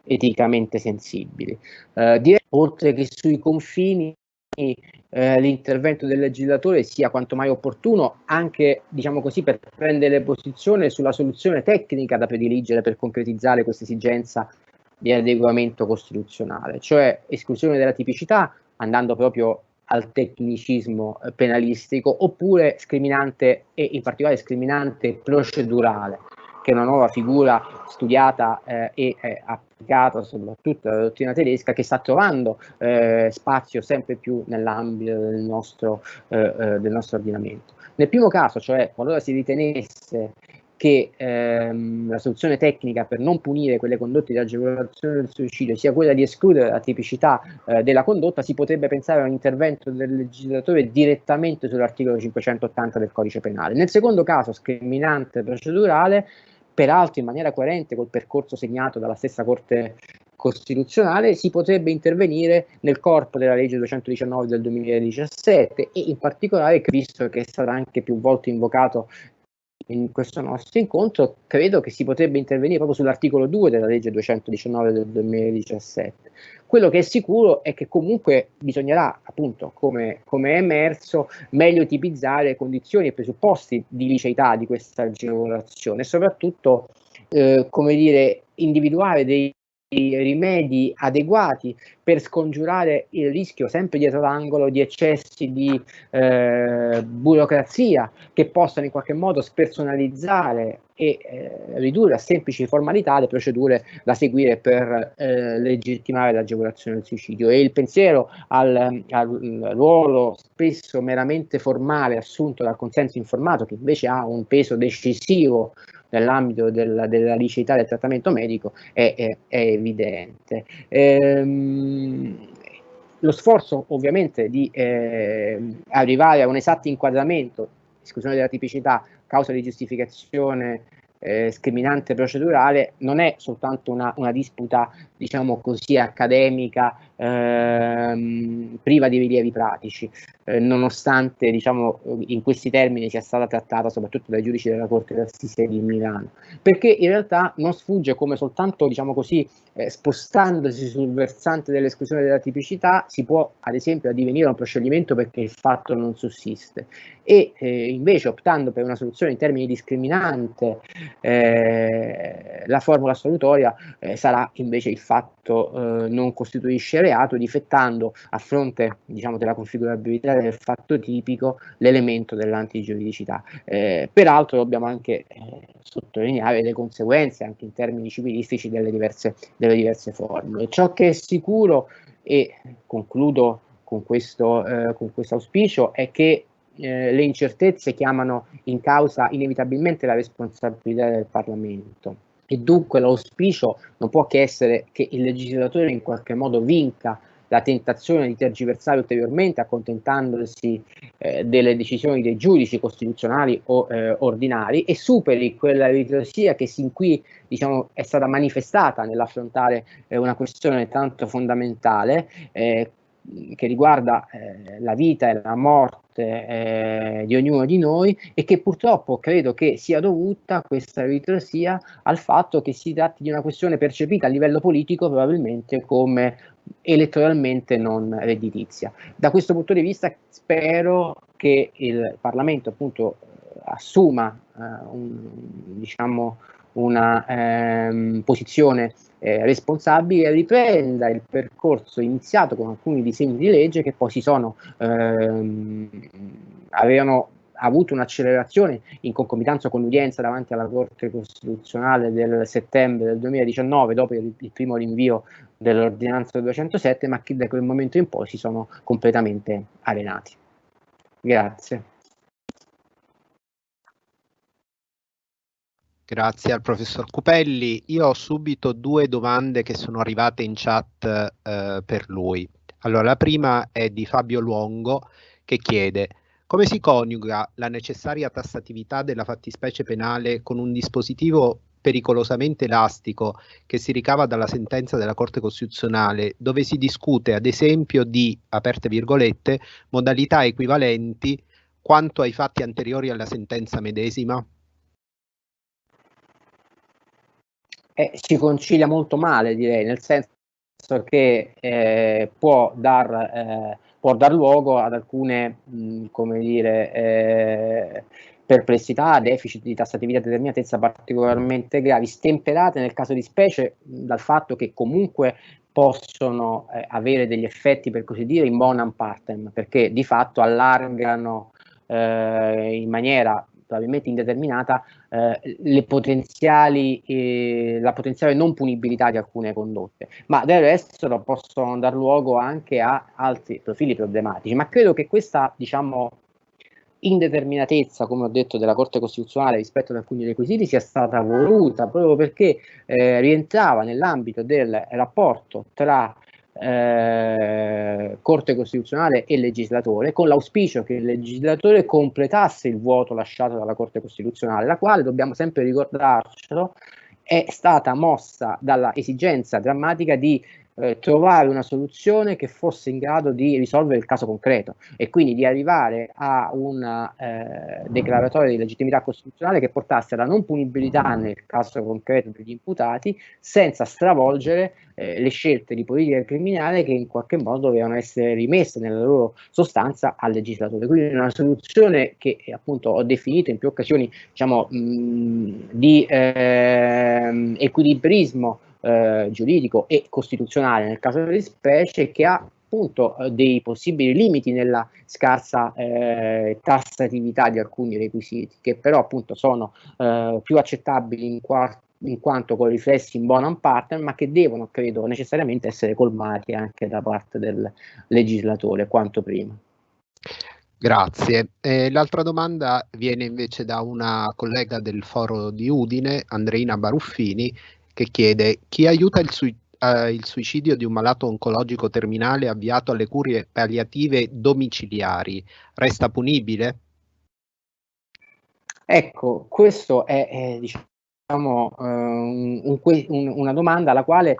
eticamente sensibili. Direi, oltre che sui confini, l'intervento del legislatore sia quanto mai opportuno anche, diciamo così, per prendere posizione sulla soluzione tecnica da prediligere per concretizzare questa esigenza di adeguamento costituzionale, cioè esclusione della tipicità, andando proprio al tecnicismo penalistico, oppure scriminante, e in particolare scriminante procedurale, che è una nuova figura studiata e applicata soprattutto dalla dottrina tedesca, che sta trovando spazio sempre più nell'ambito del nostro ordinamento. Nel primo caso, cioè qualora si ritenesse che la soluzione tecnica per non punire quelle condotte di agevolazione del suicidio sia quella di escludere la tipicità della condotta, si potrebbe pensare a un intervento del legislatore direttamente sull'articolo 580 del Codice Penale. Nel secondo caso, scriminante procedurale, peraltro in maniera coerente col percorso segnato dalla stessa Corte Costituzionale, si potrebbe intervenire nel corpo della legge 219 del 2017 e in particolare, visto che è stato anche più volte invocato in questo nostro incontro, credo che si potrebbe intervenire proprio sull'articolo 2 della legge 219 del 2017. Quello che è sicuro è che comunque bisognerà, appunto, come è emerso, meglio tipizzare condizioni e presupposti di liceità di questa agevolazione e soprattutto, come dire, individuare dei rimedi adeguati per scongiurare il rischio, sempre dietro l'angolo, di eccessi di burocrazia che possano in qualche modo spersonalizzare e ridurre a semplici formalità le procedure da seguire per legittimare l'agevolazione del suicidio. E il pensiero al ruolo spesso meramente formale assunto dal consenso informato, che invece ha un peso decisivo nell'ambito della liceità del trattamento medico, è evidente. Lo sforzo ovviamente di arrivare a un esatto inquadramento, esclusione della tipicità, causa di giustificazione, scriminante procedurale, non è soltanto una disputa, diciamo così, accademica, priva di rilievi pratici, nonostante, diciamo, in questi termini sia stata trattata soprattutto dai giudici della Corte d'Assise di Milano, perché in realtà non sfugge come soltanto, diciamo così, spostandosi sul versante dell'esclusione della tipicità si può ad esempio addivenire a un proscioglimento perché il fatto non sussiste, e invece optando per una soluzione in termini discriminante, la formula assolutoria sarà invece il fatto non costituisce reato, difettando a fronte, diciamo, della configurabilità del fatto tipico l'elemento dell'antigiuridicità. Peraltro dobbiamo anche sottolineare le conseguenze anche in termini civilistici delle diverse formule. Ciò che è sicuro, e concludo con questo auspicio, è che le incertezze chiamano in causa inevitabilmente la responsabilità del Parlamento, e dunque l'auspicio non può che essere che il legislatore in qualche modo vinca la tentazione di tergiversare ulteriormente, accontentandosi delle decisioni dei giudici costituzionali o ordinari, e superi quella ritrosia che sin qui, diciamo, è stata manifestata nell'affrontare una questione tanto fondamentale, che riguarda la vita e la morte di ognuno di noi, e che purtroppo credo che sia dovuta, questa ritrosia, al fatto che si tratti di una questione percepita a livello politico probabilmente come elettoralmente non redditizia. Da questo punto di vista spero che il Parlamento appunto assuma una posizione responsabile, e riprenda il percorso iniziato con alcuni disegni di legge che poi avevano avuto un'accelerazione in concomitanza con l'udienza davanti alla Corte Costituzionale del settembre del 2019, dopo il primo rinvio dell'ordinanza 207, ma che da quel momento in poi si sono completamente arenati. Grazie. Grazie al professor Cupelli. Io ho subito due domande che sono arrivate in chat per lui. Allora, la prima è di Fabio Luongo, che chiede: come si coniuga la necessaria tassatività della fattispecie penale con un dispositivo pericolosamente elastico che si ricava dalla sentenza della Corte Costituzionale, dove si discute ad esempio di, aperte virgolette, modalità equivalenti quanto ai fatti anteriori alla sentenza medesima? Si concilia molto male, direi, nel senso che può dar luogo ad alcune, come dire, perplessità, deficit di tassatività e determinatezza particolarmente gravi, stemperate nel caso di specie dal fatto che comunque possono avere degli effetti, per così dire, in bonam partem, perché di fatto allargano in maniera probabilmente indeterminata la potenziale non punibilità di alcune condotte, ma del resto possono dar luogo anche a altri profili problematici. Ma credo che questa, diciamo, indeterminatezza, come ho detto, della Corte Costituzionale rispetto ad alcuni requisiti sia stata voluta proprio perché rientrava nell'ambito del rapporto tra Corte Costituzionale e legislatore, con l'auspicio che il legislatore completasse il vuoto lasciato dalla Corte Costituzionale, la quale, dobbiamo sempre ricordarcelo, è stata mossa dalla esigenza drammatica di trovare una soluzione che fosse in grado di risolvere il caso concreto e quindi di arrivare a una declaratoria di legittimità costituzionale che portasse alla non punibilità nel caso concreto degli imputati, senza stravolgere le scelte di politica criminale che in qualche modo dovevano essere rimesse nella loro sostanza al legislatore. Quindi una soluzione che appunto ho definito in più occasioni, diciamo, di equilibrismo giuridico e costituzionale nel caso di specie, che ha appunto dei possibili limiti nella scarsa tassatività di alcuni requisiti, che però appunto sono più accettabili in quanto con riflessi in bonam partem, ma che devono, credo, necessariamente essere colmati anche da parte del legislatore quanto prima. Grazie. L'altra domanda viene invece da una collega del Foro di Udine, Andreina Baruffini, che chiede: chi aiuta il suicidio di un malato oncologico terminale avviato alle cure palliative domiciliari resta punibile? Ecco, questo è diciamo, una domanda alla quale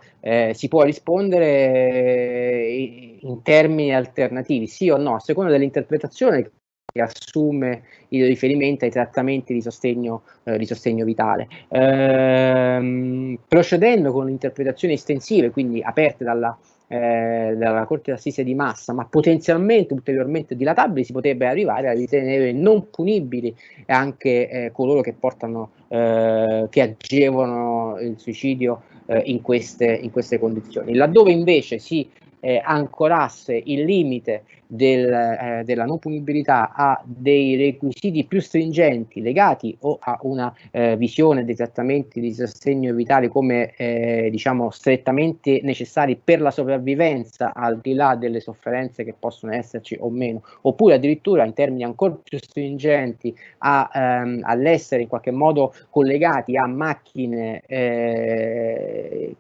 si può rispondere in termini alternativi, sì o no, a seconda dell'interpretazione che assume il riferimento ai trattamenti di sostegno vitale. Procedendo con interpretazioni estensive, quindi aperte dalla Corte d'Assise di Massa, ma potenzialmente ulteriormente dilatabili, si potrebbe arrivare a ritenere non punibili anche coloro che portano, che agevolano il suicidio in queste condizioni. Laddove invece si ancorasse il limite della non punibilità a dei requisiti più stringenti legati o a una visione dei trattamenti di sostegno vitale come diciamo strettamente necessari per la sopravvivenza, al di là delle sofferenze che possono esserci o meno, oppure addirittura in termini ancora più stringenti all'essere in qualche modo collegati a macchine che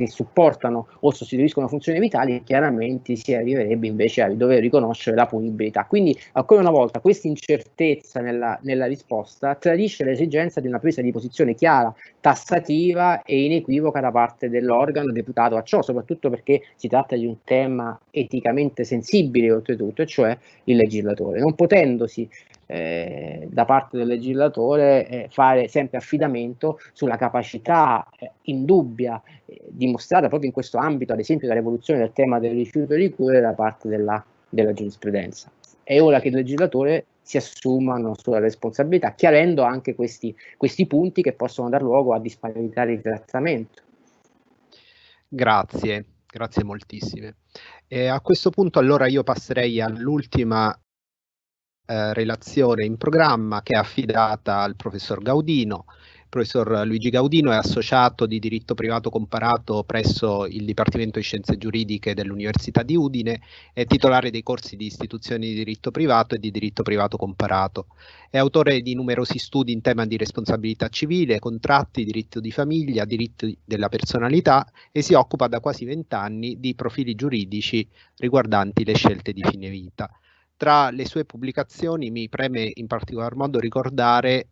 supportano o sostituiscono funzioni vitali, chiaramente chiaramente si arriverebbe invece a dover riconoscere la punibilità. Quindi ancora una volta questa incertezza nella risposta tradisce l'esigenza di una presa di posizione chiara, tassativa e inequivoca da parte dell'organo deputato a ciò, soprattutto perché si tratta di un tema eticamente sensibile oltretutto, e cioè il legislatore, non potendosi da parte del legislatore fare sempre affidamento sulla capacità indubbia dimostrata proprio in questo ambito, ad esempio dall'evoluzione del tema del rifiuto di cure da parte della giurisprudenza. È ora che il legislatore si assuma una sua responsabilità, chiarendo anche questi punti che possono dar luogo a disparità di trattamento. Grazie moltissime. A questo punto allora io passerei all'ultima relazione in programma, che è affidata al professor Gaudino. Il professor Luigi Gaudino è associato di diritto privato comparato presso il Dipartimento di Scienze Giuridiche dell'Università di Udine, è titolare dei corsi di istituzioni di diritto privato e di diritto privato comparato. È autore di numerosi studi in tema di responsabilità civile, contratti, diritto di famiglia, diritti della personalità, e si occupa da quasi 20 anni di profili giuridici riguardanti le scelte di fine vita. Tra le sue pubblicazioni mi preme in particolar modo ricordare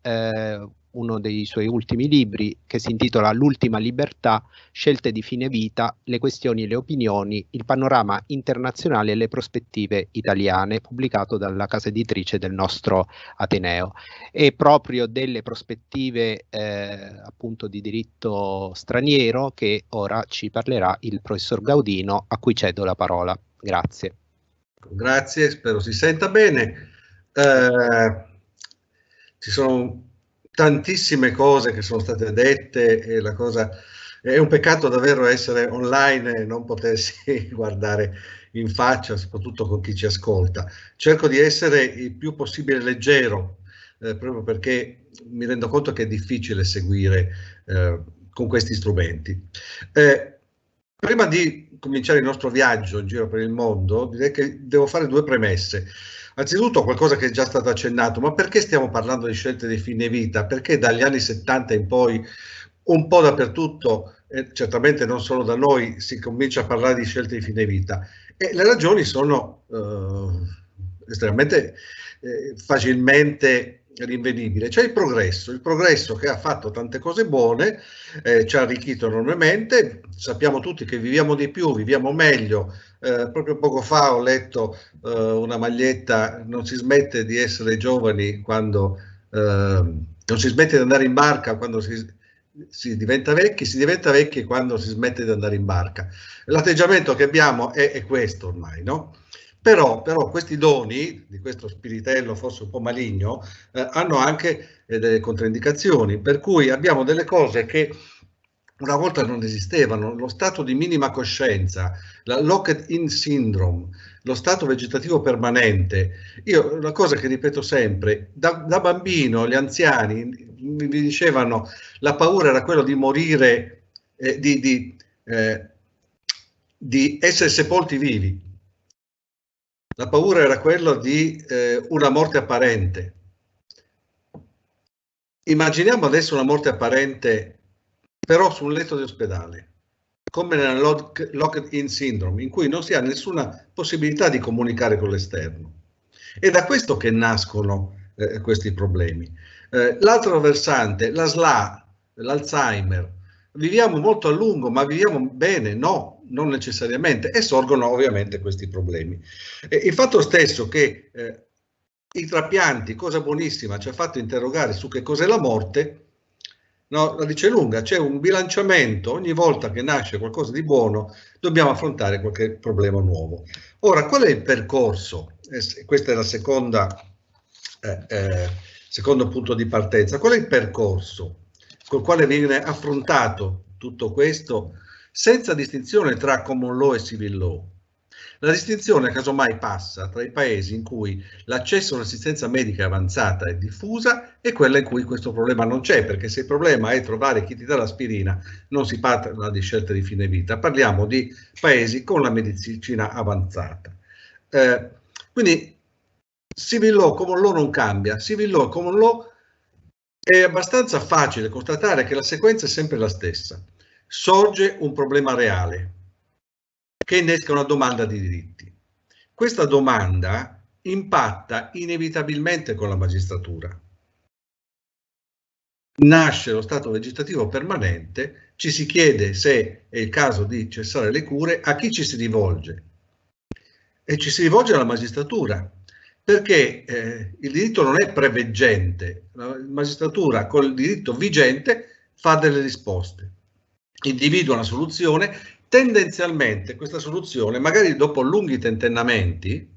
uno dei suoi ultimi libri, che si intitola L'ultima libertà, scelte di fine vita, le questioni e le opinioni, il panorama internazionale e le prospettive italiane, pubblicato dalla casa editrice del nostro Ateneo. E proprio delle prospettive appunto di diritto straniero che ora ci parlerà il professor Gaudino, a cui cedo la parola. Grazie. Grazie, spero si senta bene. Ci sono tantissime cose che sono state dette e la cosa è un peccato davvero essere online e non potersi guardare in faccia, soprattutto con chi ci ascolta. Cerco di essere il più possibile leggero, proprio perché mi rendo conto che è difficile seguire con questi strumenti. Prima di cominciare il nostro viaggio in giro per il mondo, direi che devo fare due premesse. Anzitutto qualcosa che è già stato accennato, ma perché stiamo parlando di scelte di fine vita? Perché dagli anni 70 in poi, un po' dappertutto, certamente non solo da noi, si comincia a parlare di scelte di fine vita? E le ragioni sono estremamente facilmente rinvenibile. C'è il progresso che ha fatto tante cose buone, ci ha arricchito enormemente, sappiamo tutti che viviamo di più, viviamo meglio. Proprio poco fa ho letto una maglietta: non si smette di essere giovani quando non si smette di andare in barca quando si diventa vecchi quando si smette di andare in barca. L'atteggiamento che abbiamo è questo ormai, no? Però questi doni, di questo spiritello forse un po' maligno, hanno anche delle controindicazioni, per cui abbiamo delle cose che una volta non esistevano: lo stato di minima coscienza, la locked-in syndrome, lo stato vegetativo permanente. Io una cosa che ripeto sempre, da bambino gli anziani mi dicevano la paura era quello di morire, di essere sepolti vivi. La paura era quello di una morte apparente. Immaginiamo adesso una morte apparente però su un letto di ospedale, come nella locked-in syndrome, in cui non si ha nessuna possibilità di comunicare con l'esterno. È da questo che nascono questi problemi. L'altro versante, la SLA, l'Alzheimer. Viviamo molto a lungo, ma viviamo bene? No, non necessariamente, e sorgono ovviamente questi problemi. Il fatto stesso che i trapianti, cosa buonissima, ci ha fatto interrogare su che cos'è la morte, no, la dice lunga. C'è un bilanciamento: ogni volta che nasce qualcosa di buono dobbiamo affrontare qualche problema nuovo. Ora, qual è il percorso? Questo è il secondo punto di partenza. Qual è il percorso col quale viene affrontato tutto questo, senza distinzione tra common law e civil law? La distinzione casomai passa tra i paesi in cui l'accesso all'assistenza medica avanzata è diffusa e quella in cui questo problema non c'è, perché se il problema è trovare chi ti dà l'aspirina non si parla di scelte di fine vita, parliamo di paesi con la medicina avanzata. Quindi civil law, common law non cambia. Civil law e common law è abbastanza facile constatare che la sequenza è sempre la stessa. Sorge un problema reale. che innesca una domanda di diritti. Questa domanda impatta inevitabilmente con la magistratura. Nasce lo stato vegetativo permanente, ci si chiede se è il caso di cessare le cure, a chi ci si rivolge? E ci si rivolge alla magistratura, perché il diritto non è preveggente, la magistratura col diritto vigente fa delle risposte, individua una soluzione, tendenzialmente questa soluzione, magari dopo lunghi tentennamenti,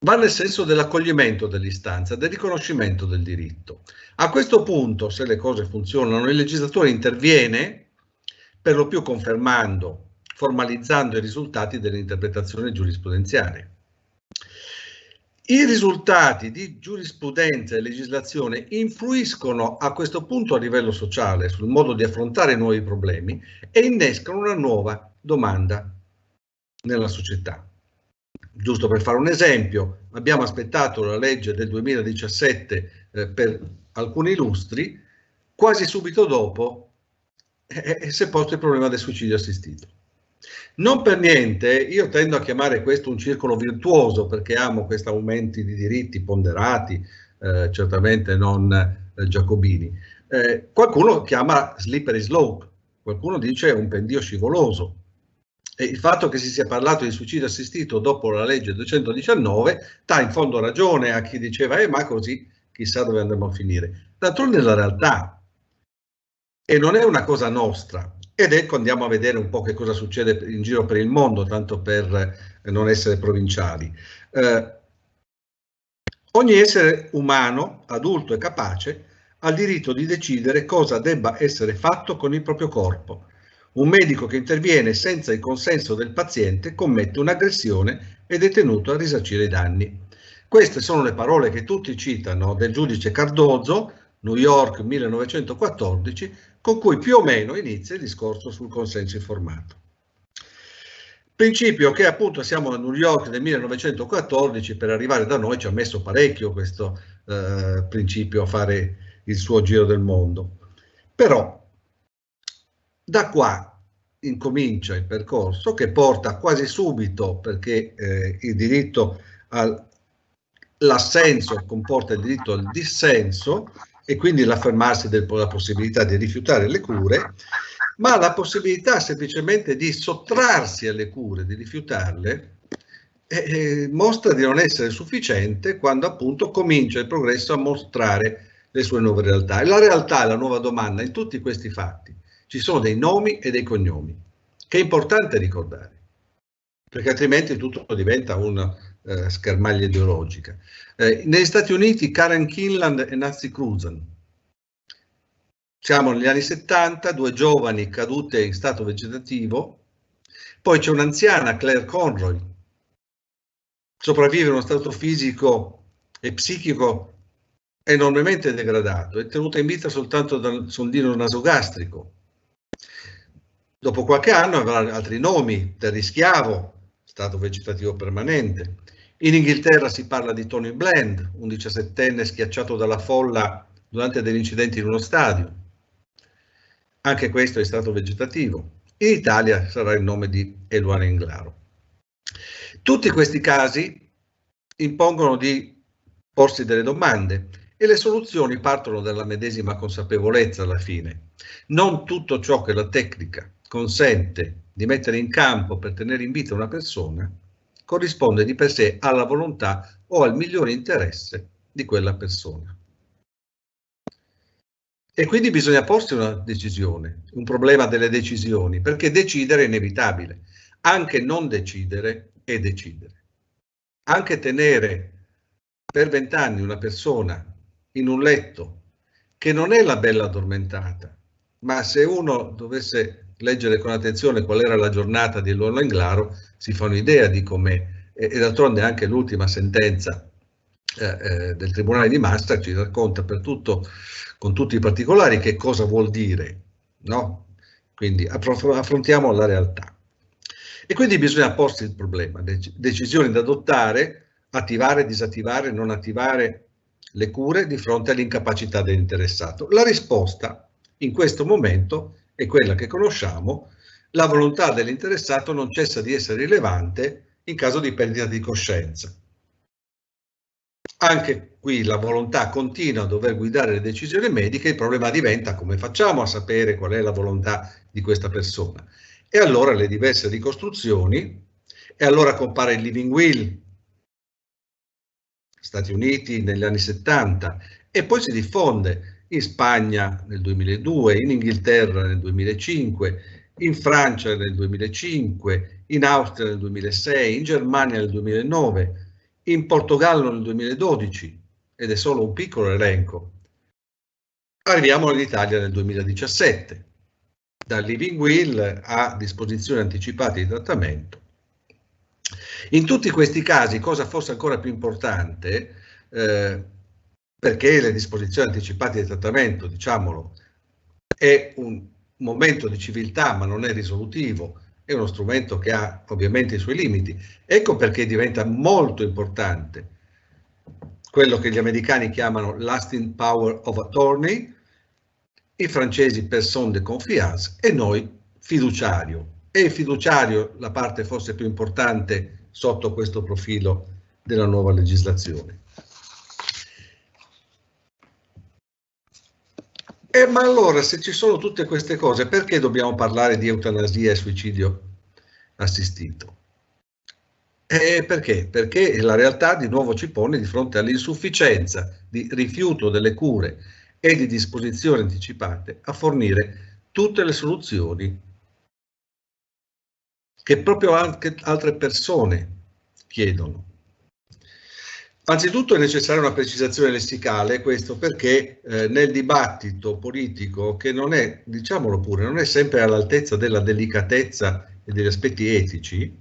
va nel senso dell'accoglimento dell'istanza, del riconoscimento del diritto. A questo punto, se le cose funzionano, il legislatore interviene, per lo più confermando, formalizzando i risultati dell'interpretazione giurisprudenziale. I risultati di giurisprudenza e legislazione influiscono a questo punto a livello sociale sul modo di affrontare nuovi problemi e innescano una nuova domanda nella società. Giusto per fare un esempio, abbiamo aspettato la legge del 2017 per alcuni lustri, quasi subito dopo si è posto il problema del suicidio assistito. Non per niente, io tendo a chiamare questo un circolo virtuoso perché amo questi aumenti di diritti ponderati, certamente non giacobini. Qualcuno chiama slippery slope, qualcuno dice un pendio scivoloso. E il fatto che si sia parlato di suicidio assistito dopo la legge 219 dà in fondo ragione a chi diceva ma così chissà dove andremo a finire. D'altronde la realtà, e non è una cosa nostra, ed ecco andiamo a vedere un po' che cosa succede in giro per il mondo, tanto per non essere provinciali. Ogni essere umano, adulto e capace, ha il diritto di decidere cosa debba essere fatto con il proprio corpo. Un medico che interviene senza il consenso del paziente commette un'aggressione ed è tenuto a risarcire i danni. Queste sono le parole che tutti citano del giudice Cardozo, New York 1914, con cui più o meno inizia il discorso sul consenso informato. Principio che appunto siamo a New York del 1914, per arrivare da noi ci ha messo parecchio questo principio a fare il suo giro del mondo. Però da qua incomincia il percorso che porta quasi subito, perché il diritto all'assenso comporta il diritto al dissenso e quindi l'affermarsi della possibilità di rifiutare le cure, ma la possibilità semplicemente di sottrarsi alle cure, di rifiutarle, mostra di non essere sufficiente quando appunto comincia il progresso a mostrare le sue nuove realtà. E la realtà è la nuova domanda in tutti questi fatti. Ci sono dei nomi e dei cognomi, che è importante ricordare, perché altrimenti tutto diventa una schermaglia ideologica. Negli Stati Uniti Karen Kinland e Nancy Cruzan. Siamo negli anni 70, due giovani cadute in stato vegetativo, poi c'è un'anziana, Claire Conroy, sopravvive in uno stato fisico e psichico enormemente degradato, è tenuta in vita soltanto dal sondino nasogastrico. Dopo qualche anno avrà altri nomi, Terry Schiavo, stato vegetativo permanente. In Inghilterra si parla di Tony Bland, un 17enne schiacciato dalla folla durante degli incidenti in uno stadio. Anche questo è stato vegetativo. In Italia sarà il nome di Eluana Englaro. Tutti questi casi impongono di porsi delle domande e le soluzioni partono dalla medesima consapevolezza alla fine. Non tutto ciò che la tecnica consente di mettere in campo per tenere in vita una persona corrisponde di per sé alla volontà o al migliore interesse di quella persona. E quindi bisogna porsi una decisione, un problema delle decisioni, perché decidere è inevitabile, anche non decidere è decidere. Anche tenere per 20 anni una persona in un letto che non è la bella addormentata, ma se uno dovesse leggere con attenzione qual era la giornata di Eluana Englaro, si fa un'idea di com'è, e d'altronde anche l'ultima sentenza del Tribunale di Maastricht ci racconta per tutto, con tutti i particolari, che cosa vuol dire, no? Quindi affrontiamo la realtà. E quindi bisogna porsi il problema, decisioni da adottare, attivare, disattivare, non attivare le cure di fronte all'incapacità dell'interessato. La risposta in questo momento è quella che conosciamo, la volontà dell'interessato non cessa di essere rilevante in caso di perdita di coscienza. Anche qui la volontà continua a dover guidare le decisioni mediche, il problema diventa come facciamo a sapere qual è la volontà di questa persona. E allora le diverse ricostruzioni, e allora compare il Living Will, Stati Uniti negli anni 70, e poi si diffonde in Spagna nel 2002, in Inghilterra nel 2005, in Francia nel 2005, in Austria nel 2006, in Germania nel 2009, in Portogallo nel 2012, ed è solo un piccolo elenco. Arriviamo all'Italia nel 2017, dal Living Will a disposizioni anticipate di trattamento. In tutti questi casi, cosa fosse ancora più importante, perché le disposizioni anticipate di trattamento, diciamolo, è un momento di civiltà ma non è risolutivo, è uno strumento che ha ovviamente i suoi limiti. Ecco perché diventa molto importante quello che gli americani chiamano lasting power of attorney, i francesi personne de confiance e noi fiduciario. E il fiduciario la parte forse più importante sotto questo profilo della nuova legislazione. Ma allora, se ci sono tutte queste cose, perché dobbiamo parlare di eutanasia e suicidio assistito? Perché? Perché la realtà di nuovo ci pone di fronte all'insufficienza di rifiuto delle cure e di disposizioni anticipate a fornire tutte le soluzioni che proprio anche altre persone chiedono. Anzitutto è necessaria una precisazione lessicale, questo perché nel dibattito politico, che non è, diciamolo pure, non è sempre all'altezza della delicatezza e degli aspetti etici,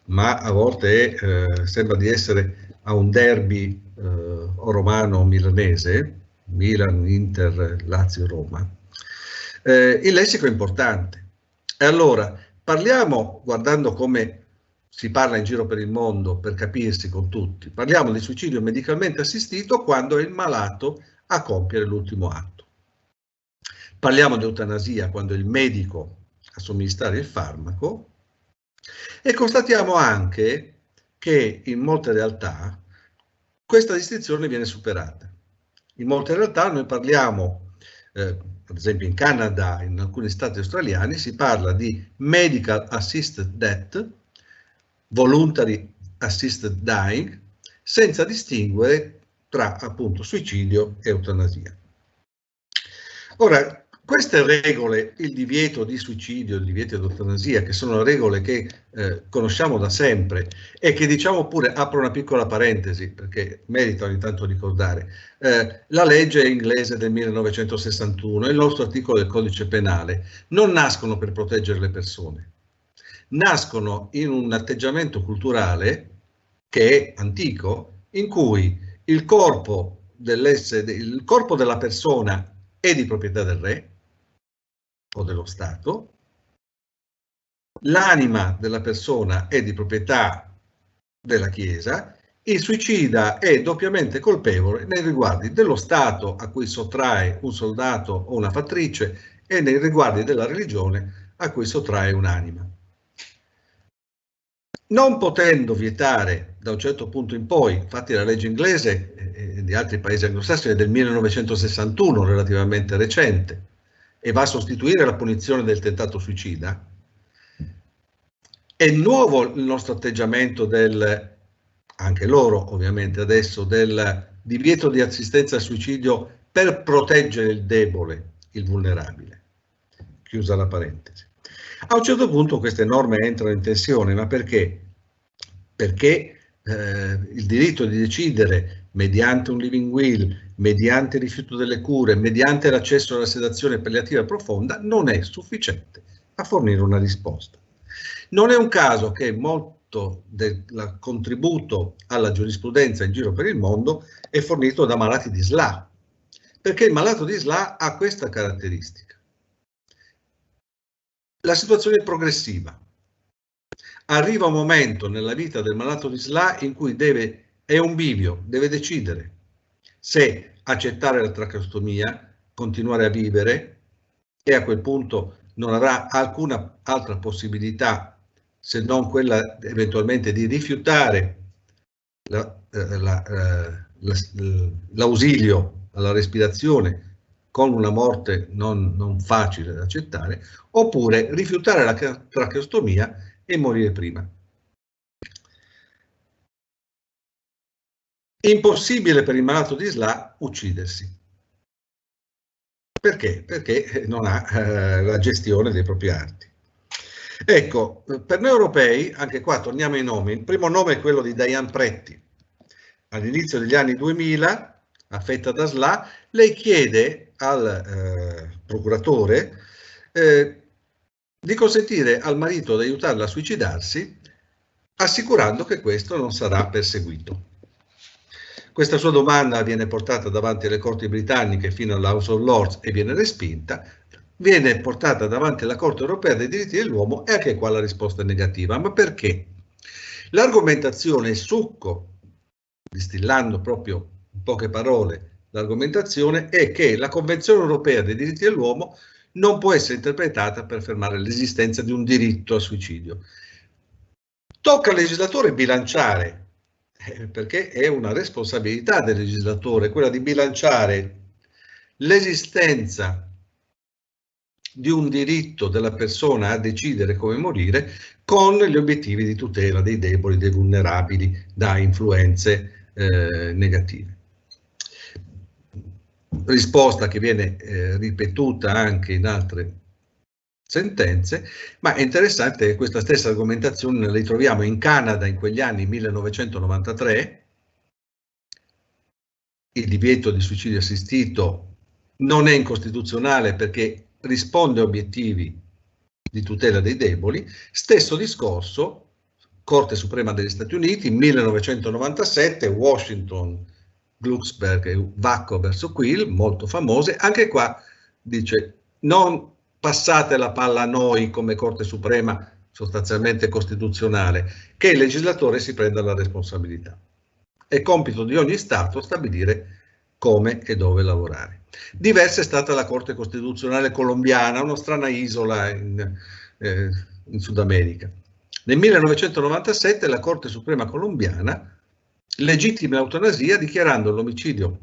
ma a volte sembra di essere a un derby o romano-milanese, Milan, Inter, Lazio, Roma. Il lessico è importante. E allora, parliamo, guardando come si parla in giro per il mondo per capirsi con tutti, parliamo di suicidio medicalmente assistito quando è il malato a compiere l'ultimo atto. Parliamo di eutanasia quando è il medico a somministrare il farmaco e constatiamo anche che in molte realtà questa distinzione viene superata. In molte realtà noi parliamo, ad esempio in Canada, in alcuni stati australiani, si parla di medical assisted death, voluntary assisted dying, senza distinguere tra appunto suicidio e eutanasia. Ora, queste regole, il divieto di suicidio, il divieto di eutanasia, che sono regole che conosciamo da sempre e che, diciamo pure, apro una piccola parentesi perché merita ogni tanto ricordare, la legge inglese del 1961 e il nostro articolo del codice penale non nascono per proteggere le persone, nascono in un atteggiamento culturale che è antico, in cui il corpo della persona è di proprietà del re o dello Stato, l'anima della persona è di proprietà della Chiesa, il suicida è doppiamente colpevole nei riguardi dello Stato a cui sottrae un soldato o una fattrice e nei riguardi della religione a cui sottrae un'anima. Non potendo vietare da un certo punto in poi, infatti la legge inglese e di altri paesi anglosassoni è del 1961, relativamente recente, e va a sostituire la punizione del tentato suicida, è nuovo il nostro atteggiamento anche loro ovviamente adesso, del divieto di assistenza al suicidio per proteggere il debole, il vulnerabile. Chiusa la parentesi. A un certo punto queste norme entrano in tensione, ma perché? Perché il diritto di decidere mediante un living will, mediante il rifiuto delle cure, mediante l'accesso alla sedazione palliativa profonda non è sufficiente a fornire una risposta. Non è un caso che molto del contributo alla giurisprudenza in giro per il mondo è fornito da malati di SLA, perché il malato di SLA ha questa caratteristica. La situazione è progressiva. Arriva un momento nella vita del malato di SLA in cui è un bivio, deve decidere se accettare la tracheostomia, continuare a vivere e a quel punto non avrà alcuna altra possibilità se non quella eventualmente di rifiutare l'ausilio alla respirazione con una morte non facile da accettare, oppure rifiutare la tracheostomia e morire prima. Impossibile per il malato di SLA uccidersi. Perché? Perché non ha la gestione dei propri arti. Ecco, per noi europei, anche qua torniamo ai nomi, il primo nome è quello di Diane Pretti. All'inizio degli anni 2000, affetta da SLA, lei chiede al procuratore di consentire al marito di aiutarla a suicidarsi, assicurando che questo non sarà perseguito. Questa sua domanda viene portata davanti alle corti britanniche fino all'House of Lords e viene respinta, viene portata davanti alla Corte europea dei diritti dell'uomo e anche qua la risposta è negativa. Ma perché? L'argomentazione, il succo, distillando proprio in poche parole, l'argomentazione è che la Convenzione europea dei diritti dell'uomo non può essere interpretata per fermare l'esistenza di un diritto al suicidio. Tocca al legislatore bilanciare, perché è una responsabilità del legislatore quella di bilanciare l'esistenza di un diritto della persona a decidere come morire con gli obiettivi di tutela dei deboli, dei vulnerabili da influenze negative. Risposta che viene ripetuta anche in altre sentenze, ma è interessante che questa stessa argomentazione la ritroviamo in Canada in quegli anni 1993. Il divieto di suicidio assistito non è incostituzionale perché risponde a obiettivi di tutela dei deboli. Stesso discorso, Corte Suprema degli Stati Uniti, 1997, Washington, Glucksberg e Vacco verso Quill, molto famose. Anche qua dice: non passate la palla a noi come Corte Suprema sostanzialmente costituzionale, che il legislatore si prenda la responsabilità. È compito di ogni Stato stabilire come e dove lavorare. Diversa è stata la Corte Costituzionale colombiana, una strana isola in Sud America. Nel 1997 la Corte Suprema colombiana legittima l'eutanasia dichiarando l'omicidio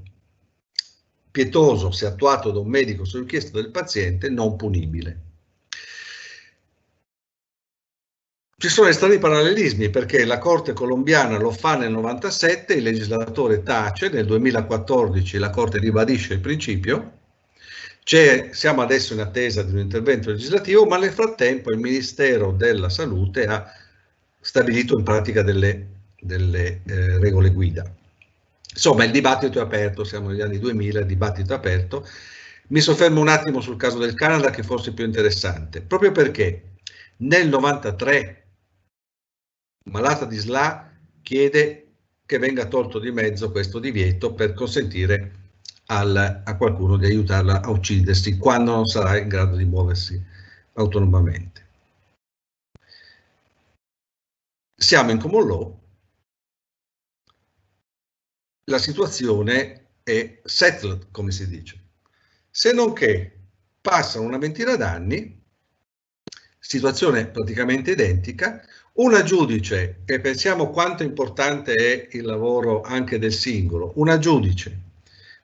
pietoso se attuato da un medico su richiesta del paziente non punibile. Ci sono strani parallelismi perché la Corte colombiana lo fa nel 97, il legislatore tace, nel 2014 la Corte ribadisce il principio, siamo adesso in attesa di un intervento legislativo, ma nel frattempo il Ministero della Salute ha stabilito in pratica delle regole guida. Insomma, il dibattito è aperto, siamo negli anni 2000, il dibattito è aperto. Mi soffermo un attimo sul caso del Canada, che forse è più interessante, proprio perché nel 93 malata di SLA chiede che venga tolto di mezzo questo divieto per consentire a qualcuno di aiutarla a uccidersi quando non sarà in grado di muoversi autonomamente. Siamo in common law. La situazione è settled, come si dice, se non che passano una ventina d'anni, situazione praticamente identica, una giudice, e pensiamo quanto importante è il lavoro anche del singolo, una giudice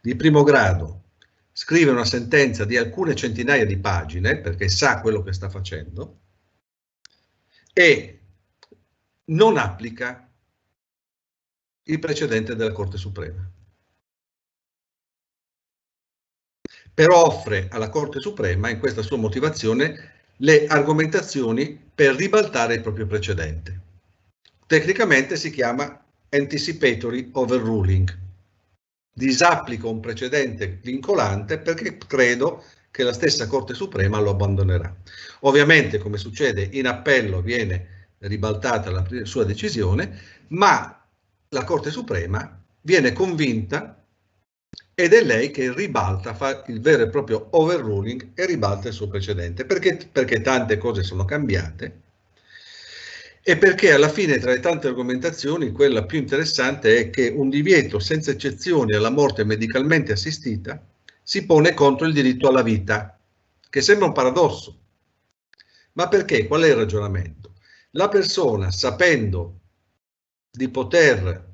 di primo grado scrive una sentenza di alcune centinaia di pagine, perché sa quello che sta facendo, e non applica il precedente della Corte Suprema. Però offre alla Corte Suprema, in questa sua motivazione, le argomentazioni per ribaltare il proprio precedente. Tecnicamente si chiama anticipatory overruling. Disapplico un precedente vincolante perché credo che la stessa Corte Suprema lo abbandonerà. Ovviamente, come succede in appello, viene ribaltata la sua decisione, ma la Corte Suprema viene convinta ed è lei che ribalta, fa il vero e proprio overruling e ribalta il suo precedente. Perché tante cose sono cambiate e perché alla fine, tra le tante argomentazioni, quella più interessante è che un divieto senza eccezioni alla morte medicalmente assistita si pone contro il diritto alla vita, che sembra un paradosso, Ma perché? Qual è il ragionamento? La persona, sapendo di poter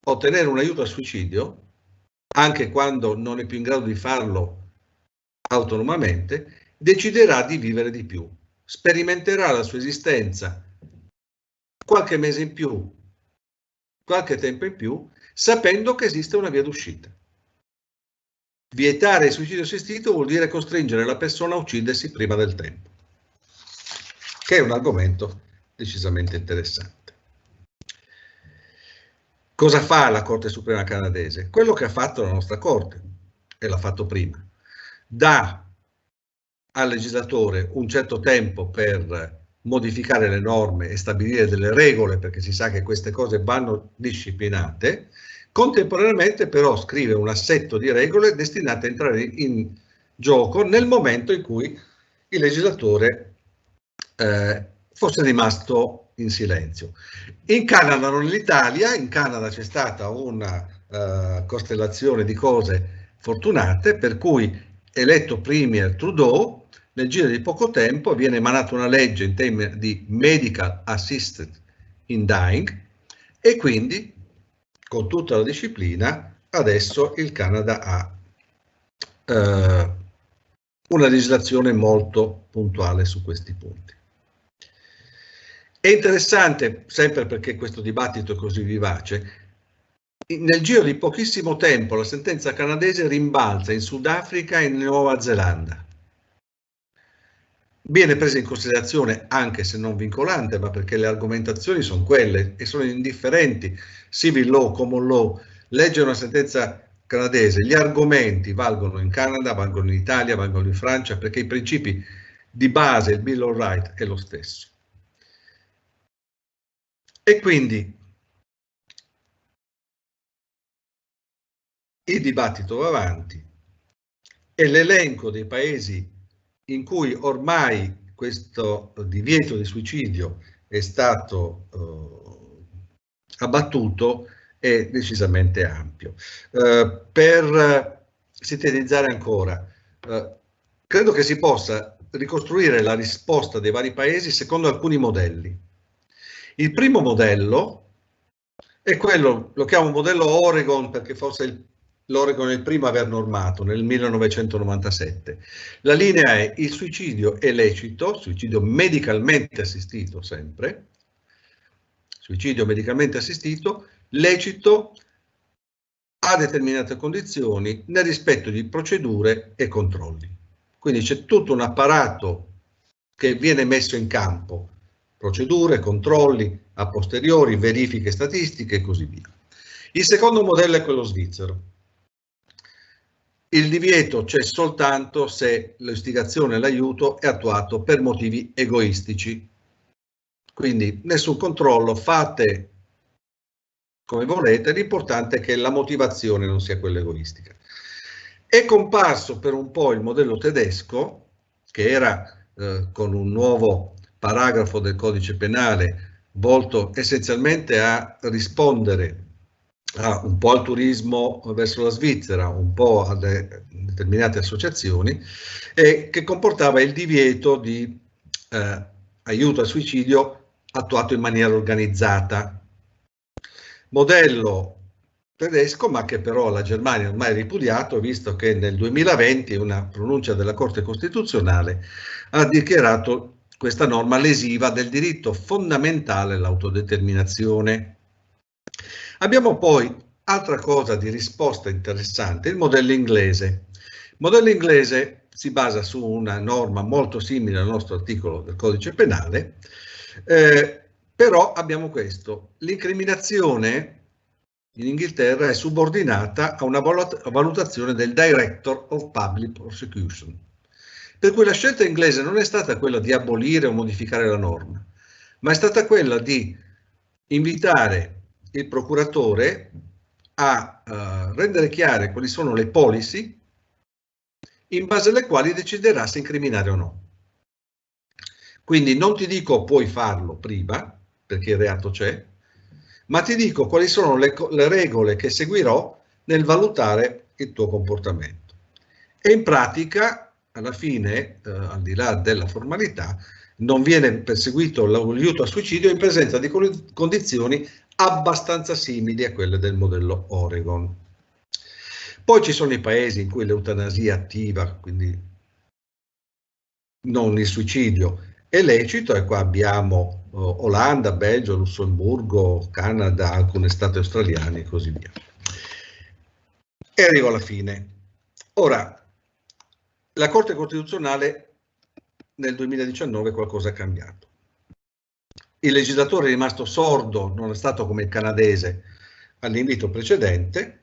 ottenere un aiuto al suicidio, anche quando non è più in grado di farlo autonomamente, deciderà di vivere di più, sperimenterà la sua esistenza qualche mese in più, qualche tempo in più, sapendo che esiste una via d'uscita. Vietare il suicidio assistito vuol dire costringere la persona a uccidersi prima del tempo, che è un argomento decisamente interessante. Cosa fa la Corte Suprema canadese? Quello che ha fatto la nostra Corte, e l'ha fatto prima. Dà al legislatore un certo tempo per modificare le norme e stabilire delle regole, perché si sa che queste cose vanno disciplinate. Contemporaneamente però scrive un assetto di regole destinate a entrare in gioco nel momento in cui il legislatore fosse rimasto in silenzio. In Canada, non in Italia, in Canada c'è stata una costellazione di cose fortunate, per cui eletto Premier Trudeau, nel giro di poco tempo viene emanata una legge in tema di Medical Assisted in Dying, e quindi con tutta la disciplina adesso il Canada ha una legislazione molto puntuale su questi punti. È interessante, sempre perché questo dibattito è così vivace, nel giro di pochissimo tempo la sentenza canadese rimbalza in Sudafrica e in Nuova Zelanda. Viene presa in considerazione, anche se non vincolante, ma perché le argomentazioni sono quelle e sono indifferenti. Civil law, common law, legge una sentenza canadese, gli argomenti valgono in Canada, valgono in Italia, valgono in Francia, perché i principi di base, il Bill of Rights, è lo stesso. E quindi il dibattito va avanti e l'elenco dei paesi in cui ormai questo divieto di suicidio è stato abbattuto è decisamente ampio. Per sintetizzare ancora, credo che si possa ricostruire la risposta dei vari paesi secondo alcuni modelli. Il primo modello è quello, lo chiamo modello Oregon perché forse l'Oregon è il primo a aver normato nel 1997. La linea è: il suicidio è lecito, suicidio medicalmente assistito sempre, suicidio medicalmente assistito, lecito a determinate condizioni nel rispetto di procedure e controlli. Quindi c'è tutto un apparato che viene messo in campo, procedure, controlli, a posteriori, verifiche statistiche e così via. Il secondo modello è quello svizzero. Il divieto c'è soltanto se l'istigazione e l'aiuto è attuato per motivi egoistici. Quindi nessun controllo, fate come volete, l'importante è che la motivazione non sia quella egoistica. È comparso per un po' il modello tedesco, che era con un nuovo paragrafo del codice penale volto essenzialmente a rispondere un po' al turismo verso la Svizzera, un po' a determinate associazioni, e che comportava il divieto di aiuto al suicidio attuato in maniera organizzata. Modello tedesco, ma che però la Germania ormai ha ripudiato, visto che nel 2020 una pronuncia della Corte Costituzionale ha dichiarato questa norma lesiva del diritto fondamentale all'autodeterminazione. Abbiamo poi altra cosa di risposta interessante, il modello inglese. Il modello inglese si basa su una norma molto simile al nostro articolo del codice penale, però abbiamo questo: l'incriminazione in Inghilterra è subordinata a una valutazione del Director of Public Prosecution, per cui la scelta inglese non è stata quella di abolire o modificare la norma, ma è stata quella di invitare il procuratore a rendere chiare quali sono le policy in base alle quali deciderà se incriminare o no. Quindi non ti dico puoi farlo prima, perché il reato c'è, ma ti dico quali sono le regole che seguirò nel valutare il tuo comportamento. E in pratica, alla fine, al di là della formalità, non viene perseguito l'aiuto al suicidio in presenza di condizioni abbastanza simili a quelle del modello Oregon. Poi ci sono i paesi in cui l'eutanasia attiva, quindi non il suicidio, è lecito, e qua abbiamo Olanda, Belgio, Lussemburgo, Canada, alcuni stati australiani e così via. E arrivo alla fine. Ora, la Corte Costituzionale nel 2019 qualcosa è cambiato. Il legislatore è rimasto sordo, non è stato come il canadese all'invito precedente,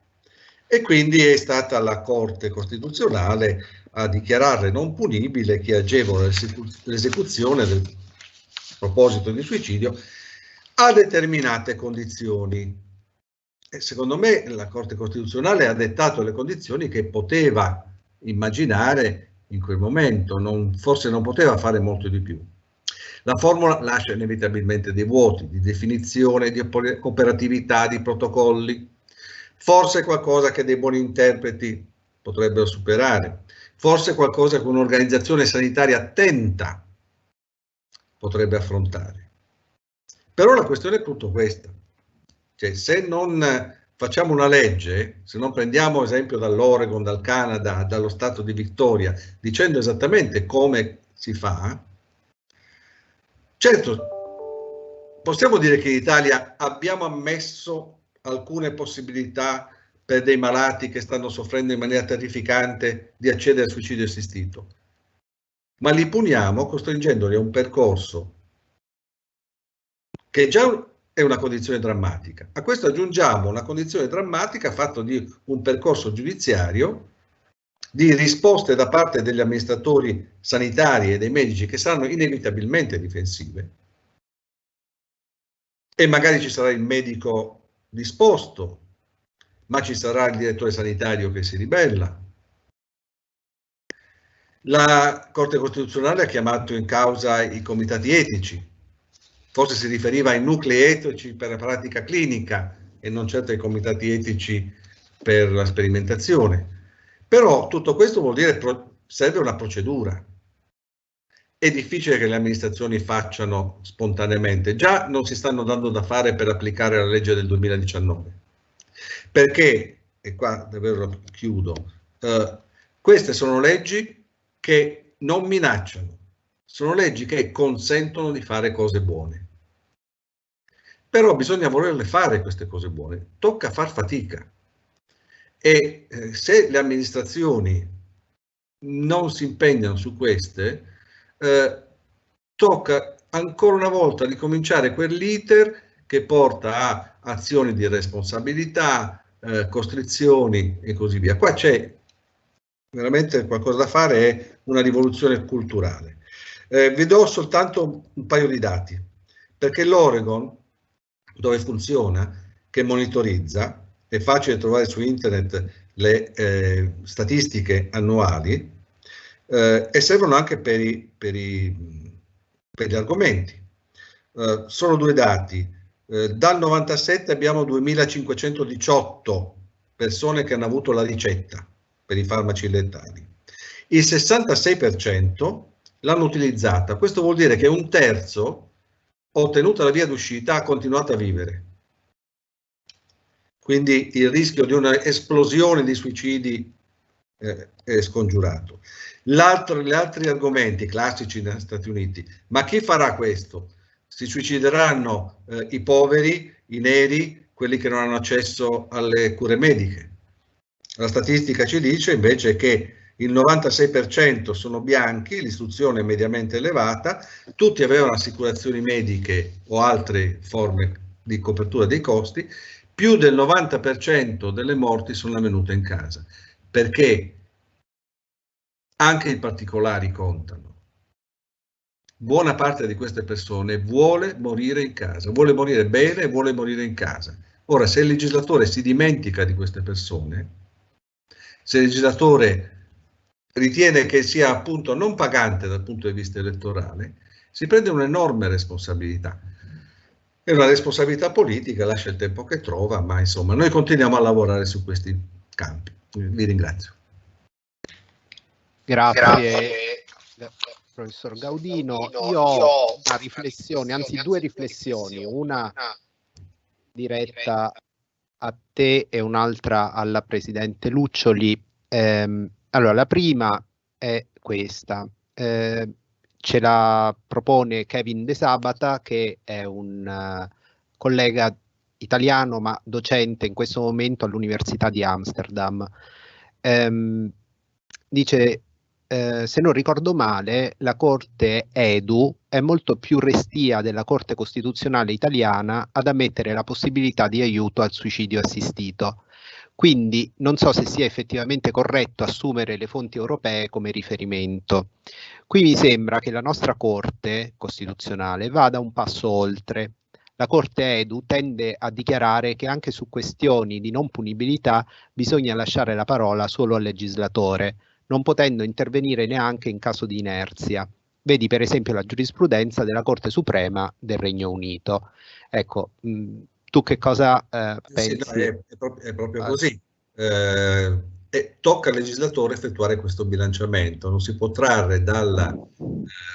e quindi è stata la Corte Costituzionale a dichiarare non punibile chi agevola l'esecuzione del proposito di suicidio a determinate condizioni. E secondo me la Corte Costituzionale ha dettato le condizioni che poteva immaginare in quel momento, forse non poteva fare molto di più. La formula lascia inevitabilmente dei vuoti di definizione, di operatività, di protocolli, forse qualcosa che dei buoni interpreti potrebbero superare, forse qualcosa che un'organizzazione sanitaria attenta potrebbe affrontare. Però la questione è tutto questa. Cioè, se non facciamo una legge, se non prendiamo esempio dall'Oregon, dal Canada, dallo Stato di Victoria, dicendo esattamente come si fa, certo, possiamo dire che in Italia abbiamo ammesso alcune possibilità per dei malati che stanno soffrendo in maniera terrificante di accedere al suicidio assistito, ma li puniamo costringendoli a un percorso che già è una condizione drammatica. A questo aggiungiamo una condizione drammatica fatta di un percorso giudiziario, di risposte da parte degli amministratori sanitari e dei medici che saranno inevitabilmente difensive, e magari ci sarà il medico disposto, ma ci sarà il direttore sanitario che si ribella. La Corte Costituzionale ha chiamato in causa i comitati etici, forse si riferiva ai nuclei etici per la pratica clinica e non certo ai comitati etici per la sperimentazione. Però tutto questo vuol dire che serve una procedura. È difficile che le amministrazioni facciano spontaneamente. Già non si stanno dando da fare per applicare la legge del 2019. Perché, e qua davvero chiudo, queste sono leggi che non minacciano, sono leggi che consentono di fare cose buone. Però bisogna volerle fare queste cose buone, tocca far fatica. E se le amministrazioni non si impegnano su queste, tocca ancora una volta ricominciare quell'iter che porta a azioni di responsabilità, costrizioni e così via. Qua c'è veramente qualcosa da fare, è una rivoluzione culturale. Vi do soltanto un paio di dati, perché l'Oregon, dove funziona, che monitorizza, è facile trovare su internet le statistiche annuali, e servono anche per gli argomenti. Sono due dati. Dal 97 abbiamo 2518 persone che hanno avuto la ricetta per i farmaci letali. Il 66% l'hanno utilizzata. Questo vuol dire che un terzo, ottenuta la via d'uscita, ha continuato a vivere. Quindi il rischio di un'esplosione di suicidi è scongiurato. Gli altri argomenti classici negli Stati Uniti, ma chi farà questo? Si suicideranno i poveri, i neri, quelli che non hanno accesso alle cure mediche. La statistica ci dice invece che il 96% sono bianchi, l'istruzione è mediamente elevata, tutti avevano assicurazioni mediche o altre forme di copertura dei costi, più del 90% delle morti sono avvenute in casa, perché anche i particolari contano. Buona parte di queste persone vuole morire in casa, vuole morire bene e vuole morire in casa. Ora, se il legislatore si dimentica di queste persone, se il legislatore ritiene che sia appunto non pagante dal punto di vista elettorale, si prende un'enorme responsabilità. È una responsabilità politica, lascia il tempo che trova, ma insomma noi continuiamo a lavorare su questi campi. Vi ringrazio. Grazie. professor Gaudino. Io ho una riflessione, anzi due riflessioni, una diretta a te e un'altra alla Presidente Luccioli. Allora, la prima è questa. Ce la propone Kevin De Sabata, che è un collega italiano ma docente in questo momento all'Università di Amsterdam. Dice, se non ricordo male, la Corte EDU è molto più restia della Corte Costituzionale italiana ad ammettere la possibilità di aiuto al suicidio assistito. Quindi non so se sia effettivamente corretto assumere le fonti europee come riferimento. Qui mi sembra che la nostra Corte Costituzionale vada un passo oltre. La Corte EDU tende a dichiarare che anche su questioni di non punibilità bisogna lasciare la parola solo al legislatore, non potendo intervenire neanche in caso di inerzia. Vedi per esempio la giurisprudenza della Corte Suprema del Regno Unito. Ecco, tu che cosa pensi? Sì, no, è proprio così. Tocca al legislatore effettuare questo bilanciamento. Non si può trarre dalla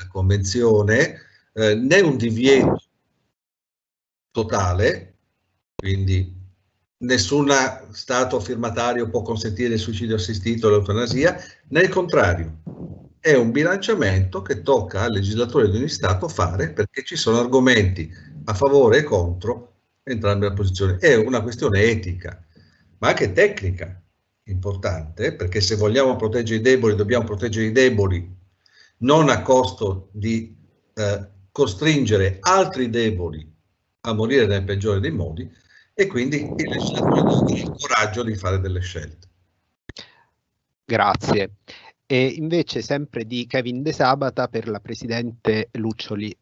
Convenzione né un divieto totale, quindi nessun Stato firmatario può consentire il suicidio assistito o l'eutanasia, né il contrario. È un bilanciamento che tocca al legislatore di ogni Stato fare, perché ci sono argomenti a favore e contro entrambe le posizioni. È una questione etica, ma anche tecnica importante, perché se vogliamo proteggere i deboli, dobbiamo proteggere i deboli non a costo di costringere altri deboli a morire nel peggiore dei modi, e quindi il legislatore deve avere il coraggio di fare delle scelte. Grazie. E invece sempre di Kevin De Sabata per la Presidente Luccioli.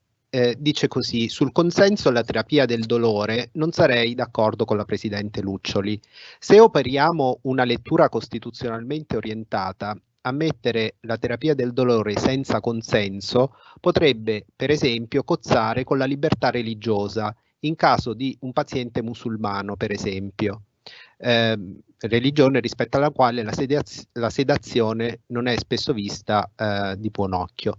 Dice così: sul consenso alla terapia del dolore non sarei d'accordo con la Presidente Luccioli. Se operiamo una lettura costituzionalmente orientata, ammettere la terapia del dolore senza consenso potrebbe, per esempio, cozzare con la libertà religiosa in caso di un paziente musulmano, per esempio, religione rispetto alla quale la sedazione non è spesso vista di buon occhio,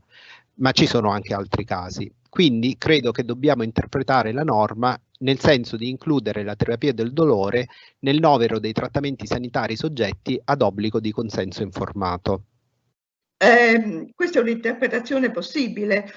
ma ci sono anche altri casi. Quindi credo che dobbiamo interpretare la norma nel senso di includere la terapia del dolore nel novero dei trattamenti sanitari soggetti ad obbligo di consenso informato. Questa è un'interpretazione possibile.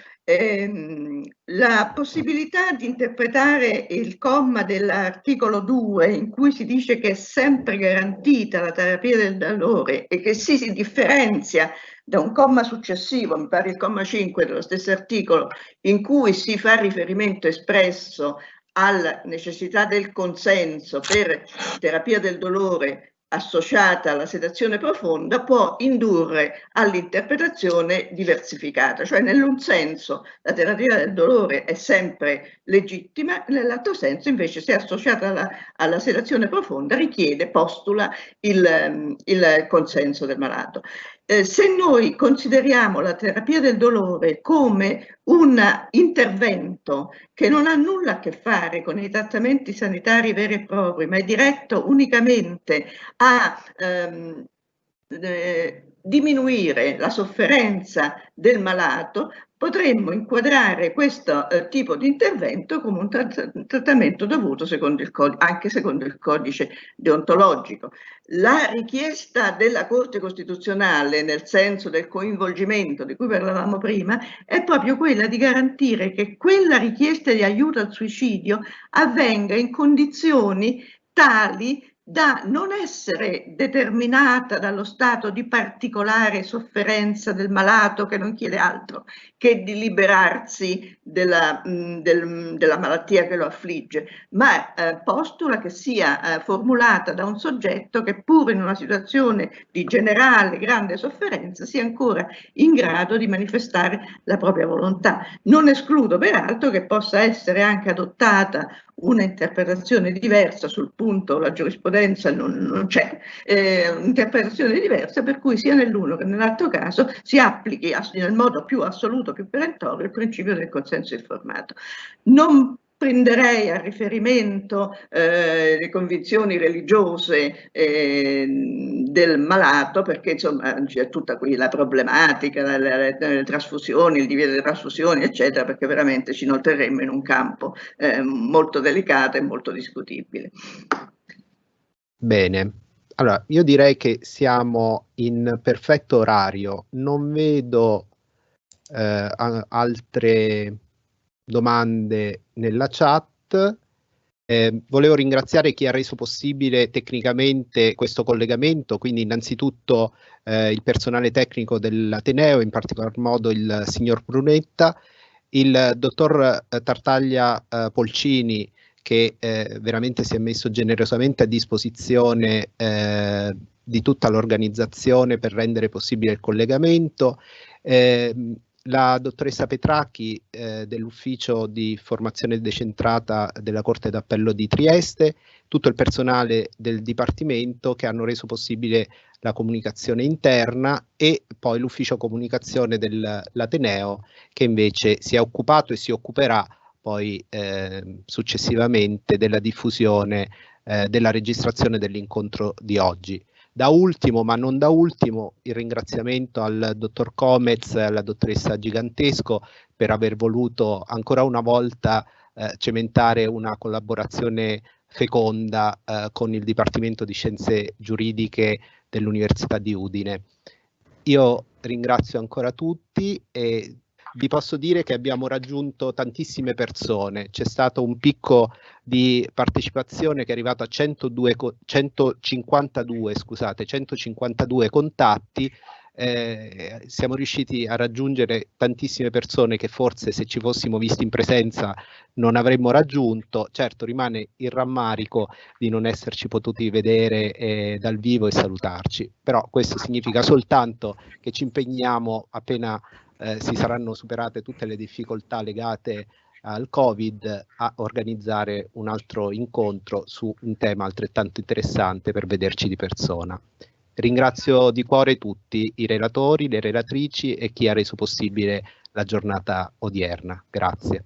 La possibilità di interpretare il comma dell'articolo 2 in cui si dice che è sempre garantita la terapia del dolore e che si differenzia da un comma successivo, mi pare il comma 5 dello stesso articolo, in cui si fa riferimento espresso alla necessità del consenso per terapia del dolore associata alla sedazione profonda, può indurre all'interpretazione diversificata, cioè nell'un senso la terapia del dolore è sempre legittima, nell'altro senso invece se associata alla sedazione profonda postula il consenso del malato. Se noi consideriamo la terapia del dolore come un intervento che non ha nulla a che fare con i trattamenti sanitari veri e propri, ma è diretto unicamente a diminuire la sofferenza del malato, potremmo inquadrare questo tipo di intervento come un trattamento dovuto anche secondo il codice deontologico. La richiesta della Corte Costituzionale, nel senso del coinvolgimento di cui parlavamo prima, è proprio quella di garantire che quella richiesta di aiuto al suicidio avvenga in condizioni tali da non essere determinata dallo stato di particolare sofferenza del malato che non chiede altro che di liberarsi della malattia che lo affligge, ma postula che sia formulata da un soggetto che pur in una situazione di generale grande sofferenza sia ancora in grado di manifestare la propria volontà. Non escludo peraltro che possa essere anche adottata una interpretazione diversa sul punto, la giurisprudenza non c'è, un'interpretazione diversa per cui sia nell'uno che nell'altro caso si applichi nel modo più assoluto, più perentorio il principio del consenso informato. Non prenderei a riferimento le convinzioni religiose del malato, perché insomma c'è tutta qui la problematica, le trasfusioni, il divieto di trasfusioni, eccetera, perché veramente ci inoltreremmo in un campo molto delicato e molto discutibile. Bene, allora io direi che siamo in perfetto orario, non vedo altre domande nella chat. Volevo ringraziare chi ha reso possibile tecnicamente questo collegamento, quindi innanzitutto il personale tecnico dell'Ateneo, in particolar modo il signor Brunetta, il dottor Tartaglia Polcini, che veramente si è messo generosamente a disposizione di tutta l'organizzazione per rendere possibile il collegamento, la dottoressa Petracchi dell'ufficio di formazione decentrata della Corte d'Appello di Trieste, tutto il personale del Dipartimento che hanno reso possibile la comunicazione interna, e poi l'ufficio comunicazione dell'Ateneo, che invece si è occupato e si occuperà poi successivamente della diffusione della registrazione dell'incontro di oggi. Da ultimo, ma non da ultimo, il ringraziamento al dottor Comez e alla dottoressa Gigantesco per aver voluto ancora una volta cementare una collaborazione feconda con il Dipartimento di Scienze Giuridiche dell'Università di Udine. Io ringrazio ancora tutti e vi posso dire che abbiamo raggiunto tantissime persone, c'è stato un picco di partecipazione che è arrivato a 152 contatti, siamo riusciti a raggiungere tantissime persone che forse se ci fossimo visti in presenza non avremmo raggiunto. Certo, rimane il rammarico di non esserci potuti vedere dal vivo e salutarci, però questo significa soltanto che ci impegniamo appena si saranno superate tutte le difficoltà legate al Covid a organizzare un altro incontro su un tema altrettanto interessante per vederci di persona. Ringrazio di cuore tutti i relatori, le relatrici e chi ha reso possibile la giornata odierna. Grazie.